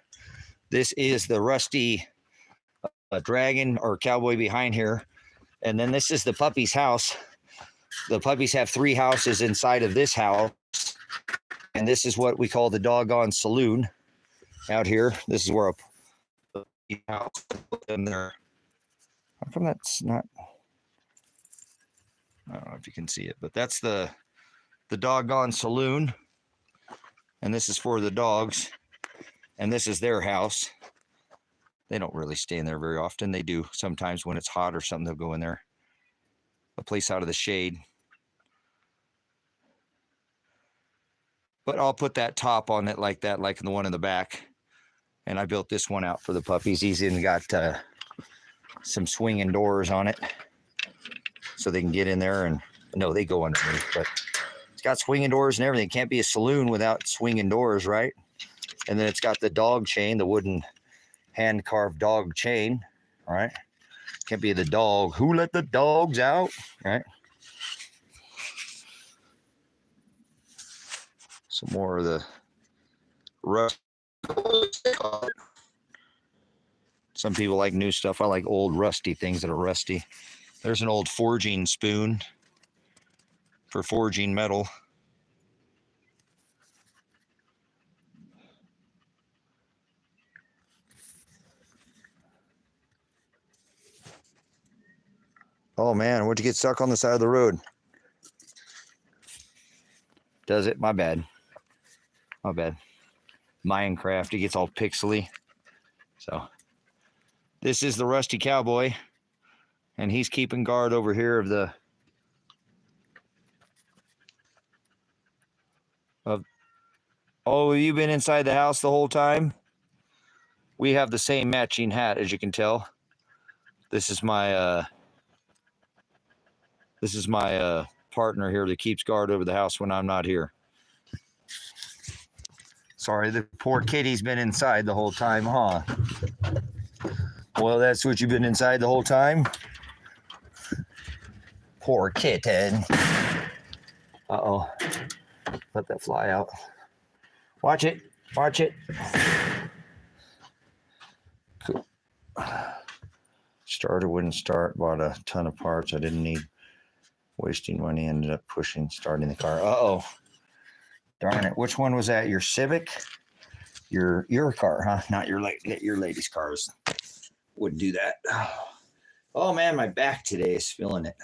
This is the rusty dragon or cowboy behind here. And then this is the puppy's house. The puppies have 3 houses inside of this house. And this is what we call the doggone saloon out here. This is where a house in there. How come that's not? I don't know if you can see it, but that's the doggone saloon. And this is for the dogs. And this is their house. They don't really stay in there very often. They do sometimes when it's hot or something, they'll go in there. A place out of the shade. But I'll put that top on it like that, like the one in the back. And I built this one out for the puppies. He's even got some swinging doors on it, so they can get in there. And no, they go underneath, but it's got swinging doors and everything. It can't be a saloon without swinging doors, right? And then it's got the dog chain, the wooden hand-carved dog chain, all right? Can't be the dog. Who let the dogs out, right? Some more of the rust. Some people like new stuff. I like old rusty things that are rusty. There's an old forging spoon for forging metal. Oh man, what'd you get stuck on the side of the road? Does it? My bad. My bad. Minecraft, it gets all pixely. So, this is the Rusty Cowboy, and he's keeping guard over here of the Oh, have you been inside the house the whole time? We have the same matching hat, as you can tell. This is my partner here that keeps guard over the house when I'm not here. Sorry, the poor kitty's been inside the whole time, huh? Well, that's what you've been inside the whole time? Poor kitten. Uh-oh. Let that fly out. Watch it. Watch it. Cool. Starter wouldn't start. Bought a ton of parts I didn't need. Wasting money. Ended up starting the car. Uh-oh. Darn it. Which one was that? Your Civic? Your car, huh? Not your lady's cars. Wouldn't do that. Oh, man, my back today is feeling it.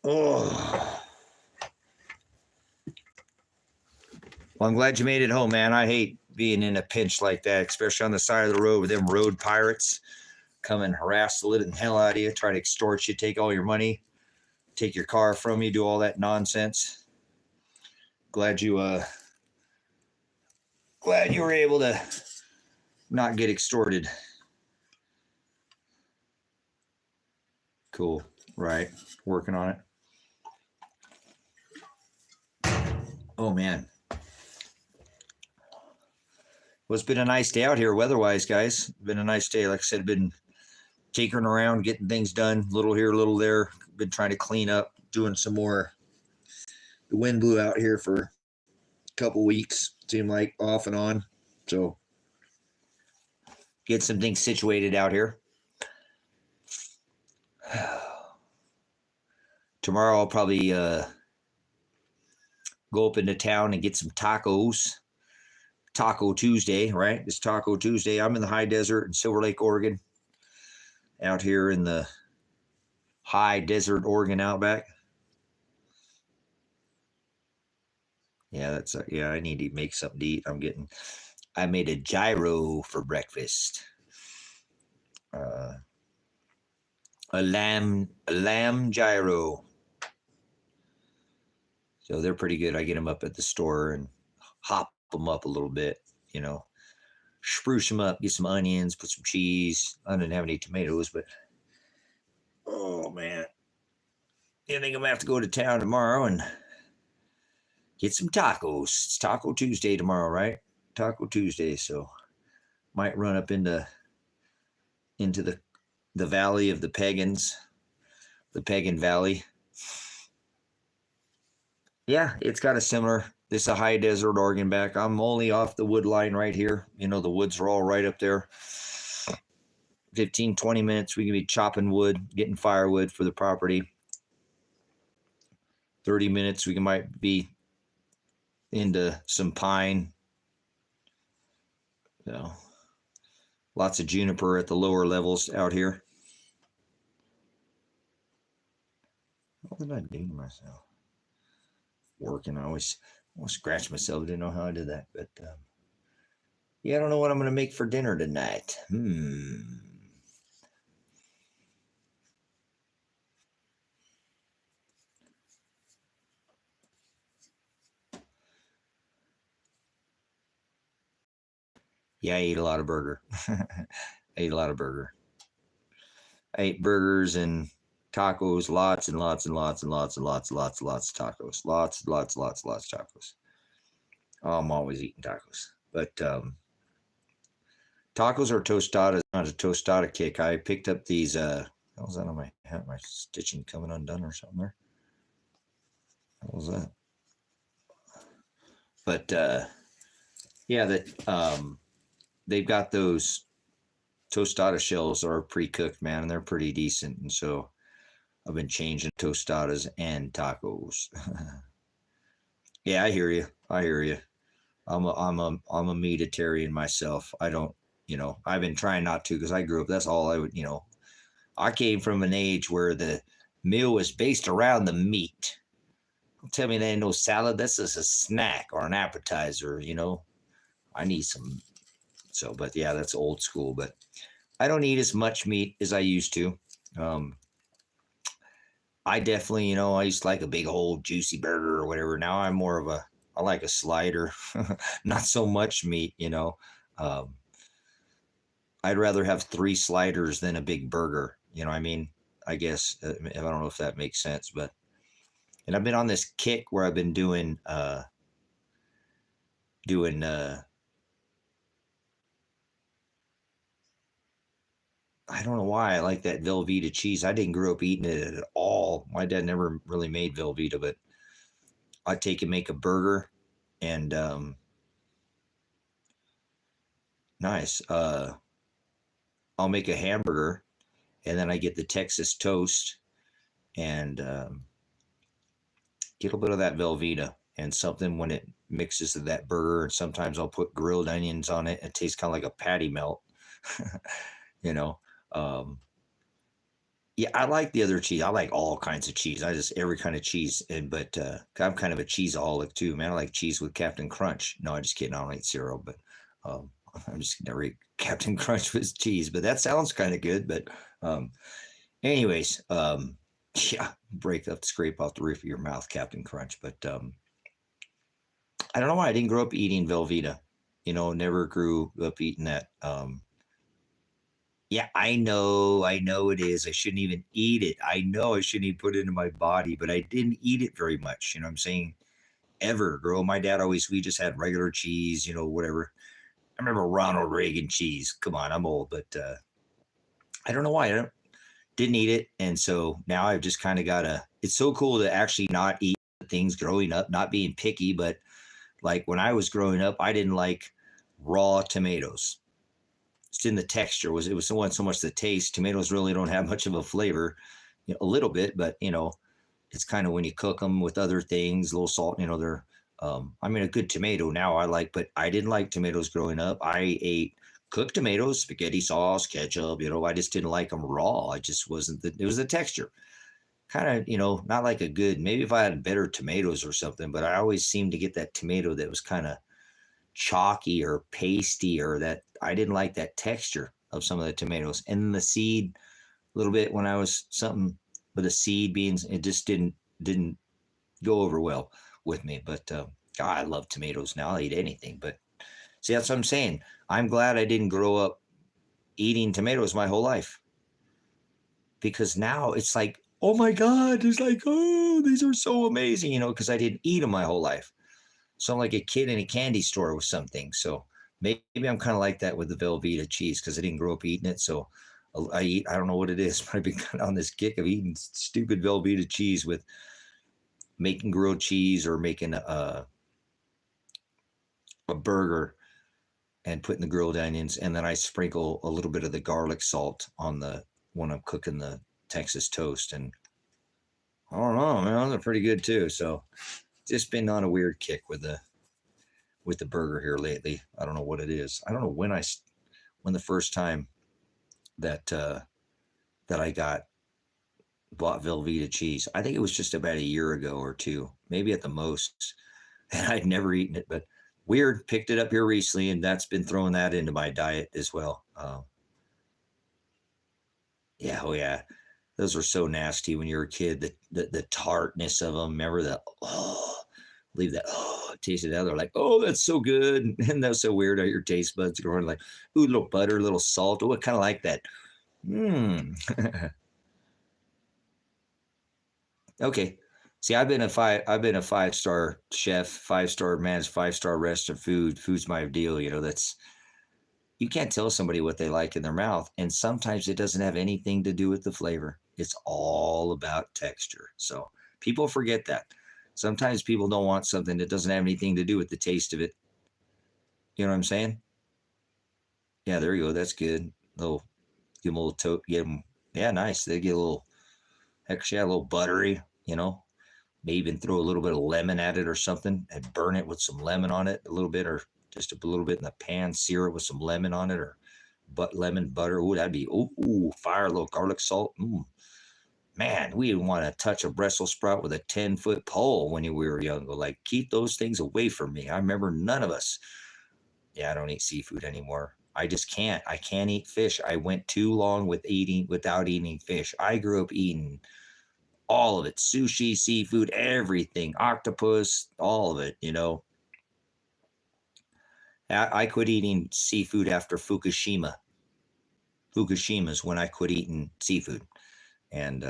Oh. Well, I'm glad you made it home, man. I hate being in a pinch like that, especially on the side of the road with them road pirates come and harass the living hell out of you, try to extort you, take all your money, take your car from you, do all that nonsense. Glad you were able to not get extorted. Cool. Right. Working on it. Oh, man. Well, it's been a nice day out here weather-wise, guys. Been a nice day. Like I said, been tinkering around, getting things done, little here, little there. Been trying to clean up, doing some more. The wind blew out here for a couple weeks, seemed like off and on. So get some things situated out here. Tomorrow I'll probably go up into town and get some tacos. Taco Tuesday, right? It's Taco Tuesday. I'm in the high desert in Silver Lake, Oregon. Out here in the high desert Oregon outback. Yeah, I need to make something to eat. I made a gyro for breakfast. A lamb gyro. So they're pretty good. I get them up at the store and hop them up a little bit, spruce them up, get some onions, put some cheese. I didn't have any tomatoes, but oh man, I think I'm gonna have to go to town tomorrow and get some tacos. It's Taco Tuesday tomorrow, right? Taco Tuesday, so might run up into the valley of the pagans, the pagan valley. Yeah, it's got a similar. This is a high desert Oregon back. I'm only off the wood line right here. The woods are all right up there. 15, 20 minutes, we can be chopping wood, getting firewood for the property. 30 minutes, we might be into some pine. So, lots of juniper at the lower levels out here. What did I do to myself? Working, I always scratch myself. Didn't know how I did that, but yeah, I don't know what I'm going to make for dinner tonight. Yeah, I ate a lot of burger. I ate burgers and tacos, lots and lots and lots and lots and lots and lots and lots of tacos. Lots of tacos. I'm always eating tacos. But tacos or tostadas, not a tostada kick. I picked up these, what was that on my hat? My stitching coming undone or something there? What was that? But yeah, they've got those tostada shells that are pre-cooked, man, and they're pretty decent. And so I've been changing tostadas and tacos. Yeah, I hear you. I hear you. I'm a meatitarian myself. I don't, I've been trying not to because I grew up. That's all I would, I came from an age where the meal was based around the meat. Don't tell me there ain't no salad. That's just a snack or an appetizer. I need some. So, but yeah, that's old school. But I don't eat as much meat as I used to. Um, I definitely, I used to like a big old juicy burger or whatever. Now I'm more of I like a slider, not so much meat. Um, I'd rather have 3 sliders than a big burger. You know what I mean? I guess I don't know if that makes sense, but and I've been on this kick where I've been doing I don't know why I like that Velveeta cheese. I didn't grow up eating it at all. My dad never really made Velveeta, but I take and make a burger and nice. I'll make a hamburger and then I get the Texas toast and get a little bit of that Velveeta and something when it mixes to that burger. And sometimes I'll put grilled onions on it. It tastes kind of like a patty melt, you know. Um, yeah, I like the other cheese. I like all kinds of cheese. I just every kind of cheese. But I'm kind of a cheeseaholic too, man. I like cheese with Captain Crunch. No, I'm just kidding. I don't eat cereal, but um, I'm just never eat Captain Crunch with cheese. But that sounds kind of good. But um, anyways, yeah, break up, scrape off the roof of your mouth, Captain Crunch. But I don't know why I didn't grow up eating Velveeta. Never grew up eating that. Yeah, I know it is. I shouldn't even eat it. I know I shouldn't even put it into my body, but I didn't eat it very much. You know what I'm saying? Ever, girl. My dad we just had regular cheese, whatever. I remember Ronald Reagan cheese. Come on, I'm old, but I don't know why. Didn't eat it. And so now I've just kind of it's so cool to actually not eat things growing up, not being picky, but like when I was growing up, I didn't like raw tomatoes. It's in the texture. It was so much the taste. Tomatoes really don't have much of a flavor, a little bit, but it's kind of when you cook them with other things, a little salt. They're. I mean, a good tomato now I like, but I didn't like tomatoes growing up. I ate cooked tomatoes, spaghetti sauce, ketchup. I just didn't like them raw. I just wasn't. It was the texture, kind of. Not like a good. Maybe if I had better tomatoes or something, but I always seemed to get that tomato that was kind of chalky or pasty or that I didn't like that texture of some of the tomatoes. And the seed a little bit when I was something with the seed beans, it just didn't go over well with me. But God, I love tomatoes now. I'll eat anything. But see, that's what I'm saying. I'm glad I didn't grow up eating tomatoes my whole life. Because now it's like, oh my God, it's like, oh, these are so amazing, because I didn't eat them my whole life. So I'm like a kid in a candy store with something. So maybe I'm kind of like that with the Velveeta cheese because I didn't grow up eating it. So I don't know what it is, but I've been kind of on this kick of eating stupid Velveeta cheese with making grilled cheese or making a burger and putting the grilled onions. And then I sprinkle a little bit of the garlic salt on when I'm cooking the Texas toast. And I don't know, man, they're pretty good too. So just been on a weird kick with the burger here lately. I don't know what it is. I don't know when the first time that I bought Velveeta cheese. I think it was just about a year ago or two, maybe at the most. And I'd never eaten it, but weird. Picked it up here recently, and that's been throwing that into my diet as well. Yeah, oh yeah, those were so nasty when you were a kid. The tartness of them. Remember the leave that taste of that. They're like, oh, that's so good. And that's so weird how your taste buds are going like, ooh, a little butter, a little salt. Oh, I kind of like that. Okay. See, I've been a 5-star chef, 5-star man's 5-star restaurant food. Food's my deal. You can't tell somebody what they like in their mouth. And sometimes it doesn't have anything to do with the flavor. It's all about texture. So people forget that. Sometimes people don't want something that doesn't have anything to do with the taste of it. You know what I'm saying? Yeah, there you go. That's good. Little, give them a little tote. Give them, yeah, nice. They get a little, actually, a little buttery. You know, maybe even throw a little bit of lemon at it or something, and burn it with some lemon on it, a little bit, or just a little bit in the pan. Sear it with some lemon on it, or lemon butter. Ooh, that'd be fire. A little garlic salt. Man, we didn't want to touch a Brussels sprout with a 10-foot pole when we were younger. Like, keep those things away from me. I remember none of us. Yeah, I don't eat seafood anymore. I just can't. I can't eat fish. I went too long without eating fish. I grew up eating all of it. Sushi, seafood, everything. Octopus, all of it, you know. I quit eating seafood after Fukushima. Fukushima's when I quit eating seafood. And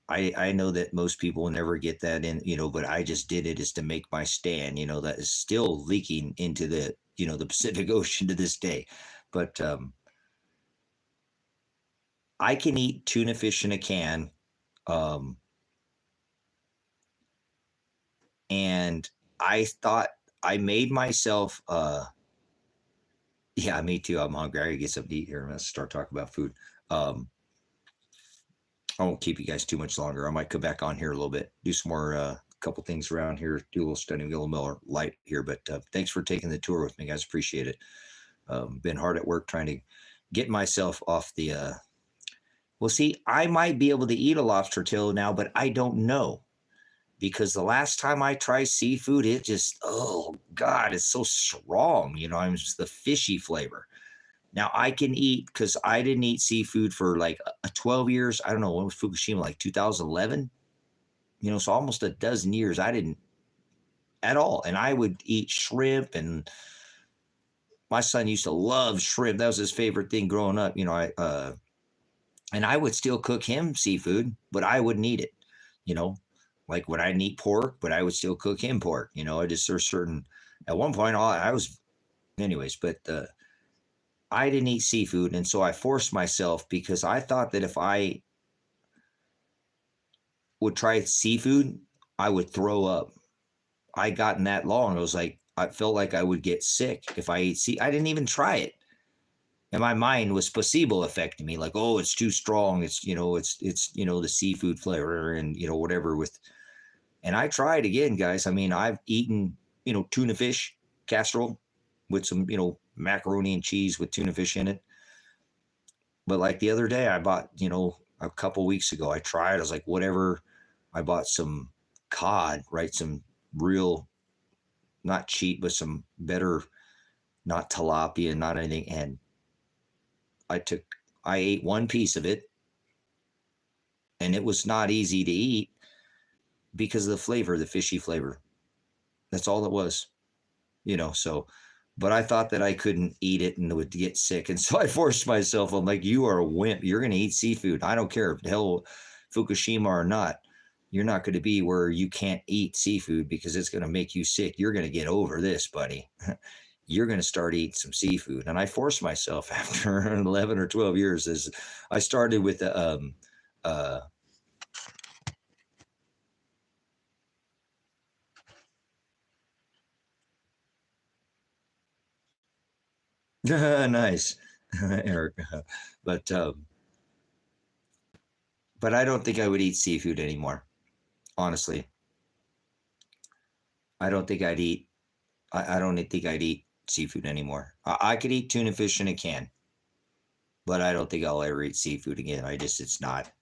I know that most people will never get that in, you know, but I just did it as to make my stand, you know, that is still leaking into the, you know, the Pacific Ocean to this day. But I can eat tuna fish in a can. And I thought I made myself, yeah, me too. I'm hungry. I gotta get something to eat here. I'm gonna start talking about food. I won't keep you guys too much longer. I might come back on here a little bit, do some more, couple things around here, do a little studying, get a little more light here. But thanks for taking the tour with me, guys. Appreciate it. Been hard at work trying to get myself off the. Well, see, I might be able to eat a lobster tail now, but I don't know because the last time I tried seafood, it just, oh God, it's so strong. You know, I'm just the fishy flavor. Now I can eat because I didn't eat seafood for like 12 years. I don't know when was Fukushima, like 2011. You know, so almost a dozen years I didn't at all, and I would eat shrimp. And my son used to love shrimp. That was his favorite thing growing up. You know, and I would still cook him seafood, but I wouldn't eat it. You know, like when I eat pork, but I would still cook him pork. You know, I just there's certain. At one point, I was, anyways, but. I didn't eat seafood, and so I forced myself because I thought that if I would try seafood, I would throw up. I gotten that long. It was like I felt like I would get sick if I ate I didn't even try it. And my mind was placebo affecting me, like, oh, it's too strong. It's, you know, it's you know, the seafood flavor and, you know, whatever with. And I tried again, guys. I mean, I've eaten, you know, tuna fish casserole with some, you know, macaroni and cheese with tuna fish in it. But like the other day, I bought, you know, a couple weeks ago, I tried. I was like, whatever. I bought some cod, right? Some real, not cheap, but some better, not tilapia, not anything. And I ate one piece of it, and it was not easy to eat because of the flavor, the fishy flavor. That's all it was, you know. So, but I thought that I couldn't eat it and would get sick. And so I forced myself. I'm like, you are a wimp. You're going to eat seafood. I don't care if hell Fukushima or not. You're not going to be where you can't eat seafood because it's going to make you sick. You're going to get over this, buddy. You're going to start eating some seafood. And I forced myself after 11 or 12 years. As I started with nice, Eric. But but I don't think I would eat seafood anymore. Honestly, I don't think I'd eat. I don't think I'd eat seafood anymore. I could eat tuna fish in a can, but I don't think I'll ever eat seafood again. It's not.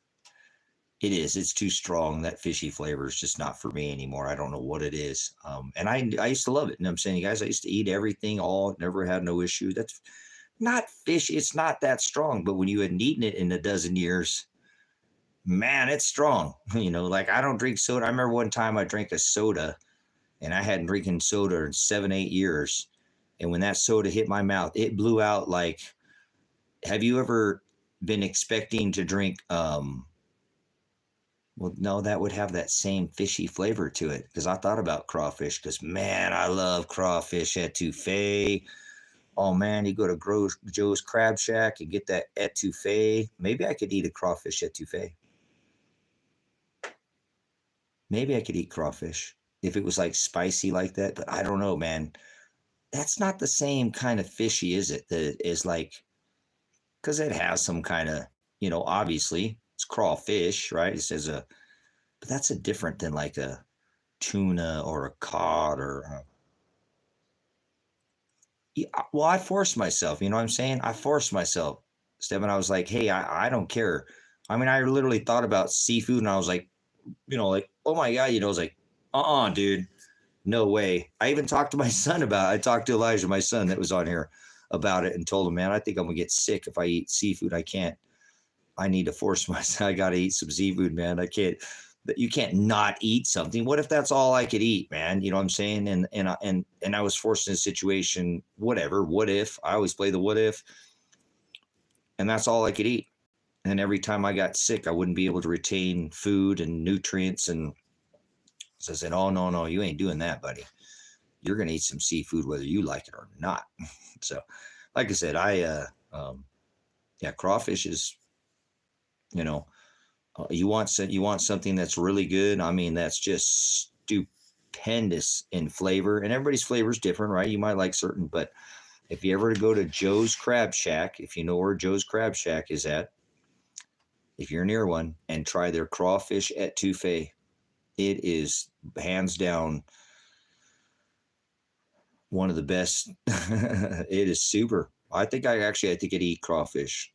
It is. It's too strong. That fishy flavor is just not for me anymore. I don't know what it is. And I used to love it. And I'm saying, you guys, I used to eat everything, all, never had no issue. That's not fish. It's not that strong. But when you hadn't eaten it in a dozen years, man, it's strong. You know, like I don't drink soda. I remember one time I drank a soda and I hadn't drinking soda in 7, 8 years. And when that soda hit my mouth, it blew out like, have you ever been expecting to drink, well, no, that would have that same fishy flavor to it because I thought about crawfish because, man, I love crawfish etouffee. Oh, man, you go to Joe's Crab Shack and get that etouffee. Maybe I could eat a crawfish etouffee. Maybe I could eat crawfish. if it was like spicy like that, but I don't know, man. That's not the same kind of fishy, is it? That is like, because it has some kind of, obviously it's crawfish, right? It says but that's a different than like a tuna or a cod or yeah, well, I forced myself, you know what I'm saying? I forced myself, Stephen. I was like, hey, I don't care. I mean, I literally thought about seafood and I was like, like, oh my God, I was like, dude, no way. I even talked to my son about it. I talked to Elijah, my son that was on here, about it and told him, man, I think I'm gonna get sick if I eat seafood. I need to force myself. I got to eat some seafood, man. I can't, you can't not eat something. What if that's all I could eat, man? You know what I'm saying? And I was forced in a situation, whatever. What if? I always play the what if, and that's all I could eat. And every time I got sick, I wouldn't be able to retain food and nutrients. And so I said, oh, no, you ain't doing that, buddy. You're going to eat some seafood, whether you like it or not. So, like I said, crawfish is, you want something that's really good. I mean, that's just stupendous in flavor, and everybody's flavor is different, right? You might like certain, but if you ever go to Joe's Crab Shack, if you know where Joe's Crab Shack is at, if you're near one, and try their crawfish etouffee, it is hands down one of the best. It is super. I think I'd eat crawfish.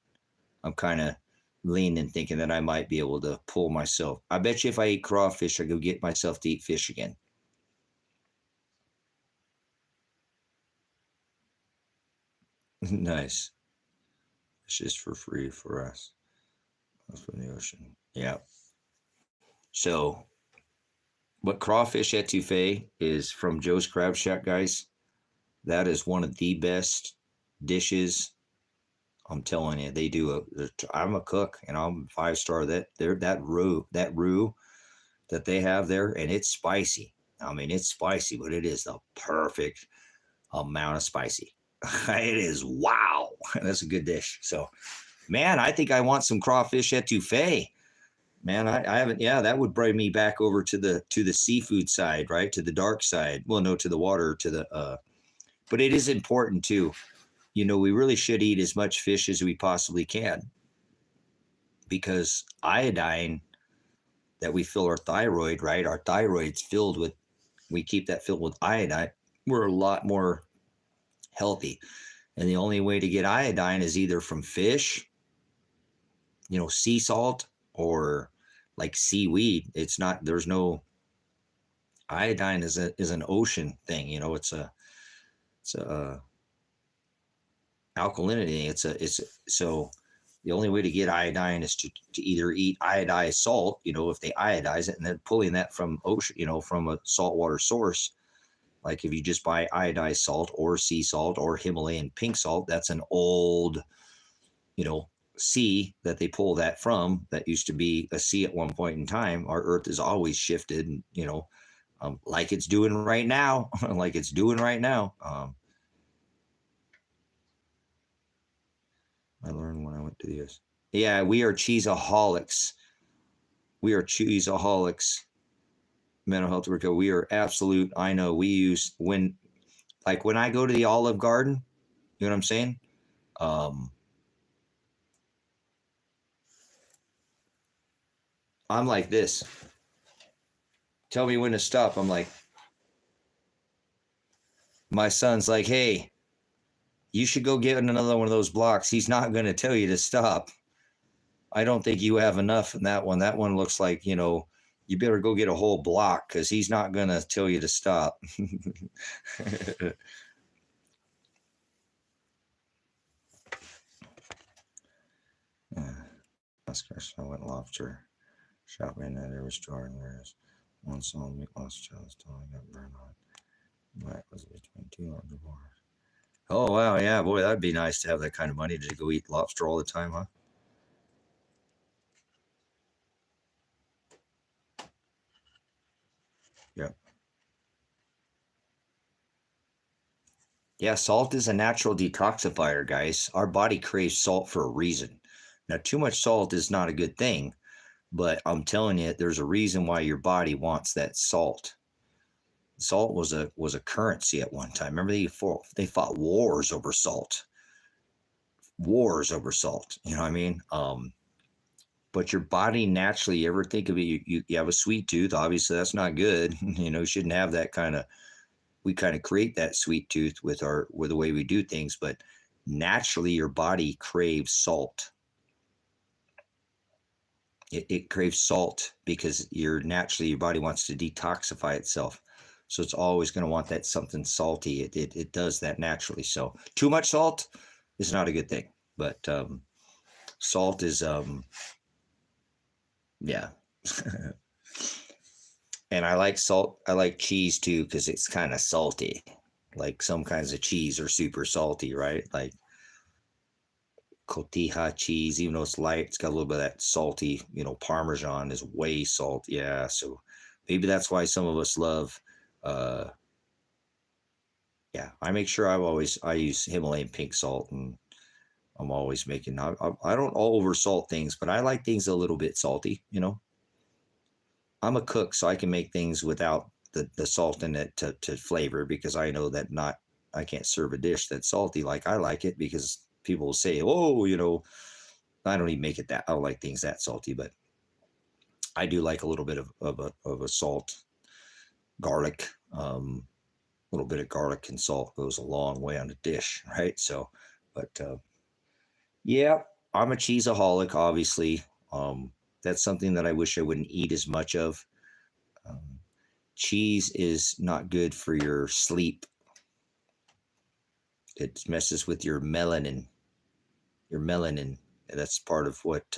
I'm kind of leaning thinking that I might be able to pull myself. I bet you if I eat crawfish, I could get myself to eat fish again. Nice. It's just for free for us. That's from the ocean. Yeah. So, but crawfish etouffee is from Joe's Crab Shack, guys. That is one of the best dishes. I'm telling you, they do I'm a cook, and I'm 5-star. That roux that they have there, and it's spicy. I mean, it's spicy, but it is the perfect amount of spicy. It is wow. That's a good dish. So, man, I think I want some crawfish etouffee. Man, I haven't. Yeah, that would bring me back over to the seafood side, right? To the dark side. Well, no, to the water, to the. But it is important too. We really should eat as much fish as we possibly can, because iodine that we fill our thyroid, right? Our thyroid's filled with. We keep that filled with iodine. We're a lot more healthy, and the only way to get iodine is either from fish, sea salt, or like seaweed. It's not. There's no iodine is an ocean thing. It's a alkalinity. So the only way to get iodine is to either eat iodized salt, if they iodize it, and then pulling that from ocean, from a saltwater source. Like if you just buy iodized salt or sea salt or Himalayan pink salt, that's an old, sea that they pull that from. That used to be a sea at one point in time. Our earth has always shifted, like it's doing right now, I learned when I went to the US. Yeah, we are cheeseaholics. Mental health worker. We are absolute. I know we use when I go to the Olive Garden, you know what I'm saying? I'm like this. Tell me when to stop. I'm like, my son's like, hey, you should go get another one of those blocks. He's not going to tell you to stop. I don't think you have enough in that one. That one looks like, you better go get a whole block, because he's not going to tell you to stop. Last question, I went lobster shopping at every store, and there's one sold meat lobster still I got burned on. That was between 2 larger bars. Oh wow, yeah, boy, that'd be nice to have that kind of money to go eat lobster all the time, huh? Yeah. Yeah, salt is a natural detoxifier, guys. Our body craves salt for a reason. Now, too much salt is not a good thing, but I'm telling you, there's a reason why your body wants that salt. Salt was a currency at one time. Remember they fought wars over salt. Wars over salt. You know what I mean? But your body naturally, you ever think of it? You have a sweet tooth. Obviously, that's not good. You shouldn't have that kind of. We kind of create that sweet tooth with the way we do things, but naturally, your body craves salt. It craves salt because your body wants to detoxify itself. So it's always going to want that something salty. It does that naturally. So too much salt is not a good thing. But salt is yeah. And I like salt. I like cheese too because it's kind of salty. Like some kinds of cheese are super salty, right? Like cotija cheese, even though it's light, it's got a little bit of that salty, Parmesan is way salt. Yeah. So maybe that's why some of us love, uh, yeah, I make sure I use Himalayan pink salt, and I'm always making, I don't all over salt things, but I like things a little bit salty. I'm a cook, so I can make things without the salt in it to flavor, because I know that I can't serve a dish that's salty like I like it, because people will say, oh, I don't even make it that. I don't like things that salty, but I do like a little bit of a salt, garlic. A little bit of garlic and salt goes a long way on a dish, right? So, but yeah, I'm a cheeseaholic, obviously. That's something that I wish I wouldn't eat as much of. Um, Cheese is not good for your sleep. It messes with your melanin. Your melanin. That's part of what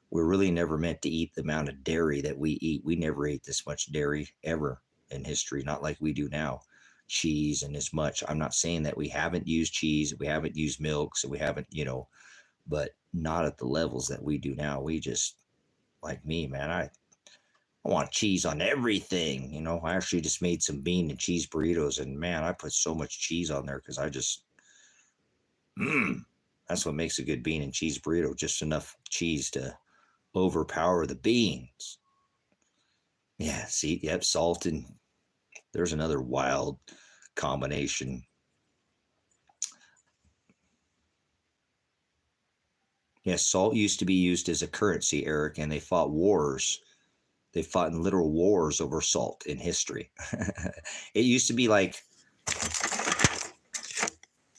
we're really never meant to eat. The amount of dairy that we eat. We never ate this much dairy ever in history, not like we do now. Cheese and as much. I'm not saying that we haven't used cheese, we haven't used milk, so we haven't, but not at the levels that we do now. We just, like me, man, I want cheese on everything. I actually just made some bean and cheese burritos, and man, I put so much cheese on there because I just, that's what makes a good bean and cheese burrito. Just enough cheese to overpower the beans. Yeah, see, yep, salt and there's another wild combination. Yes, salt used to be used as a currency, Eric, and they fought wars. They fought in literal wars over salt in history. It used to be like,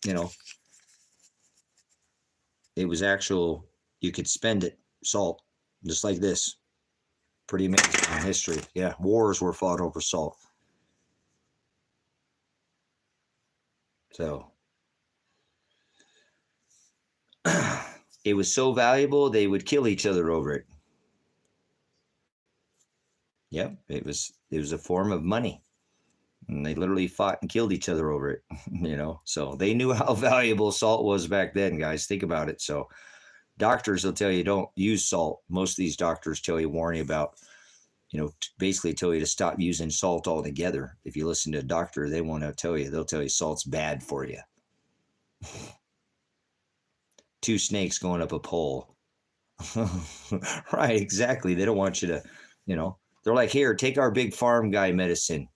you know, it was actual, you could spend it, salt, just like this. Pretty amazing in history. Yeah, wars were fought over salt. So it was so valuable, they would kill each other over it. Yep, it was a form of money. And they literally fought and killed each other over it. So they knew how valuable salt was back then, guys. Think about it. So doctors will tell you don't use salt. Most of these doctors warn you about, basically tell you to stop using salt altogether. If you listen to a doctor, they won't tell you. They'll tell you salt's bad for you. Two snakes going up a pole. Right, exactly. They don't want you to, they're like, here, take our big farm guy medicine,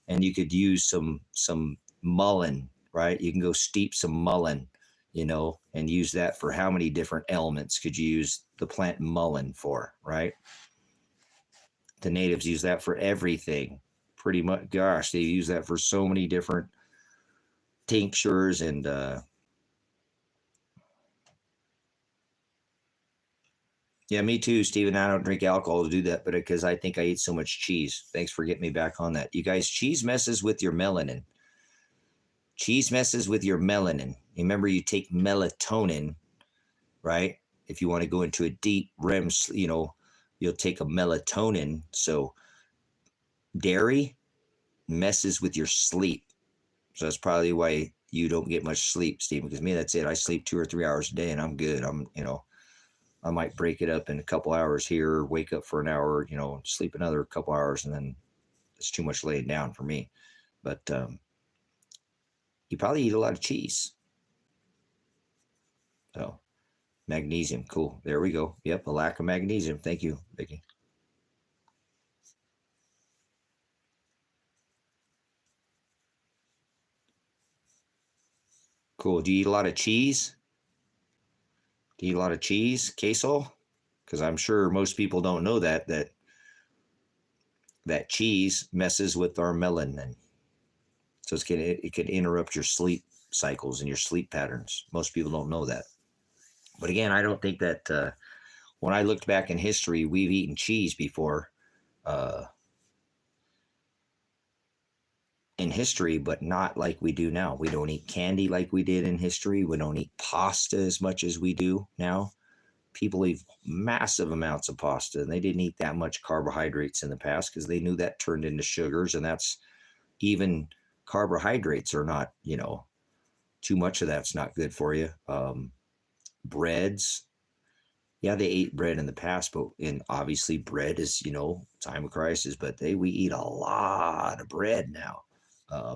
and you could use some mullein, right? You can go steep some mullein, and use that for how many different elements could you use the plant mullein for, right? The natives use that for everything. Pretty much, gosh, they use that for so many different tinctures and yeah, me too, Steven. I don't drink alcohol to do that, but because I think I eat so much cheese. Thanks for getting me back on that. You guys, cheese messes with your melanin. Cheese messes with your melanin. Remember, you take melatonin, right? If you want to go into a deep REM, you'll take a melatonin. So dairy messes with your sleep. So that's probably why you don't get much sleep, Steven, because me, that's it. I sleep 2 or 3 hours a day and I'm good. I might break it up in a couple hours here, wake up for an hour, sleep another couple hours, and then it's too much laying down for me. But you probably eat a lot of cheese. So magnesium, cool. There we go. Yep, a lack of magnesium. Thank you, Vicky. Cool. Do you eat a lot of cheese? Do you eat a lot of cheese, queso? Because I'm sure most people don't know that cheese messes with our melanin. So it can interrupt your sleep cycles and your sleep patterns. Most people don't know that. But again, I don't think that when I looked back in history, we've eaten cheese before in history, but not like we do now. We don't eat candy like we did in history. We don't eat pasta as much as we do now. People eat massive amounts of pasta, and they didn't eat that much carbohydrates in the past because they knew that turned into sugars, and that's even carbohydrates are not, too much of that's not good for you. Breads, yeah, they ate bread in the past, but obviously bread is, time of crisis, but we eat a lot of bread now. I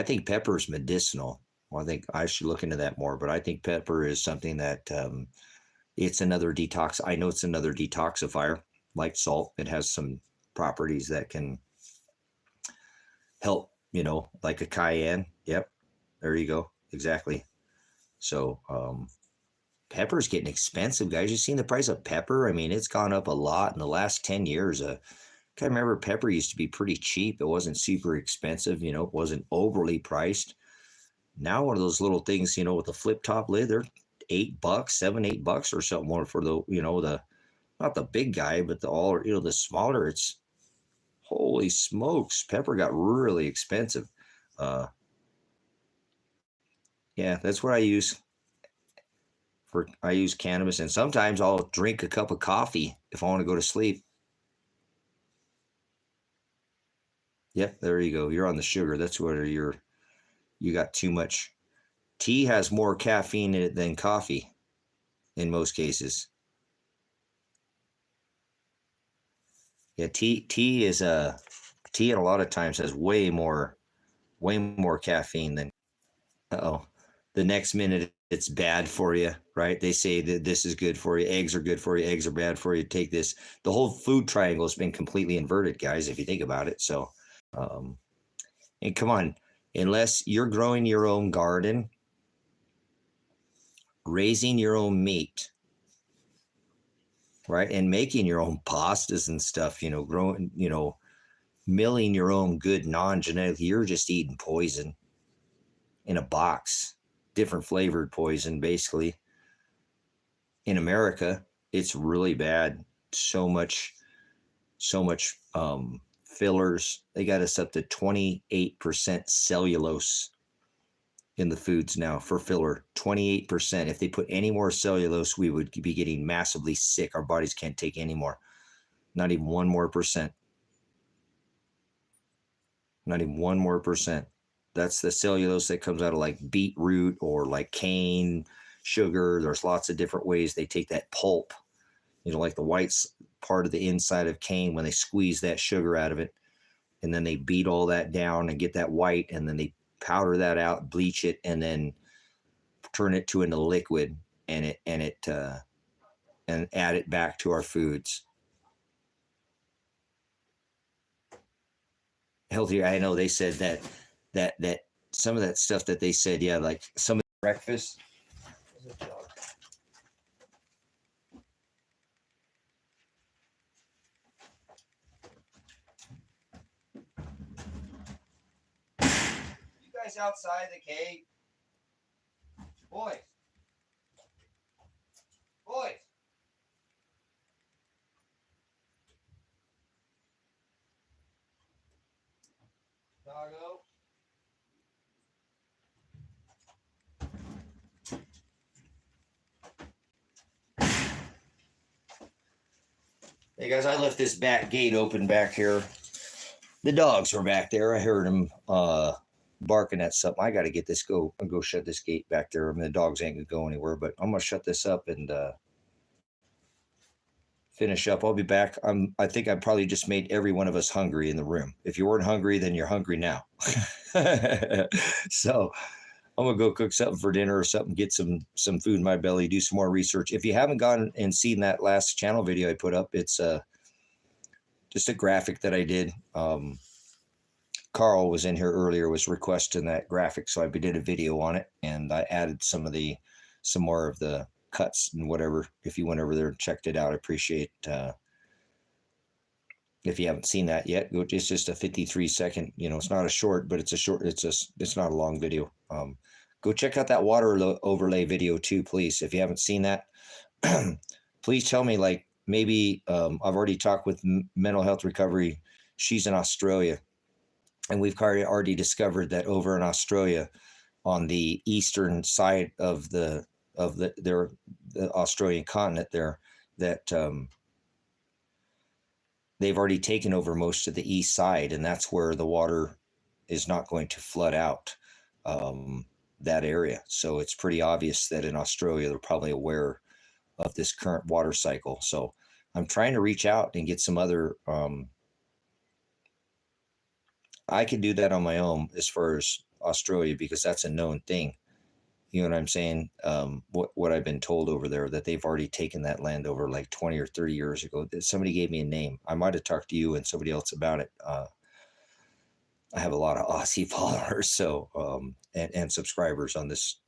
think pepper is medicinal. Well, I think I should look into that more, but I think pepper is something that it's another detox. I know it's another detoxifier like salt. It has some properties that can help, like a cayenne. Yep. There you go. Exactly. So, pepper's getting expensive, guys. You seen the price of pepper? I mean, it's gone up a lot in the last 10 years. I remember pepper used to be pretty cheap. It wasn't super expensive, it wasn't overly priced. Now one of those little things, with the flip top lid, they're $8, $7, $8 or something more for the, the not the big guy, but the smaller. It's holy smokes, pepper got really expensive. Yeah, that's what I use. I use cannabis, and sometimes I'll drink a cup of coffee if I want to go to sleep. Yep, there you go. You're on the sugar. That's what you got too much. Tea has more caffeine in it than coffee in most cases. Yeah, tea is tea a lot of times has way more caffeine than the next minute it's bad for you, right? They say that this is good for you. Eggs are good for you. Eggs are bad for you. Take this. The whole food triangle has been completely inverted, guys, if you think about it. So, and come on, unless you're growing your own garden, raising your own meat, right? And making your own pastas and stuff, growing, milling your own good non-genetic, you're just eating poison in a box, different flavored poison, basically. In America, it's really bad. So much fillers. They got us up to 28% cellulose in the foods now for filler. 28%. If they put any more cellulose, we would be getting massively sick. Our bodies can't take any more. Not even 1 more percent. Not even 1 more percent. That's the cellulose that comes out of like beetroot or like cane sugar. There's lots of different ways they take that pulp, like the white part of the inside of cane, when they squeeze that sugar out of it, and then they beat all that down and get that white, and then they powder that out, bleach it, and then turn it into liquid, and add it back to our foods. Healthier. I know they said that some of that stuff that they said, yeah, like some of the breakfast. You guys outside the cave? Boys. Doggo. Hey guys, I left this back gate open back here. The dogs were back there. I heard them barking at something. I got to get this go shut this gate back there. I mean, the dogs ain't gonna go anywhere, but I'm gonna shut this up and finish up. I'll be back. I think I probably just made every one of us hungry in the room. If you weren't hungry, then you're hungry now. So I'm gonna go cook something for dinner or something, get some food in my belly, do some more research. If you haven't gone and seen that last channel video I put up, it's just a graphic that I did. Carl was in here earlier, was requesting that graphic, so I did a video on it, and I added some more of the cuts and whatever. If you went over there and checked it out, I appreciate. If you haven't seen that yet, it's just a 53-second. It's not a short, but it's not a long video. Go check out that water overlay video too, please. If you haven't seen that, please tell me. Like maybe I've already talked with Mental Health Recovery. She's in Australia, and we've already discovered that over in Australia, on the eastern side of the Australian continent there, that they've already taken over most of the east side, and that's where the water is not going to flood out that area. So it's pretty obvious that in Australia, they're probably aware of this current water cycle. So I'm trying to reach out and get some other, I could do that on my own as far as Australia, because that's a known thing. You know what I'm saying? What I've been told over there, that they've already taken that land over like 20 or 30 years ago. Somebody gave me a name. I might have talked to you and somebody else about it. I have a lot of Aussie followers, so and subscribers on this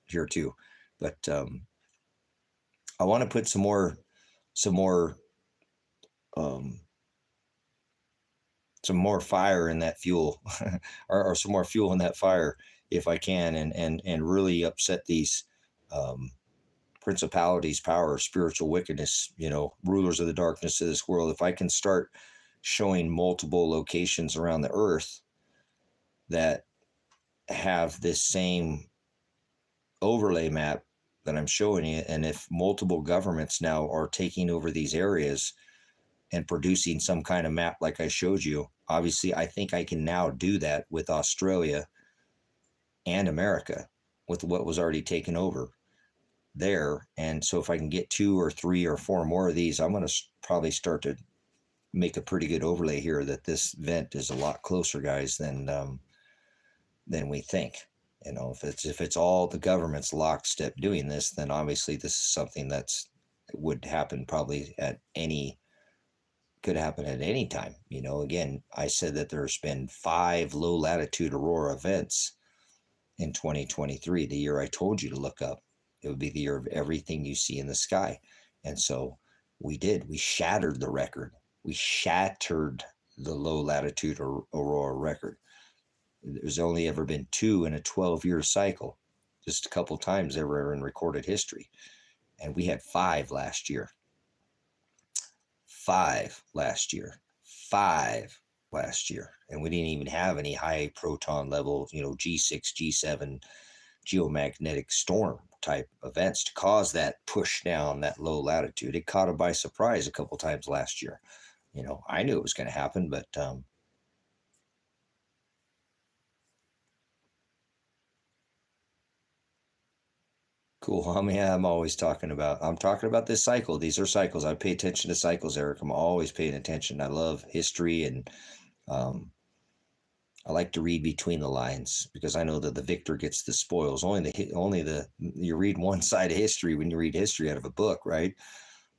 here too. But I want to put some more fire in that fuel, or some more fuel in that fire, if I can, and really upset these principalities, power, spiritual wickedness, rulers of the darkness of this world. If I can start showing multiple locations around the earth that have this same overlay map that I'm showing you, and if multiple governments now are taking over these areas and producing some kind of map like I showed you, obviously I think I can now do that with Australia and America, with what was already taken over there. And so if I can get 2 or 3 or 4 more of these, I'm going to probably start to make a pretty good overlay here that this vent is a lot closer, guys, than we think. If it's all the government's lockstep doing this, then obviously this is something would happen probably could happen at any time. Again, I said that there's been 5 low latitude aurora events in 2023, the year I told you to look up. It would be the year of everything you see in the sky. And so we shattered the record. We shattered the low latitude aurora record. There's only ever been 2 in a 12-year cycle, just a couple times ever in recorded history. And we had 5 last year. 5 last year. 5 last year. And we didn't even have any high proton level, G6, G7 geomagnetic storm type events to cause that push down that low latitude. It caught it by surprise a couple times last year. I knew it was going to happen, but cool. I'm always talking about this cycle. These are cycles. I pay attention to cycles, Eric. I'm always paying attention. I love history, and I like to read between the lines, because I know that the victor gets the spoils. You read one side of history when you read history out of a book, right?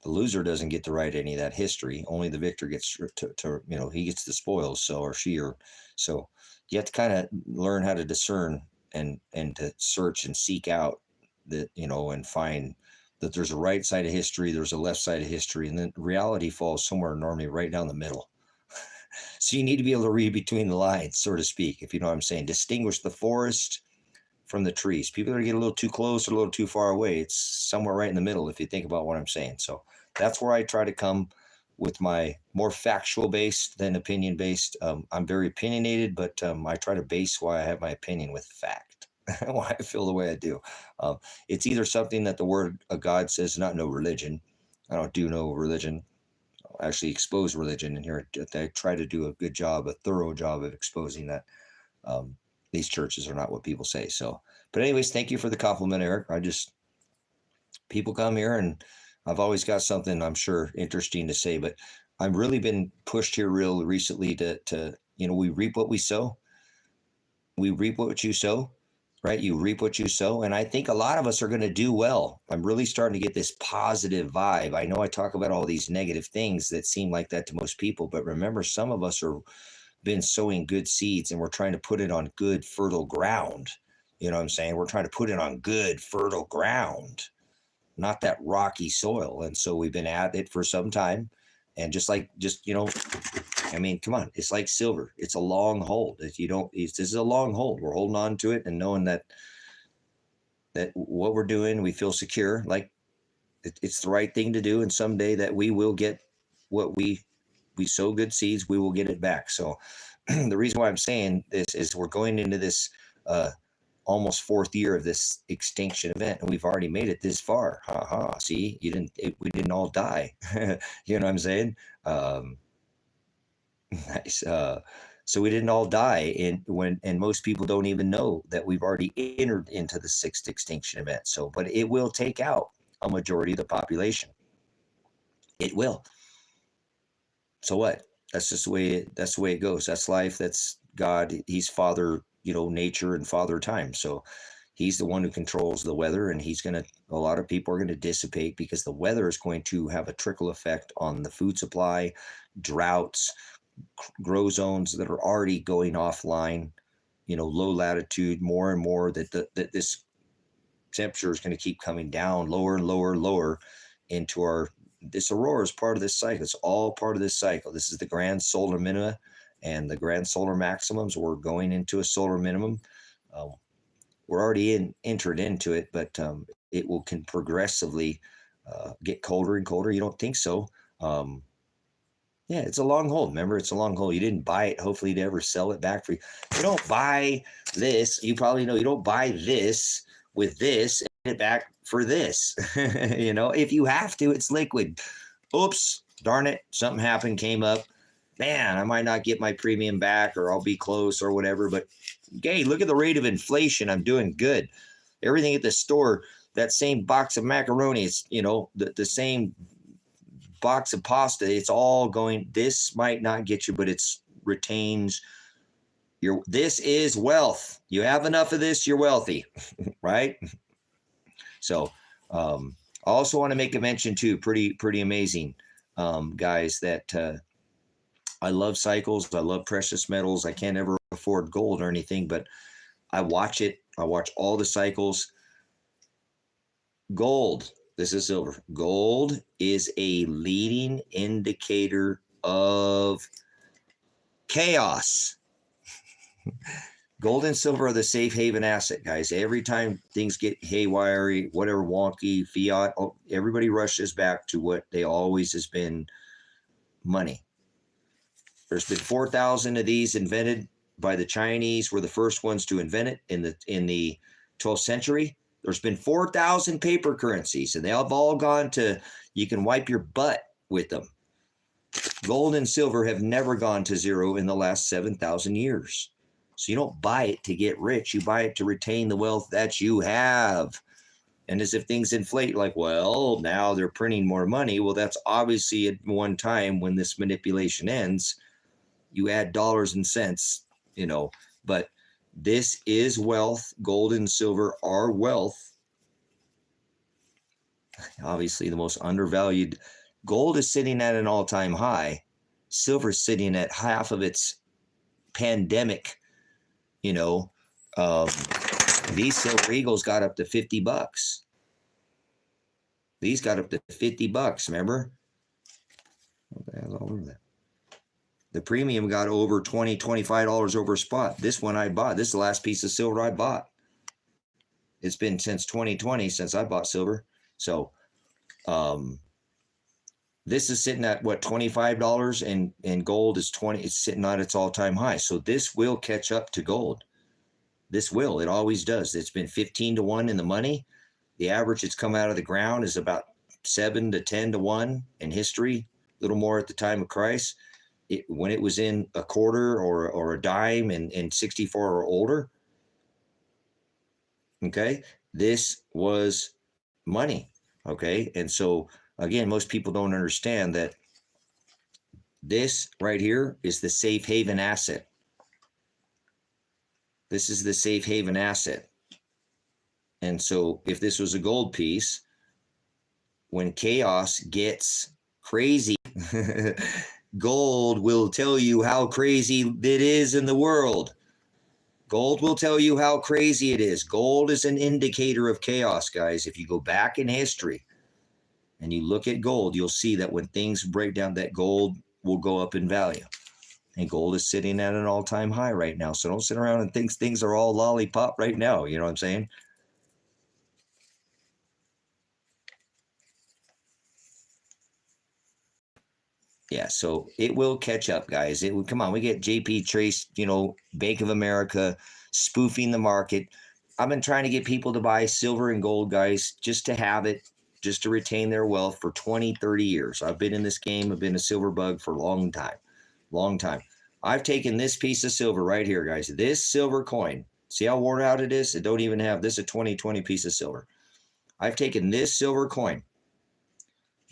The loser doesn't get to write any of that history. Only the victor gets he gets the spoils. So you have to kind of learn how to discern and to search and seek out that, and find that there's a right side of history, there's a left side of history, and then reality falls somewhere normally right down the middle. So you need to be able to read between the lines, so to speak, if you know what I'm saying. Distinguish the forest from the trees. People that get a little too close or a little too far away, it's somewhere right in the middle, if you think about what I'm saying. So that's where I try to come with my more factual based than opinion based. I'm very opinionated, but I try to base why I have my opinion with fact. Why I feel the way I do. It's either something that the word of God says, not no religion. I don't do no religion. I'll actually expose religion in here. I try to do a thorough job of exposing that these churches are not what people say. So, but anyways, thank you for the compliment, Eric. People come here, and I've always got something, I'm sure, interesting to say, but I've really been pushed here real recently to we reap what we sow. We reap what you sow, right? You reap what you sow. And I think a lot of us are going to do well. I'm really starting to get this positive vibe. I know I talk about all these negative things that seem like that to most people, but remember, some of us are been sowing good seeds and we're trying to put it on good fertile ground. You know what I'm saying? We're trying to put it on good fertile ground, not that rocky soil. And so we've been at it for some time. And just I mean, come on, it's like silver. It's a long hold. If you don't, this is a long hold. We're holding on to it and knowing that what we're doing, we feel secure, like it's the right thing to do. And someday that we will get what we sow good seeds, we will get it back. So the reason why I'm saying this is we're going into this almost fourth year of this extinction event, and we've already made it this far. See, we didn't all die. You know what I'm saying? Nice. So we didn't all die, and most people don't even know that we've already entered into the 6th extinction event. So, but it will take out a majority of the population. It will. So what? That's just the way it goes. That's life. That's God. He's Father, nature and Father time. So he's the one who controls the weather, and a lot of people are going to dissipate because the weather is going to have a trickle effect on the food supply, droughts, grow zones that are already going offline, low latitude, more and more that this temperature is going to keep coming down lower and lower and lower into this aurora is part of this cycle. It's all part of this cycle. This is the grand solar minima and the grand solar maximums. We're going into a solar minimum. We're already entered into it, but it can progressively get colder and colder. You don't think so? Yeah, it's a long hold. Remember, it's a long hold. You didn't buy it, hopefully, to ever sell it back for you. You don't buy this. You probably know you don't buy this with this and get it back for this. If you have to, it's liquid. Oops, darn it. Something happened, came up. Man, I might not get my premium back, or I'll be close or whatever. But, hey, look at the rate of inflation. I'm doing good. Everything at the store, that same box of macaroni, it's, the same box of pasta, it's all going. This might not get you, but it's retains this is wealth. You have enough of this, you're wealthy. Right? So I also want to make a mention too, pretty amazing, guys, that I love cycles. I love precious metals. I can't ever afford gold or anything, but I watch it. I watch all the cycles. Gold. This is silver. Gold is a leading indicator of chaos. Gold and silver are the safe haven asset, guys. Every time things get haywire, whatever, wonky, fiat, everybody rushes back to what they always has been: money. There's been 4,000 of these invented by the Chinese. Were the first ones to invent it in the 12th century. There's been 4,000 paper currencies, and they have all gone to, you can wipe your butt with them. Gold and silver have never gone to zero in the last 7,000 years. So you don't buy it to get rich. You buy it to retain the wealth that you have. And as if things inflate, like, well, now they're printing more money. Well, that's obviously at one time when this manipulation ends, you add dollars and cents, but this is wealth. Gold and silver are wealth. Obviously, the most undervalued. Gold is sitting at an all-time high. Silver is sitting at half of its pandemic. These silver eagles got up to $50. These got up to $50. Remember? What the hell's all over that? The premium got over $20, $25 over spot. This one I bought. This is the last piece of silver I bought. It's been since 2020 since I bought silver. So this is sitting at what, $25, and gold is 20. It's sitting at its all-time high. So this will catch up to gold. This will. It always does. It's been 15 to 1 in the money. The average it's come out of the ground is about 7 to 10 to 1 in history. A little more at the time of Christ. When it was in a quarter or a dime and 64 or older, okay, this was money, okay? And so, again, most people don't understand that this right here is the safe haven asset. This is the safe haven asset. And so if this was a gold piece, when chaos gets crazy, Gold will tell you how crazy it is in the world. Gold will tell you how crazy it is. Gold is an indicator of chaos, guys. If you go back in history and you look at gold, you'll see that when things break down, that gold will go up in value. And gold is sitting at an all-time high right now. So don't sit around and think things are all lollipop right now. You know what I'm saying? Yeah, so it will catch up, guys. It will come on. We get JP Trace, Bank of America spoofing the market. I've been trying to get people to buy silver and gold, guys, just to have it, just to retain their wealth for 20, 30 years. I've been in this game. I've been a silver bug for a long time. Long time. I've taken this piece of silver right here, guys. This silver coin. See how worn out it is? It don't even have this, a 2020 piece of silver. I've taken this silver coin.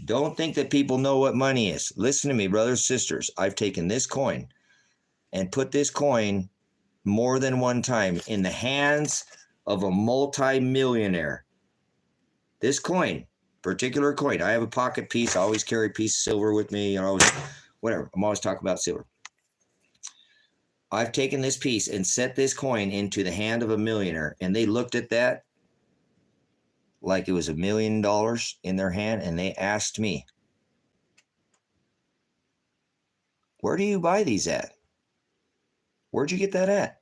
Don't think that people know what money is. Listen to me, brothers, sisters. I've taken this coin and put this coin more than one time in the hands of a multi-millionaire. This coin, particular coin, I have a pocket piece. I always carry a piece of silver with me. Whatever. I'm always talking about silver. I've taken this piece and set this coin into the hand of a millionaire, and they looked at that like it was $1 million in their hand, and they asked me, where do you buy these at? Where'd you get that at?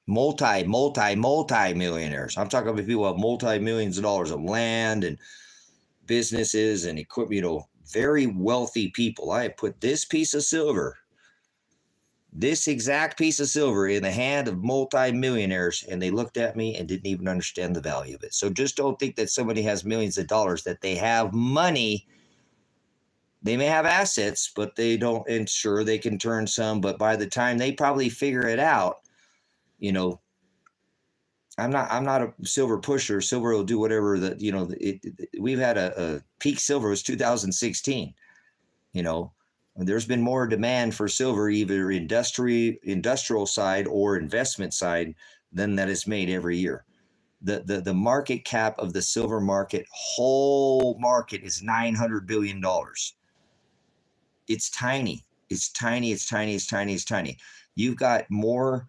Multi-millionaires. I'm talking about people who have multi-millions of dollars of land and businesses and equipment, very wealthy people. I have put this piece of silver, this exact piece of silver, in the hand of multi-millionaires, and they looked at me and didn't even understand the value of it. So just don't think that somebody has millions of dollars, that they have money. They may have assets, but they don't ensure they can turn some. But by the time they probably figure it out, I'm not a silver pusher. Silver will do whatever we've had a peak silver was 2016. There's been more demand for silver, either industrial side or investment side, than that is made every year. The market cap of the silver market, whole market, is $900 billion. It's tiny. It's tiny. It's tiny. It's tiny. It's tiny. You've got more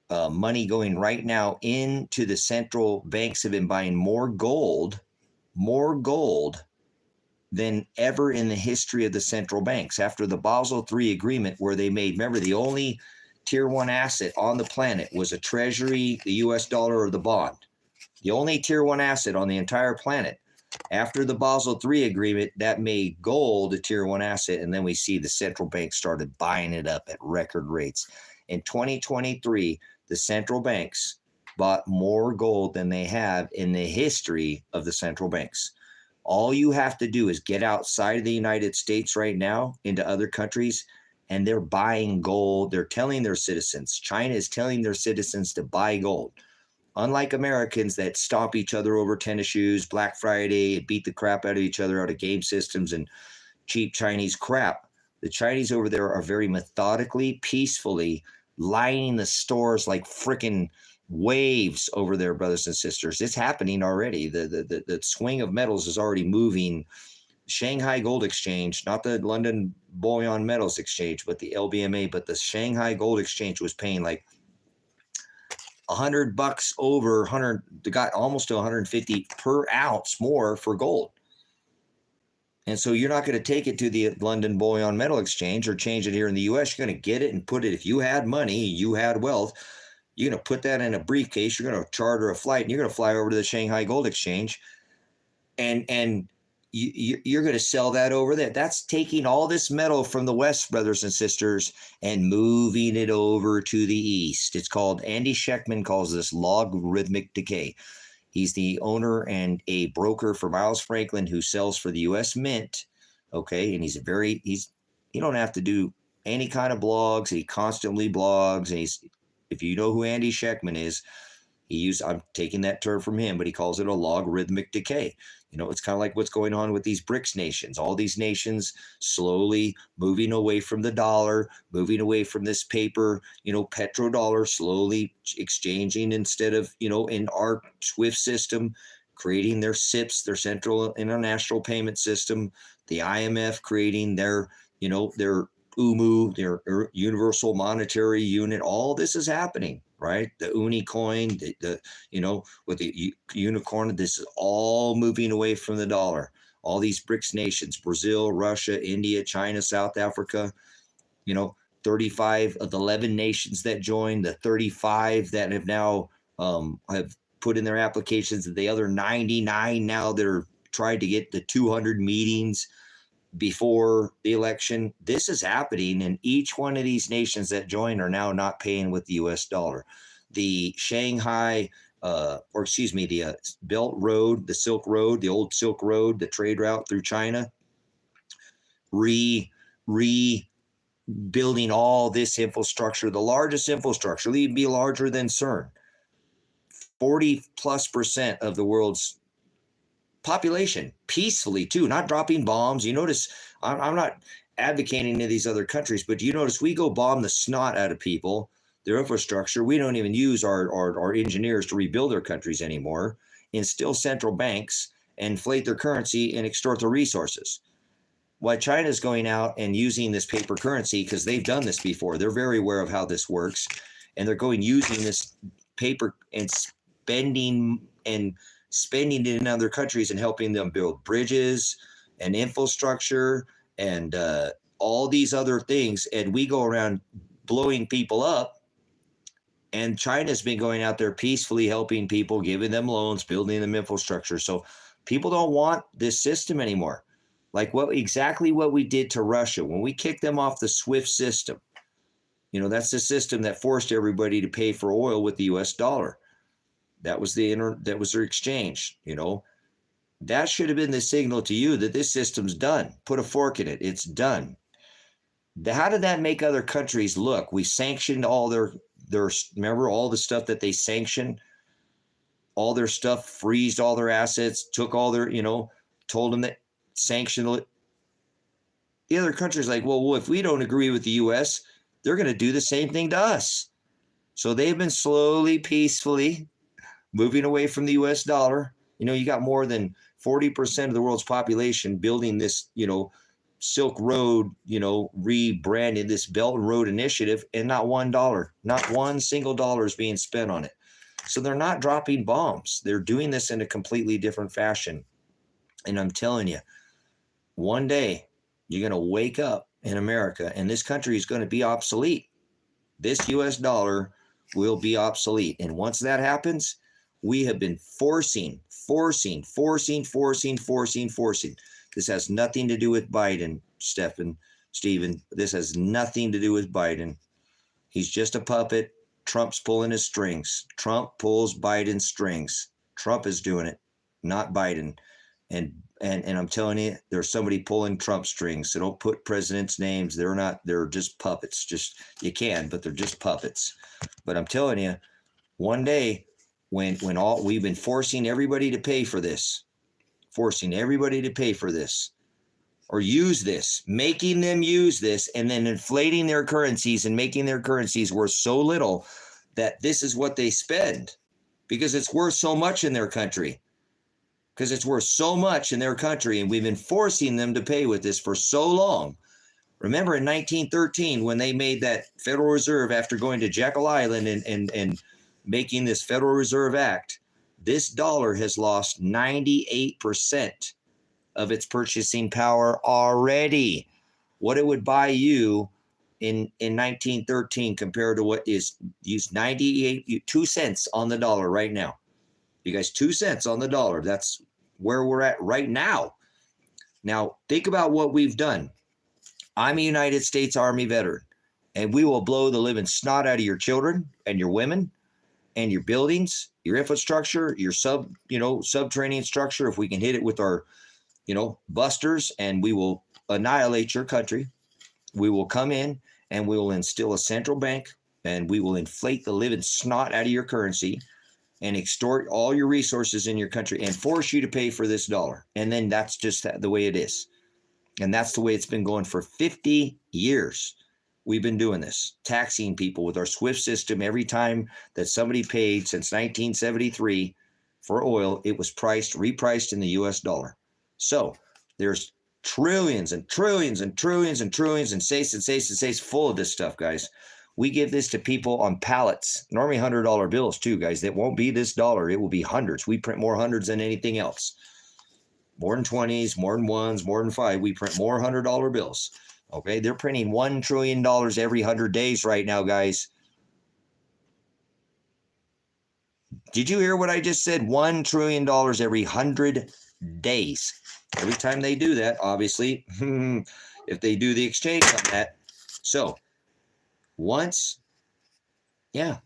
money going right now into the central banks. Have been buying more gold than ever in the history of the central banks. After the Basel III agreement, where they made, remember, the only tier one asset on the planet was a treasury, the US dollar, or the bond. The only tier one asset on the entire planet. After the Basel III agreement, that made gold a tier one asset, and then we see the central bank started buying it up at record rates. In 2023, the central banks bought more gold than they have in the history of the central banks. All you have to do is get outside of the United States right now into other countries, and they're buying gold. They're telling their citizens, China is telling their citizens to buy gold. Unlike Americans that stomp each other over tennis shoes, Black Friday, beat the crap out of each other out of game systems and cheap Chinese crap, the Chinese over there are very methodically, peacefully lining the stores like freaking waves over there, brothers and sisters. It's happening already. The swing of metals is already moving. Shanghai Gold Exchange, not the London Bullion Metals Exchange, but the LBMA, but the Shanghai Gold Exchange was paying like $100 over 100, got almost to 150 per ounce more for gold. And so you're not going to take it to the London Bullion Metal Exchange or change it here in the U.S. You're going to get it and put it. If you had money, you had wealth, you're going to put that in a briefcase. You're going to charter a flight, and you're going to fly over to the Shanghai Gold Exchange, and you're going to sell that over there. That's taking all this metal from the West, brothers and sisters, and moving it over to the East. It's called, Andy Sheckman calls this logarithmic decay. He's the owner and a broker for Miles Franklin, who sells for the U.S. Mint. Okay, and you don't have to do any kind of blogs. He constantly blogs, and if you know who Andy Sheckman is, I'm taking that term from him, but he calls it a logarithmic decay. It's kind of like what's going on with these BRICS nations. All these nations slowly moving away from the dollar, moving away from this paper, petrodollar, slowly exchanging instead of, in our SWIFT system, creating their SIPs, their Central International Payment System, the IMF creating their, their UMU, their Universal Monetary Unit. All this is happening, right? The Uni coin, with the unicorn, this is all moving away from the dollar. All these BRICS nations, Brazil, Russia, India, China, South Africa, 35 of the 11 nations that joined, the 35 that have now have put in their applications, the other 99 now that are trying to get the 200 meetings before the election. This is happening, and each one of these nations that join are now not paying with the US dollar. The Shanghai, the Belt Road, the Silk Road, the old Silk Road, the trade route through China, rebuilding all this infrastructure, the largest infrastructure, it'd be larger than CERN. 40+% of the world's population, peacefully too, not dropping bombs. You notice, I'm not advocating to these other countries, but you notice we go bomb the snot out of people, their infrastructure. We don't even use our engineers to rebuild their countries anymore, instill central banks, inflate their currency, and extort their resources. Why China's going out and using this paper currency, because they've done this before. They're very aware of how this works, and they're going using this paper and spending it in other countries and helping them build bridges and infrastructure and all these other things. And we go around blowing people up, and China's been going out there peacefully helping people, giving them loans, building them infrastructure. So people don't want this system anymore. Like exactly what we did to Russia when we kicked them off the SWIFT system. That's the system that forced everybody to pay for oil with the US dollar. That was their exchange. That should have been the signal to you that this system's done. Put a fork in it. It's done. How did that make other countries look? We sanctioned all their remember all the stuff that they sanctioned, all their stuff, freezed all their assets, took all their, told them that sanctioned. The other countries like, well, if we don't agree with the US, they're going to do the same thing to us. So they've been slowly, peacefully moving away from the US dollar. You got more than 40% of the world's population building this, Silk Road, rebranding this Belt Road Initiative, and not $1, not one single dollar is being spent on it. So they're not dropping bombs. They're doing this in a completely different fashion. And I'm telling you, one day you're going to wake up in America and this country is going to be obsolete. This US dollar will be obsolete. And once that happens, we have been forcing. This has nothing to do with Biden, Stephen. This has nothing to do with Biden. He's just a puppet. Trump's pulling his strings. Trump pulls Biden's strings. Trump is doing it, not Biden. And I'm telling you, there's somebody pulling Trump strings. So don't put presidents' names. They're just puppets. You can, but they're just puppets. But I'm telling you, one day when we've been forcing everybody to pay for this, or use this, making them use this, and then inflating their currencies and making their currencies worth so little that this is what they spend because it's worth so much in their country. And we've been forcing them to pay with this for so long. Remember in 1913 when they made that Federal Reserve after going to Jekyll Island and making this Federal Reserve Act, this dollar has lost 98% of its purchasing power already. What it would buy you in 1913 compared to what is used 2 cents on the dollar right now. You guys, 2 cents on the dollar. That's where we're at right now. Now, think about what we've done. I'm a United States Army veteran, and we will blow the living snot out of your children and your women and your buildings, your infrastructure, your subterranean structure. If we can hit it with our, busters, and we will annihilate your country. We will come in and we will instill a central bank, and we will inflate the living snot out of your currency and extort all your resources in your country and force you to pay for this dollar. And then that's just the way it is. And that's the way it's been going for 50 years. We've been doing this, taxing people with our SWIFT system every time that somebody paid since 1973 for oil, it was repriced in the US dollar. So there's trillions and trillions and trillions and trillions and safes full of this stuff, guys. We give this to people on pallets, normally $100 bills too, guys. That won't be this dollar. It will be hundreds. We print more hundreds than anything else. More than 20s, more than ones, more than 5. We print more $100 bills. Okay, they're printing $1 trillion every 100 days right now, guys. Did you hear what I just said? $1 trillion every 100 days. Every time they do that, obviously, if they do the exchange on that. So once, yeah,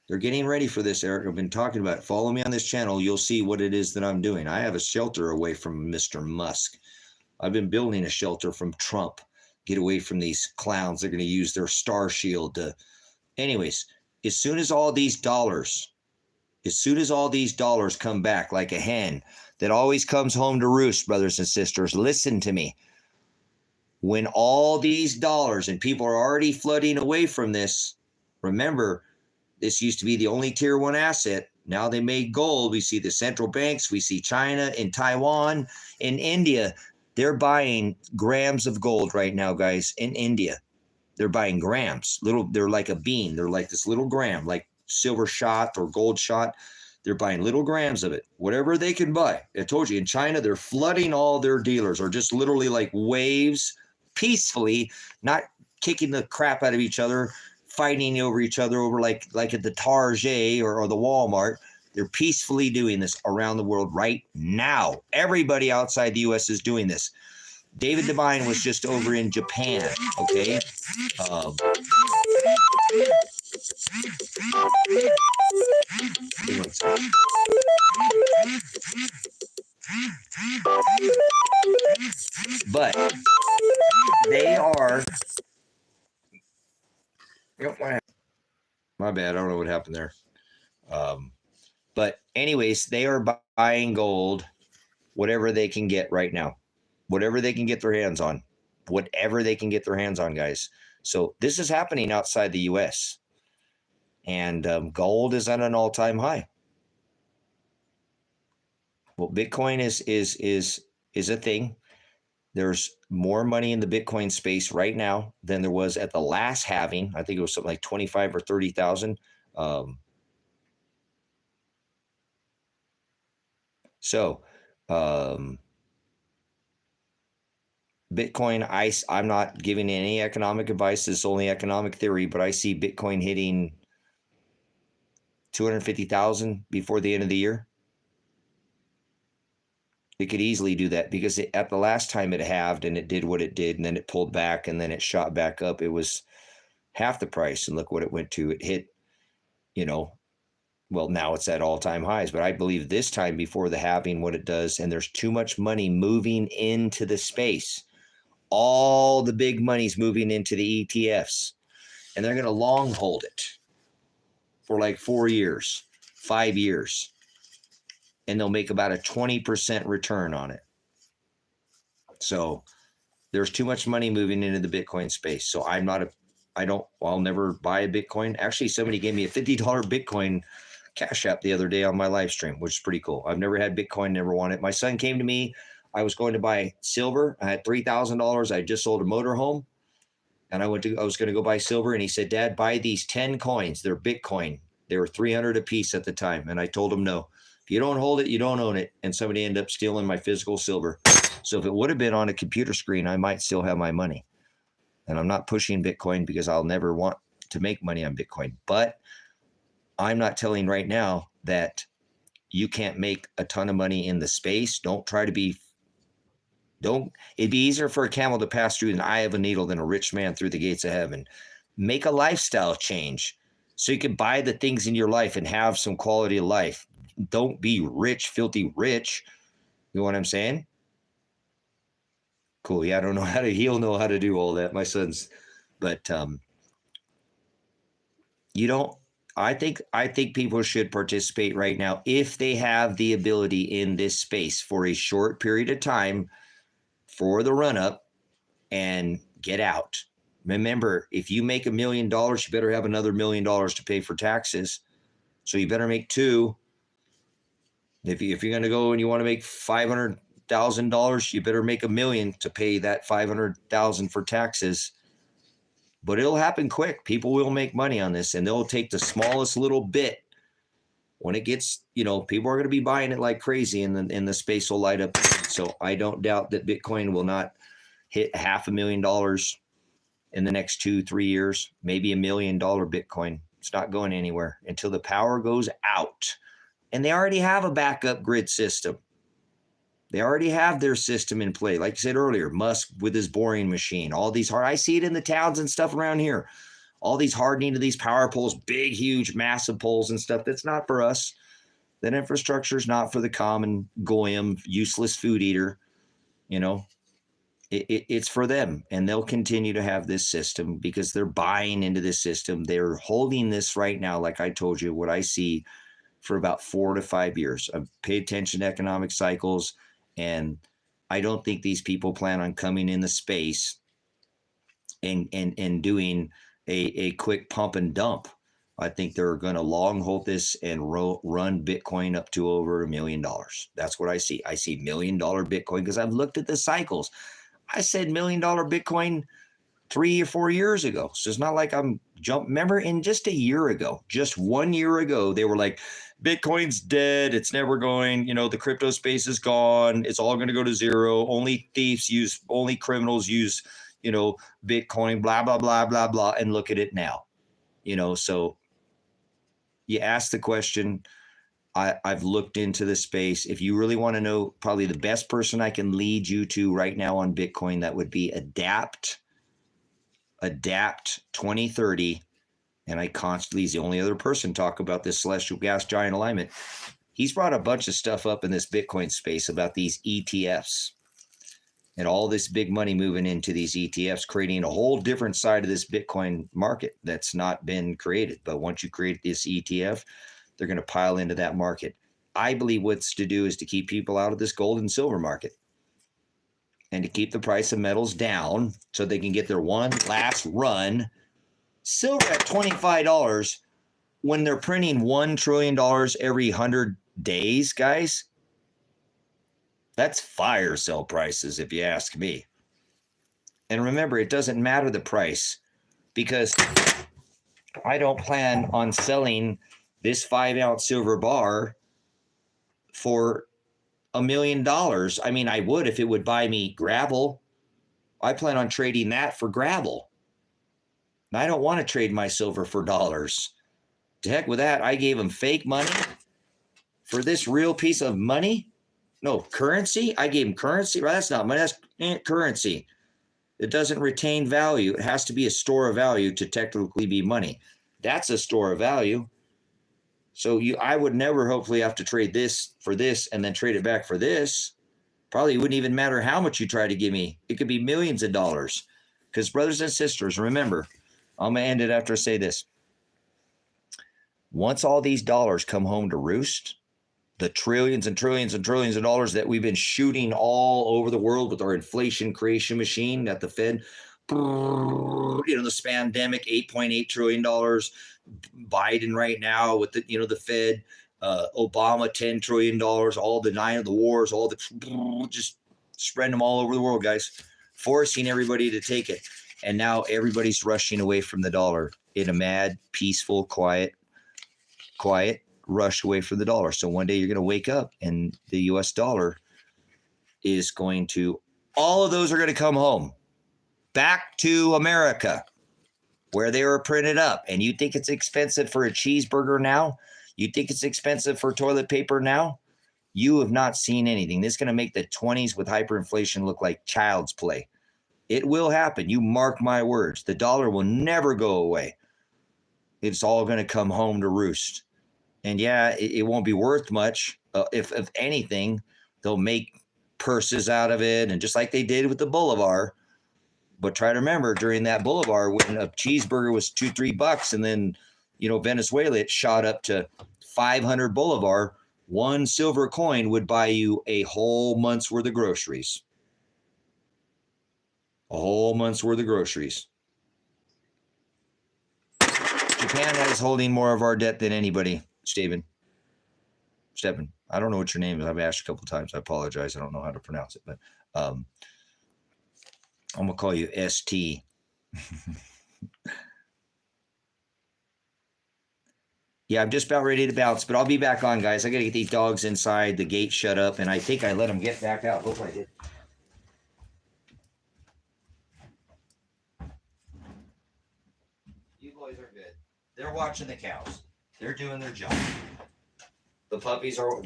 they're getting ready for this, Eric. I've been talking about it. Follow me on this channel. You'll see what it is that I'm doing. I have a shelter away from Mr. Musk. I've been building a shelter from Trump. Get away from these clowns. They're going to use their star shield to. Anyways, as soon as all these dollars come back like a hen that always comes home to roost, brothers and sisters, listen to me. When all these dollars, and people are already flooding away from this, remember, this used to be the only tier 1 asset. Now they made gold. We see the central banks. We see China and Taiwan and India. They're buying grams of gold right now, guys, in India. They're buying grams. They're like a bean. They're like this little gram, like silver shot or gold shot. They're buying little grams of it, whatever they can buy. I told you, in China, they're flooding all their dealers, or just literally like waves, peacefully, not kicking the crap out of each other, fighting over each other over like at the Target or the Walmart. They're peacefully doing this around the world right now. Everybody outside the U.S. is doing this. David Devine was just over in Japan, okay? But they are. My bad. I don't know what happened there. But anyways, they are buying gold, whatever they can get right now, whatever they can get their hands on, guys. So this is happening outside the U.S. and gold is at an all-time high. Well, Bitcoin is a thing. There's more money in the Bitcoin space right now than there was at the last halving. I think it was something like 25 or 30,000. Bitcoin, I'm not giving any economic advice. This is only economic theory, but I see Bitcoin hitting 250,000 before the end of the year. It could easily do that because at the last time it halved and it did what it did, and then it pulled back and then it shot back up. It was half the price, and look what it went to. It hit, well, now it's at all-time highs, but I believe this time before the halving, what it does, and there's too much money moving into the space. All the big money's moving into the ETFs, and they're going to long hold it for like 4 years, 5 years, and they'll make about a 20% return on it. So there's too much money moving into the Bitcoin space. So I'll never buy a Bitcoin. Actually, somebody gave me a $50 Bitcoin Cash App the other day on my live stream, which is pretty cool. I've never had Bitcoin, never wanted it. My son came to me. I was going to buy silver. I had $3,000. I just sold a motorhome, and I was going to go buy silver. And he said, "Dad, buy these 10 coins. They're Bitcoin. They were 300 a piece at the time." And I told him, no, if you don't hold it, you don't own it. And somebody ended up stealing my physical silver. So if it would have been on a computer screen, I might still have my money. And I'm not pushing Bitcoin because I'll never want to make money on Bitcoin. But I'm not telling right now that you can't make a ton of money in the space. It'd be easier for a camel to pass through an eye of a needle than a rich man through the gates of heaven. Make a lifestyle change so you can buy the things in your life and have some quality of life. Don't be rich, filthy rich. You know what I'm saying? Cool. Yeah, I don't know he'll know how to do all that. My son's, but I think people should participate right now if they have the ability in this space for a short period of time for the run up and get out. Remember, if you make $1 million, you better have another $1 million to pay for taxes. So you better make 2. If you're going to go and you want to make $500,000, you better make $1 million to pay that $500,000 for taxes. But it'll happen quick. People will make money on this, and they'll take the smallest little bit. When it gets, people are going to be buying it like crazy, and the space will light up. So I don't doubt that Bitcoin will not hit $500,000 in the next 2-3 years, maybe $1 million Bitcoin. It's not going anywhere until the power goes out. And they already have a backup grid system. They already have their system in play. Like I said earlier, Musk with his boring machine, all these I see it in the towns and stuff around here. All these hardening of these power poles, big, huge, massive poles and stuff. That's not for us. That infrastructure is not for the common goyim, useless food eater. It's for them. And they'll continue to have this system because they're buying into this system. They're holding this right now, like I told you, what I see for about 4 to 5 years. I've paid attention to economic cycles, and I don't think these people plan on coming in the space and doing a quick pump and dump. I think they're going to long hold this and run Bitcoin up to over $1 million. That's what I see. I see $1 million Bitcoin because I've looked at the cycles. I said $1 million Bitcoin 3 or 4 years ago. So it's not like I'm remember, in just a year ago, just 1 year ago, they were like, Bitcoin's dead. It's never going, the crypto space is gone. It's all going to go to zero. Only criminals use, Bitcoin, blah, blah, blah, blah, blah. And look at it now, so you ask the question. I've looked into the space. If you really want to know, probably the best person I can lead you to right now on Bitcoin, that would be Adapt 2030. And I constantly, he's the only other person talk about this celestial gas giant alignment. He's brought a bunch of stuff up in this Bitcoin space about these ETFs and all this big money moving into these ETFs, creating a whole different side of this Bitcoin market that's not been created. But once you create this ETF, they're going to pile into that market. I believe what's to do is to keep people out of this gold and silver market and to keep the price of metals down so they can get their one last run. Silver at $25 when they're printing $1 trillion every 100 days, guys. That's fire sale prices, if you ask me. And remember, it doesn't matter the price because I don't plan on selling this 5-ounce silver bar for $1 million. I mean, I would if it would buy me gravel. I plan on trading that for gravel. And I don't want to trade my silver for dollars. To heck with that. I gave them fake money for this real piece of money. No, currency. I gave them currency. Well, that's not money. That's currency. It doesn't retain value. It has to be a store of value to technically be money. That's a store of value. So I would never hopefully have to trade this for this and then trade it back for this. Probably wouldn't even matter how much you try to give me. It could be millions of dollars. Because brothers and sisters, remember, I'm going to end it after I say this. Once all these dollars come home to roost, the trillions and trillions and trillions of dollars that we've been shooting all over the world with our inflation creation machine at the Fed, the pandemic, $8.8 trillion, Biden right now with the Fed, Obama, $10 trillion, all the 9 of the wars, all the, just spreading them all over the world, guys, forcing everybody to take it. And now everybody's rushing away from the dollar in a mad, peaceful, quiet rush away from the dollar. So one day you're going to wake up and the US dollar is going to, all of those are going to come home back to America where they were printed up. And you think it's expensive for a cheeseburger now? You think it's expensive for toilet paper now? You have not seen anything. This is going to make the 20s with hyperinflation look like child's play. It will happen. You mark my words. The dollar will never go away. It's all going to come home to roost. And yeah, it won't be worth much. If anything, they'll make purses out of it. And just like they did with the Boulevard. But try to remember during that Boulevard when a cheeseburger was $2-3 and then, Venezuela, it shot up to 500 Boulevard. One silver coin would buy you a whole month's worth of groceries. A whole month's worth of groceries. Japan is holding more of our debt than anybody, Stephen. I don't know what your name is. I've asked you a couple of times. I apologize. I don't know how to pronounce it, but I'm gonna call you ST. Yeah, I'm just about ready to bounce, but I'll be back on, guys. I got to get these dogs inside, the gate shut up, and I think I let them get back out. Hope I did. You boys are good. They're watching the cows. They're doing their job. The puppies are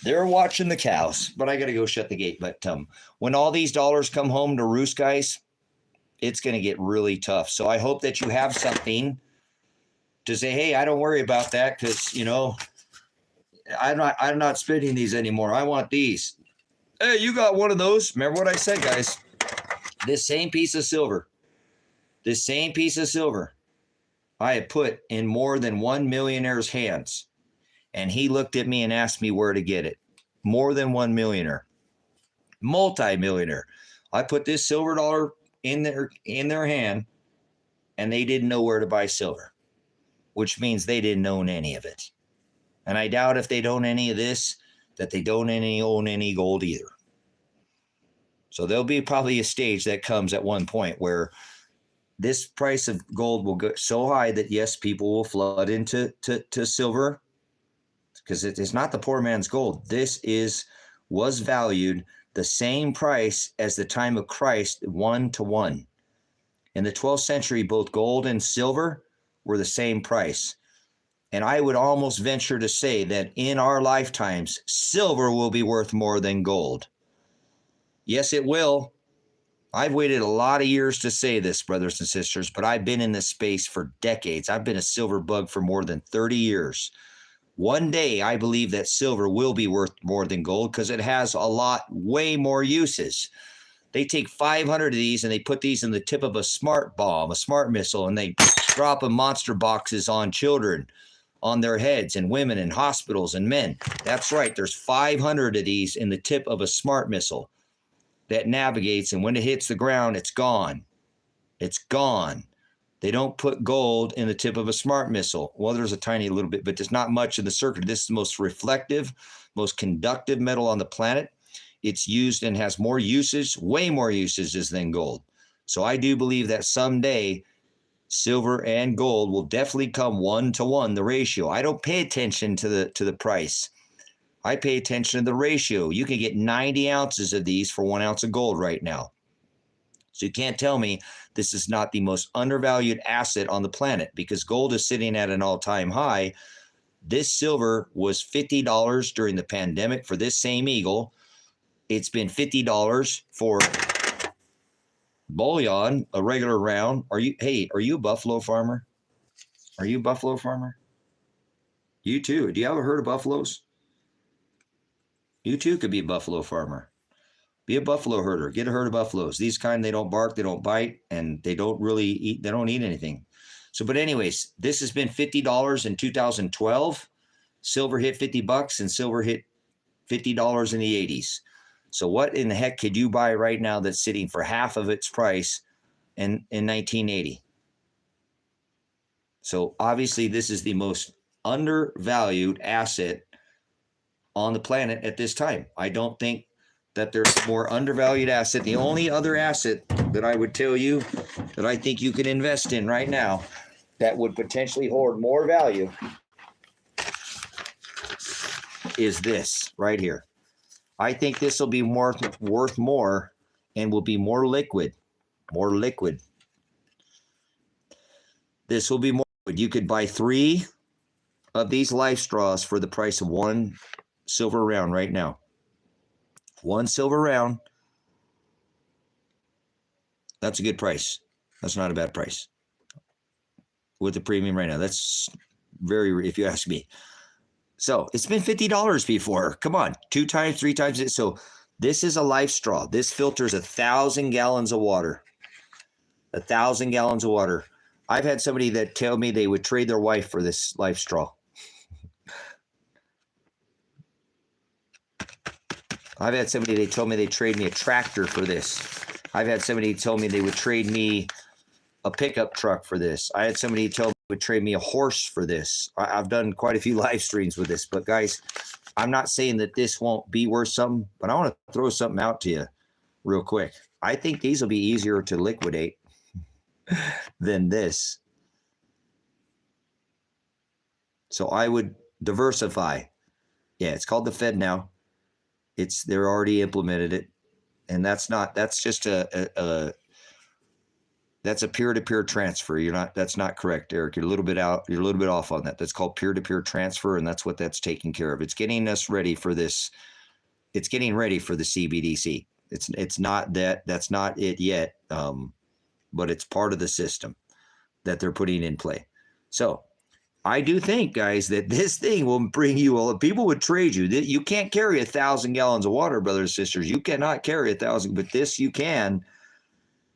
they're watching the cows, but I got to go shut the gate. But when all these dollars come home to roost, guys, it's going to get really tough. So I hope that you have something to say, hey, I don't worry about that because, you know, I'm not spending these anymore. I want these. Hey, you got one of those. Remember what I said, guys. This same piece of silver, I had put in more than one millionaire's hands. And he looked at me and asked me where to get it. More than one millionaire. Multi-millionaire. I put this silver dollar in their hand, and they didn't know where to buy silver, which means they didn't own any of it. And I doubt if they own any of this, that they don't own any gold either. So there'll be probably a stage that comes at one point where this price of gold will go so high that, yes, people will flood into silver, because it is not the poor man's gold. This was valued the same price as the time of Christ, 1-to-1. In the 12th century, both gold and silver were the same price. And I would almost venture to say that in our lifetimes, silver will be worth more than gold. Yes, it will. I've waited a lot of years to say this, brothers and sisters, but I've been in this space for decades. I've been a silver bug for more than 30 years. One day, I believe that silver will be worth more than gold because it has way more uses. They take 500 of these and they put these in the tip of a smart bomb, a smart missile, and they drop in monster boxes on children, on their heads, and women, and hospitals, and men. That's right. There's 500 of these in the tip of a smart missile that navigates, and when it hits the ground, it's gone. It's gone. They don't put gold in the tip of a smart missile. Well, there's a tiny little bit, but there's not much in the circuit. This is the most reflective, most conductive metal on the planet. It's used and has more uses, way more usages than gold. So I do believe that someday silver and gold will definitely come 1-to-1, the ratio. I don't pay attention to the price. I pay attention to the ratio. You can get 90 ounces of these for 1 ounce of gold right now. So you can't tell me this is not the most undervalued asset on the planet, because gold is sitting at an all-time high. This silver was $50 during the pandemic for this same eagle. It's been $50 for bullion, a regular round. Are you a buffalo farmer? Are you a buffalo farmer? You too. Do you have a herd of buffaloes? You too could be a buffalo farmer. Be a buffalo herder. Get a herd of buffaloes. These kind, they don't bark, they don't bite, and they don't really eat. They don't eat anything. So, but anyways, this has been $50 in 2012. Silver hit $50, and silver hit $50 in the 80s. So what in the heck could you buy right now that's sitting for half of its price in 1980? So obviously this is the most undervalued asset on the planet at this time. I don't think that there's a more undervalued asset. The only other asset that I would tell you that I think you can invest in right now that would potentially hold more value is this right here. I think this will be worth more and will be more liquid. This will be more liquid. You could buy 3 of these life straws for the price of 1 silver round right now. 1 silver round. That's a good price. That's not a bad price. With the premium right now. That's very, if you ask me. So it's been $50 before. Come on, 2 times, 3 times it. So this is a life straw. This filters 1,000 gallons of water. 1,000 gallons of water. I've had somebody that tell me they would trade their wife for this life straw. I've had somebody, they told me they'd trade me a tractor for this. I've had somebody tell me they would trade me a pickup truck for this. I had somebody tell me they would trade me a horse for this. I've done quite a few live streams with this, but guys, I'm not saying that this won't be worth something, but I want to throw something out to you real quick. I think these will be easier to liquidate than this. So I would diversify. Yeah, it's called the Fed now. They're already implemented it. And that's just that's a peer-to-peer transfer. That's not correct, Eric. You're a little bit off on that. That's called peer-to-peer transfer, and that's what that's taking care of. It's getting us ready for this. It's getting ready for the CBDC. It's not that's not it yet, but it's part of the system that they're putting in play. So I do think, guys, that this thing will bring you people would trade you. You can't carry 1,000 gallons of water, brothers and sisters. You cannot carry 1,000, but this you can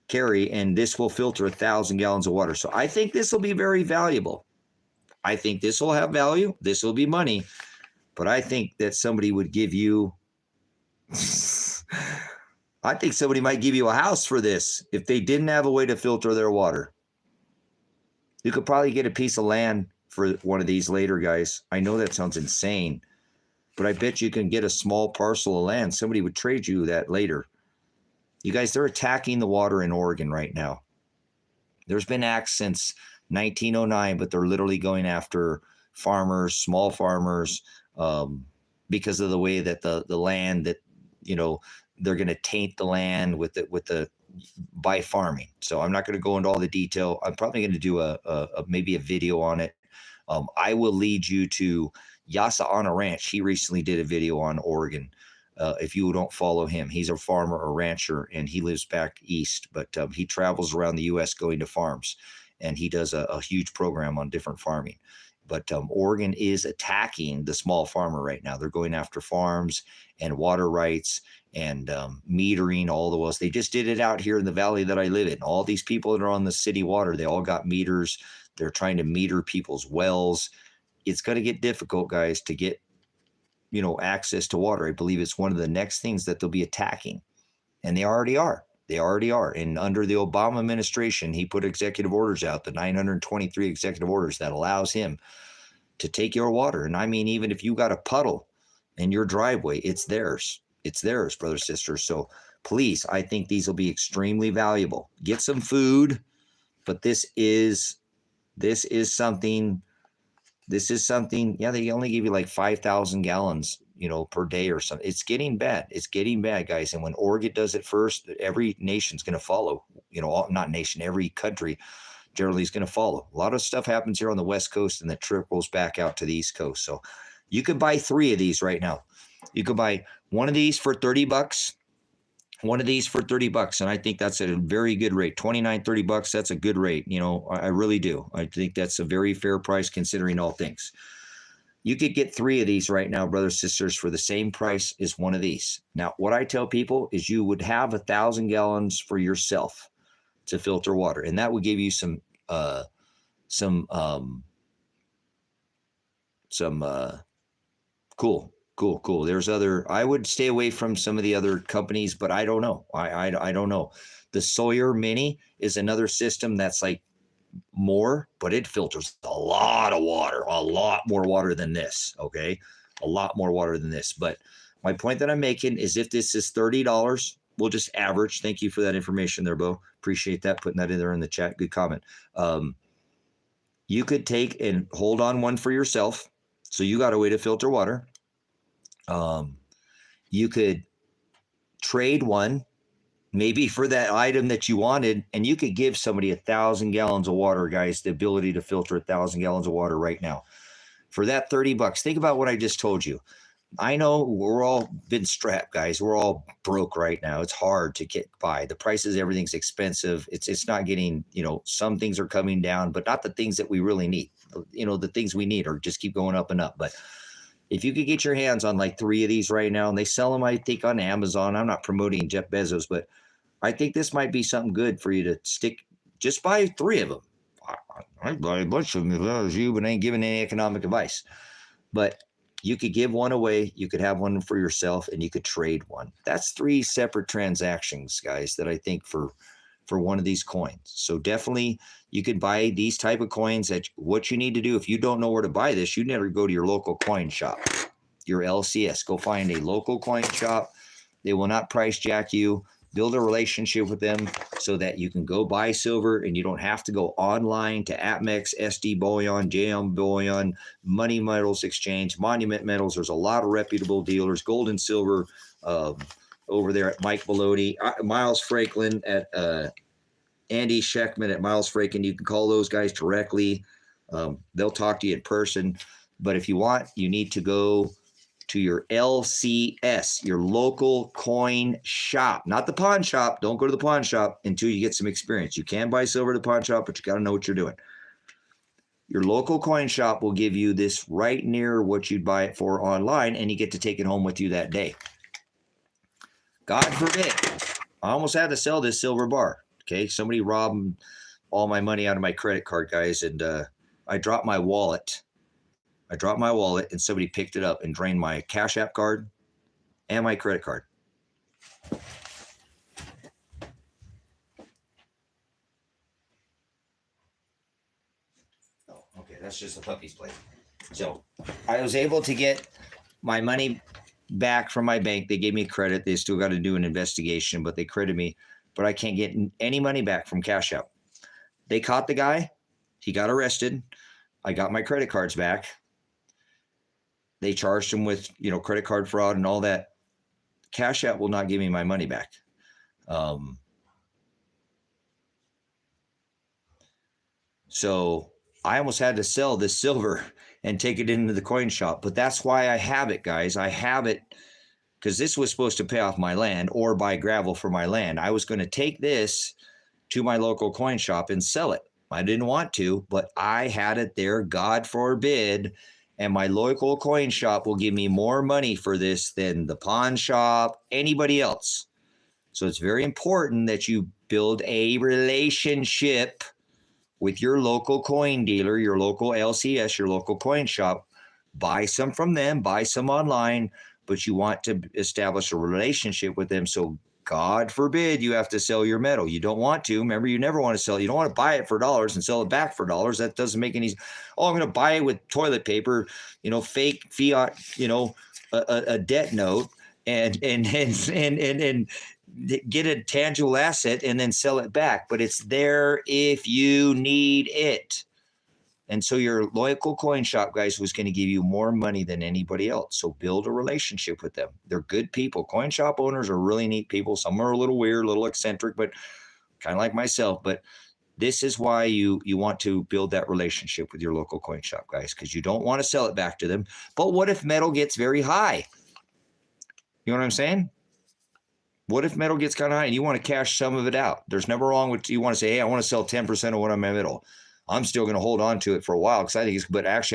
carry, and this will filter 1,000 gallons of water. So I think this will be very valuable. I think this will have value. This will be money, but I think that somebody would give you, I think somebody might give you a house for this if they didn't have a way to filter their water. You could probably get a piece of land for one of these later, guys. I know that sounds insane, but I bet you can get a small parcel of land. Somebody would trade you that later. You guys, they're attacking the water in Oregon right now. There's been acts since 1909, but they're literally going after farmers, small farmers, because of the way that the land that, they're going to taint the land by farming. So I'm not going to go into all the detail. I'm probably going to do maybe a video on it. I will lead you to Yasa on a Ranch. He recently did a video on Oregon. If you don't follow him, he's a farmer or rancher, and he lives back east, but he travels around the U.S. going to farms, and he does a huge program on different farming. But Oregon is attacking the small farmer right now. They're going after farms and water rights and metering all the wells. They just did it out here in the valley that I live in. All these people that are on the city water, they all got meters. They're trying to meter people's wells. It's going to get difficult, guys, to get access to water. I believe it's one of the next things that they'll be attacking, and they already are. And under the Obama administration, he put executive orders out, the 923 executive orders that allows him to take your water. And I mean, even if you got a puddle in your driveway, it's theirs. It's theirs, brothers, sisters. So please, I think these will be extremely valuable. Get some food, but this is something. Yeah, they only give you like 5,000 gallons, per day or something. It's getting bad. It's getting bad, guys. And when Oregon does it first, every nation's going to follow, not nation, every country generally is going to follow. A lot of stuff happens here on the West Coast and that trickles back out to the East Coast. So you could buy 3 of these right now. You could buy one of these for $30. One of these for $30, and I think that's a very good rate. $29-$30, that's a good rate. I really do. I think that's a very fair price considering all things. You could get 3 of these right now, brothers, sisters, for the same price as one of these. Now, what I tell people is you would have 1,000 gallons for yourself to filter water, and that would give you some cool. I would stay away from some of the other companies, but I don't know. I don't know. The Sawyer Mini is another system that's like more, but it filters a lot of water, a lot more water than this. Okay. A lot more water than this. But my point that I'm making is if this is $30, we'll just average. Thank you for that information there, Bo. Appreciate that. Putting that in there in the chat. Good comment. You could take and hold on one for yourself. So you got a way to filter water. You could trade one maybe for that item that you wanted, and you could give somebody 1,000 gallons of water, guys, the ability to filter 1,000 gallons of water right now for that $30. Think about what I just told you. I know we're all been strapped, guys. We're all broke right now. It's hard to get by. The prices, everything's expensive. It's not getting, some things are coming down, but not the things that we really need. The things we need are just keep going up and up. But if you could get your hands on like 3 of these right now, and they sell them, I think, on Amazon. I'm not promoting Jeff Bezos, but I think this might be something good for you to stick. Just buy 3 of them. I'd buy a bunch of them if I was you, but I ain't giving any economic advice. But you could give one away. You could have one for yourself, and you could trade one. That's 3 separate transactions, guys, that I think for one of these coins. So definitely you could buy these type of coins. That what you need to do, if you don't know where to buy this, you never go to your local coin shop. your LCS. Go find a local coin shop. They will not price jack you. Build a relationship with them so that you can go buy silver and you don't have to go online to Atmex, SD Bullion, JM Bullion, Money Metals Exchange, Monument Metals. There's a lot of reputable dealers, gold and silver over there at Mike Bellotti, Miles Franklin at Andy Scheckman at Miles Franklin. You can call those guys directly. They'll talk to you in person. But if you want, you need to go to your LCS, your local coin shop, not the pawn shop. Don't go to the pawn shop until you get some experience. You can buy silver at the pawn shop, but you got to know what you're doing. Your local coin shop will give you this right near what you'd buy it for online, and you get to take it home with you that day. God forbid, I almost had to sell this silver bar. Okay, somebody robbed all my money out of my credit card, guys, and I dropped my wallet. And somebody picked it up and drained my Cash App card and my credit card. Oh, okay, that's just a puppy's play. So I was able to get my money back from my bank. They gave me credit. They still got to do an investigation, but they credited me. But I can't get any money back from Cash App. They caught the guy. He got arrested. I got my credit cards back. They charged him with, credit card fraud and all that. Cash App will not give me my money back. So I almost had to sell this silver and take it into the coin shop. But that's why I have it, guys. I have it because this was supposed to pay off my land or buy gravel for my land. I was going to take this to my local coin shop and sell it. I didn't want to, but I had it there, God forbid, and my local coin shop will give me more money for this than the pawn shop, anybody else. So it's very important that you build a relationship with your local coin dealer, your local LCS, your local coin shop. Buy some from them, buy some online, but you want to establish a relationship with them. So God forbid you have to sell your metal. You don't want to. Remember, you never want to sell. You don't want to buy it for dollars and sell it back for dollars. That doesn't make any. Oh, I'm going to buy it with toilet paper, fake fiat, a debt note, and get a tangible asset and then sell it back. But it's there if you need it. And so your local coin shop, guys, was going to give you more money than anybody else. So build a relationship with them. They're good people. Coin shop owners are really neat people. Some are a little weird, a little eccentric, but kind of like myself. But this is why you want to build that relationship with your local coin shop, guys, because you don't want to sell it back to them. But what if metal gets very high? You know what I'm saying? What if metal gets kind of high and you want to cash some of it out? There's never wrong with you want to say, hey, I want to sell 10% of what I'm in metal. I'm still going to hold on to it for a while because I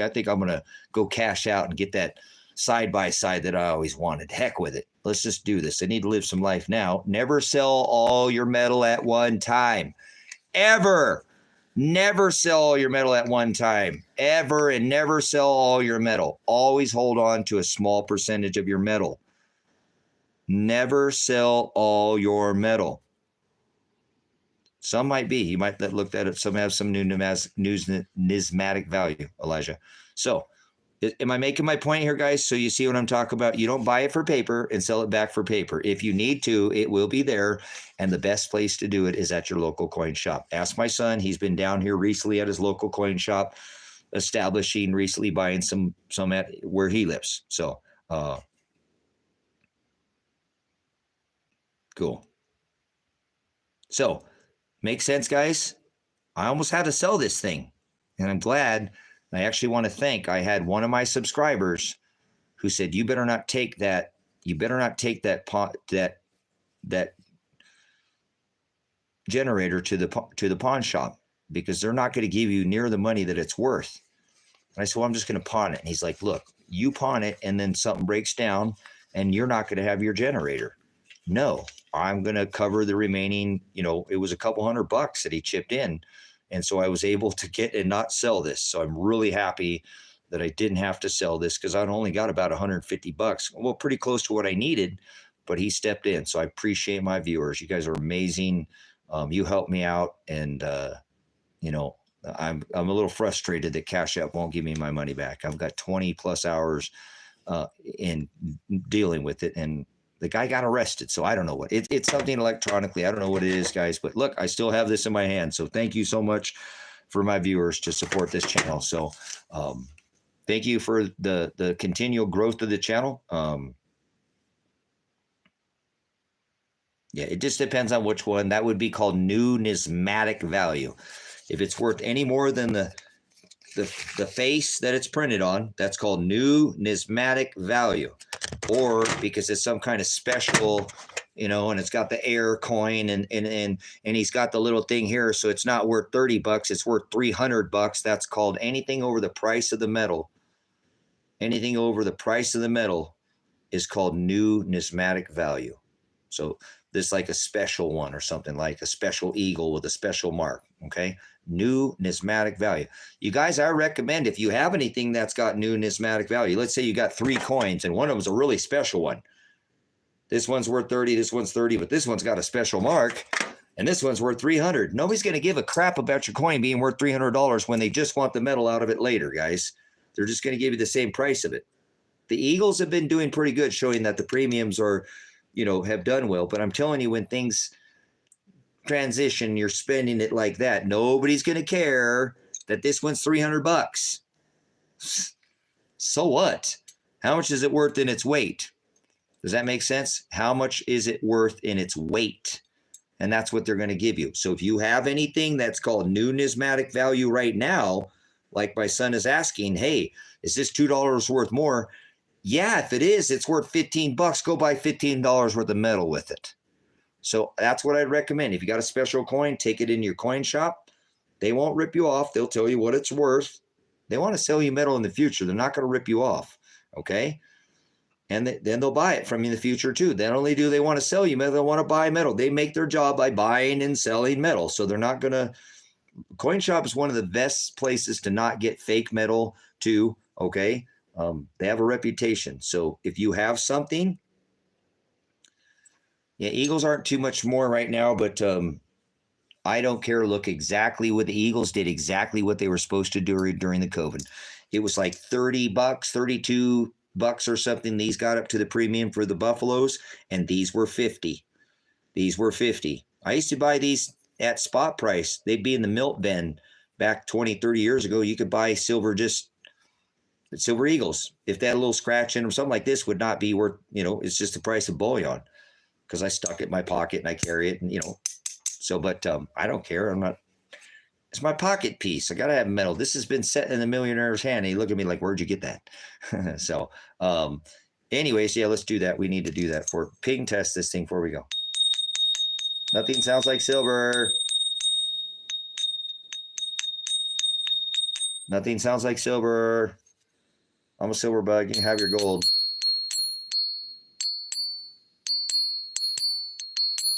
think I'm going to go cash out and get that side by side that I always wanted. Heck with it. Let's just do this. I need to live some life now. Never sell all your metal at one time. Ever. Never sell all your metal at one time. Ever, and never sell all your metal. Always hold on to a small percentage of your metal. Never sell all your metal. Some might be. You might look at it. Some have some new numismatic value, Elijah. So am I making my point here, guys? So you see what I'm talking about? You don't buy it for paper and sell it back for paper. If you need to, it will be there. And the best place to do it is at your local coin shop. Ask my son. He's been down here recently at his local coin shop, establishing recently, buying some at where he lives. So cool. So make sense, guys? I almost had to sell this thing, and I'm glad. I actually want to thank. I had one of my subscribers who said, "You better not take that. You better not take that generator to the pawn shop because they're not going to give you near the money that it's worth." And I said, "Well, I'm just going to pawn it." And he's like, "Look, you pawn it, and then something breaks down, and you're not going to have your generator." No, I'm going to cover the remaining, it was a couple $100 that he chipped in. And so I was able to get and not sell this. So I'm really happy that I didn't have to sell this because I'd only got about $150. Well, pretty close to what I needed, but he stepped in. So I appreciate my viewers. You guys are amazing. You helped me out. And, I'm a little frustrated that Cash App won't give me my money back. I've got 20 plus hours in dealing with it. And the guy got arrested. So I don't know what it's something electronically. I don't know what it is, guys, but look, I still have this in my hand. So thank you so much for my viewers to support this channel. So thank you for the continual growth of the channel. Yeah, it just depends on which one. That would be called new numismatic value. If it's worth any more than the face that it's printed on, that's called new numismatic value. Or because it's some kind of special, and it's got the air coin and he's got the little thing here, so it's not worth $30, it's worth $300. That's called anything over the price of the metal. Anything over the price of the metal is called new numismatic value. So this like a special one or something, like a special eagle with a special mark, okay? New numismatic value. You guys, I recommend if you have anything that's got new numismatic value, let's say you got 3 coins and one of them's a really special one. This one's worth 30, this one's 30, but this one's got a special mark and this one's worth 300. Nobody's going to give a crap about your coin being worth $300 when they just want the metal out of it later, guys. They're just going to give you the same price of it. The Eagles have been doing pretty good, showing that the premiums are, have done well. But I'm telling you, when things transition, you're spending it like that. Nobody's going to care that this one's $300. So what? How much is it worth in its weight? Does that make sense? How much is it worth in its weight? And that's what they're going to give you. So if you have anything that's called new numismatic value right now, like my son is asking, hey, is this $2 worth more? Yeah, if it is, it's worth $15. Go buy $15 worth of metal with it. So that's what I'd recommend. If you got a special coin, take it in your coin shop. They won't rip you off. They'll tell you what it's worth. They want to sell you metal in the future. They're not going to rip you off, okay? And then they'll buy it from you in the future too. Not only do they want to sell you metal, they want to buy metal. They make their job by buying and selling metal. So they're not going to – coin shop is one of the best places to not get fake metal too, okay? They have a reputation. So if you have something, yeah, Eagles aren't too much more right now, but I don't care. Look exactly what the Eagles did, exactly what they were supposed to do during the COVID. It was like $30, $32 or something. These got up to the premium for the Buffaloes, and these were 50. These were 50. I used to buy these at spot price. They'd be in the milk bin back 20, 30 years ago. You could buy silver Eagles. If they had a little scratch in them, something like this would not be worth, it's just the price of bullion, because I stuck it in my pocket and I carry it, and but I don't care. It's my pocket piece. I got to have metal. This has been set in the millionaire's hand. And he looked at me like, where'd you get that? So anyways, yeah, let's do that. We need to do that for ping test this thing before we go. Nothing sounds like silver. Nothing sounds like silver. I'm a silver bug. You can have your gold.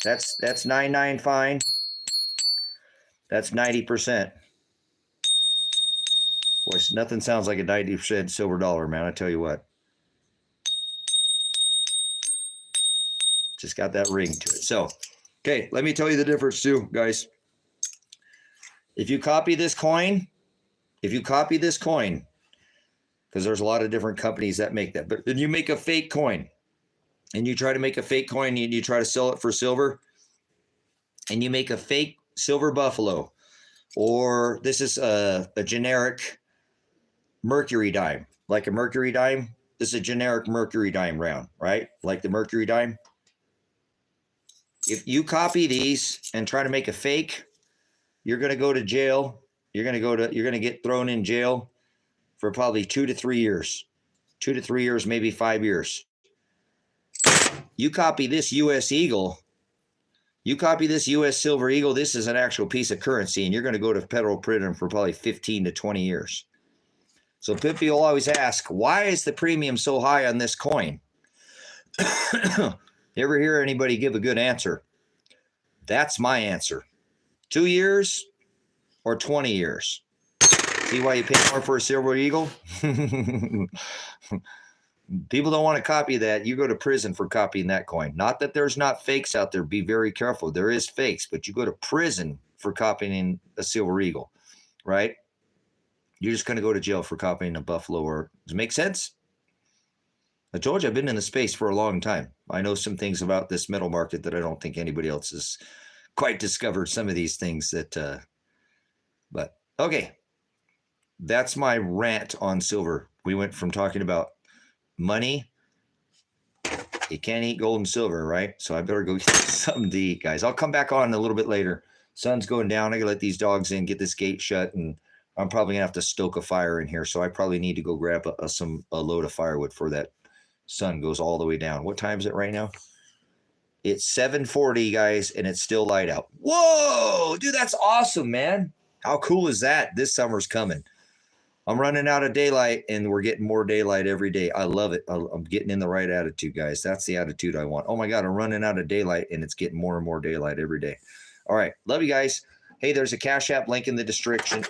That's 99 fine. That's 90%. Boy, nothing sounds like a 90% silver dollar, man. I tell you what. Just got that ring to it. So, okay, let me tell you the difference too, guys. If you copy this coin, because there's a lot of different companies that make that, but then you make a fake coin, and you try to make a fake coin, and you try to sell it for silver, and you make a fake silver buffalo, or this is a generic mercury dime, like a mercury dime. This is a generic mercury dime round, right? Like the mercury dime. If you copy these and try to make a fake, you're going to go to jail. You're going to get thrown in jail for probably 2 to 3 years. 2 to 3 years, maybe 5 years. You copy this U.S. Eagle. You copy this U.S. Silver Eagle. This is an actual piece of currency, and you're going to go to federal prison for probably 15 to 20 years. So Pippy will always ask, why is the premium so high on this coin? You ever hear anybody give a good answer? That's my answer. 2 years or 20 years. See why you pay more for a Silver Eagle? People don't want to copy that. You go to prison for copying that coin. Not that there's not fakes out there. Be very careful. There is fakes, but you go to prison for copying a Silver Eagle, right? You're just going to go to jail for copying a buffalo. Or does it make sense? I told you I've been in the space for a long time. I know some things about this metal market that I don't think anybody else has quite discovered. Some of these things that, but okay. That's my rant on silver. We went from talking about money. You can't eat gold and silver, right? So I better go get something to eat, guys. I'll come back on a little bit later. Sun's going down. I gotta let these dogs in, get this gate shut, and I'm probably gonna have to stoke a fire in here. So I probably need to go grab a load of firewood for that sun goes all the way down. What time is it right now? It's 7:40, guys, and it's still light out. Whoa, dude, that's awesome, man. How cool is that? This summer's coming. I'm running out of daylight, and we're getting more daylight every day. I love it. I'm getting in the right attitude, guys. That's the attitude I want. Oh, my God, I'm running out of daylight, and it's getting more and more daylight every day. All right. Love you guys. Hey, there's a Cash App link in the description.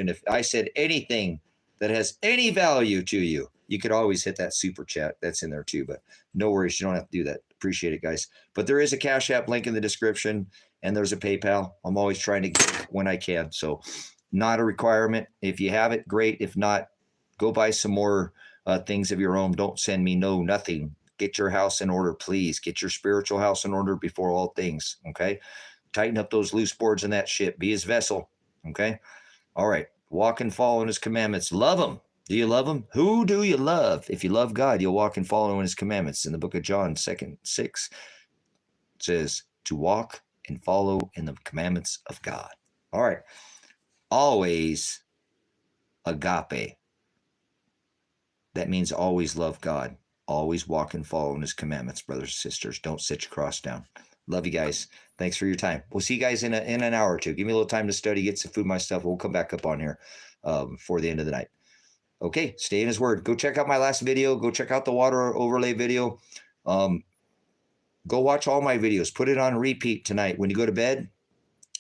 If I said anything that has any value to you, you could always hit that super chat. That's in there, too. But no worries. You don't have to do that. Appreciate it, guys. But there is a Cash App link in the description, and there's a PayPal. I'm always trying to give when I can. So not a requirement. If you have it, great. If not, go buy some more things of your own. Don't send me nothing. Get your house in order, please. Get your spiritual house in order before all things, okay? Tighten up those loose boards and that shit. Be his vessel, okay? All right. Walk and follow in his commandments. Love him. Do you love him? Who do you love? If you love God, you'll walk and follow in his commandments. In the book of John, 2:6, it says to walk and follow in the commandments of God. All right. Always agape. That means always love God. Always walk and follow in his commandments, brothers and sisters. Don't sit your cross down. Love you guys. Thanks for your time. We'll see you guys in an hour or two. Give me a little time to study, get some food myself. We'll come back up on here before the end of the night. Okay, stay in his word. Go check out my last video. Go check out the water overlay video. Go watch all my videos. Put it on repeat tonight when you go to bed.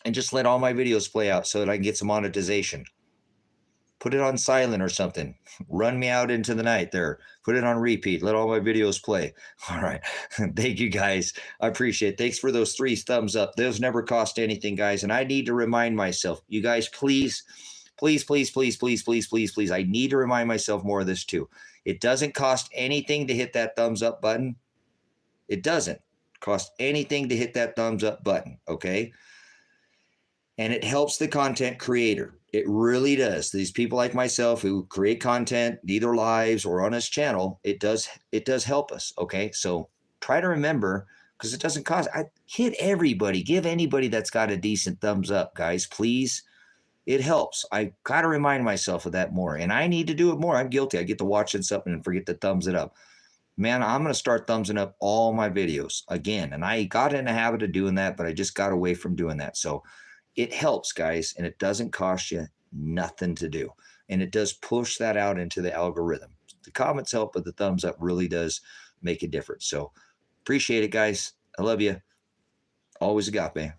And just let all my videos play out so that I can get some monetization. Put it on silent or something. Run me out into the night there. Put it on repeat. Let all my videos play. All right. Thank you, guys. I appreciate it. Thanks for those 3 thumbs up. Those never cost anything, guys. And I need to remind myself, you guys, please, please, please, please, please, please, please, please. I need to remind myself more of this too. It doesn't cost anything to hit that thumbs up button. It doesn't cost anything to hit that thumbs up button, okay? And it helps the content creator. It really does. These people like myself who create content, either lives or on his channel, it does help us. Okay. So try to remember, because it doesn't cost. Hit everybody. Give anybody that's got a decent thumbs up, guys, please. It helps. I got to remind myself of that more. And I need to do it more. I'm guilty. I get to watching something and forget to thumbs it up. Man, I'm going to start thumbsing up all my videos again. And I got in the habit of doing that, but I just got away from doing that. So it helps, guys, and it doesn't cost you nothing to do. And it does push that out into the algorithm. The comments help, but the thumbs up really does make a difference. So appreciate it, guys. I love you. Always agape.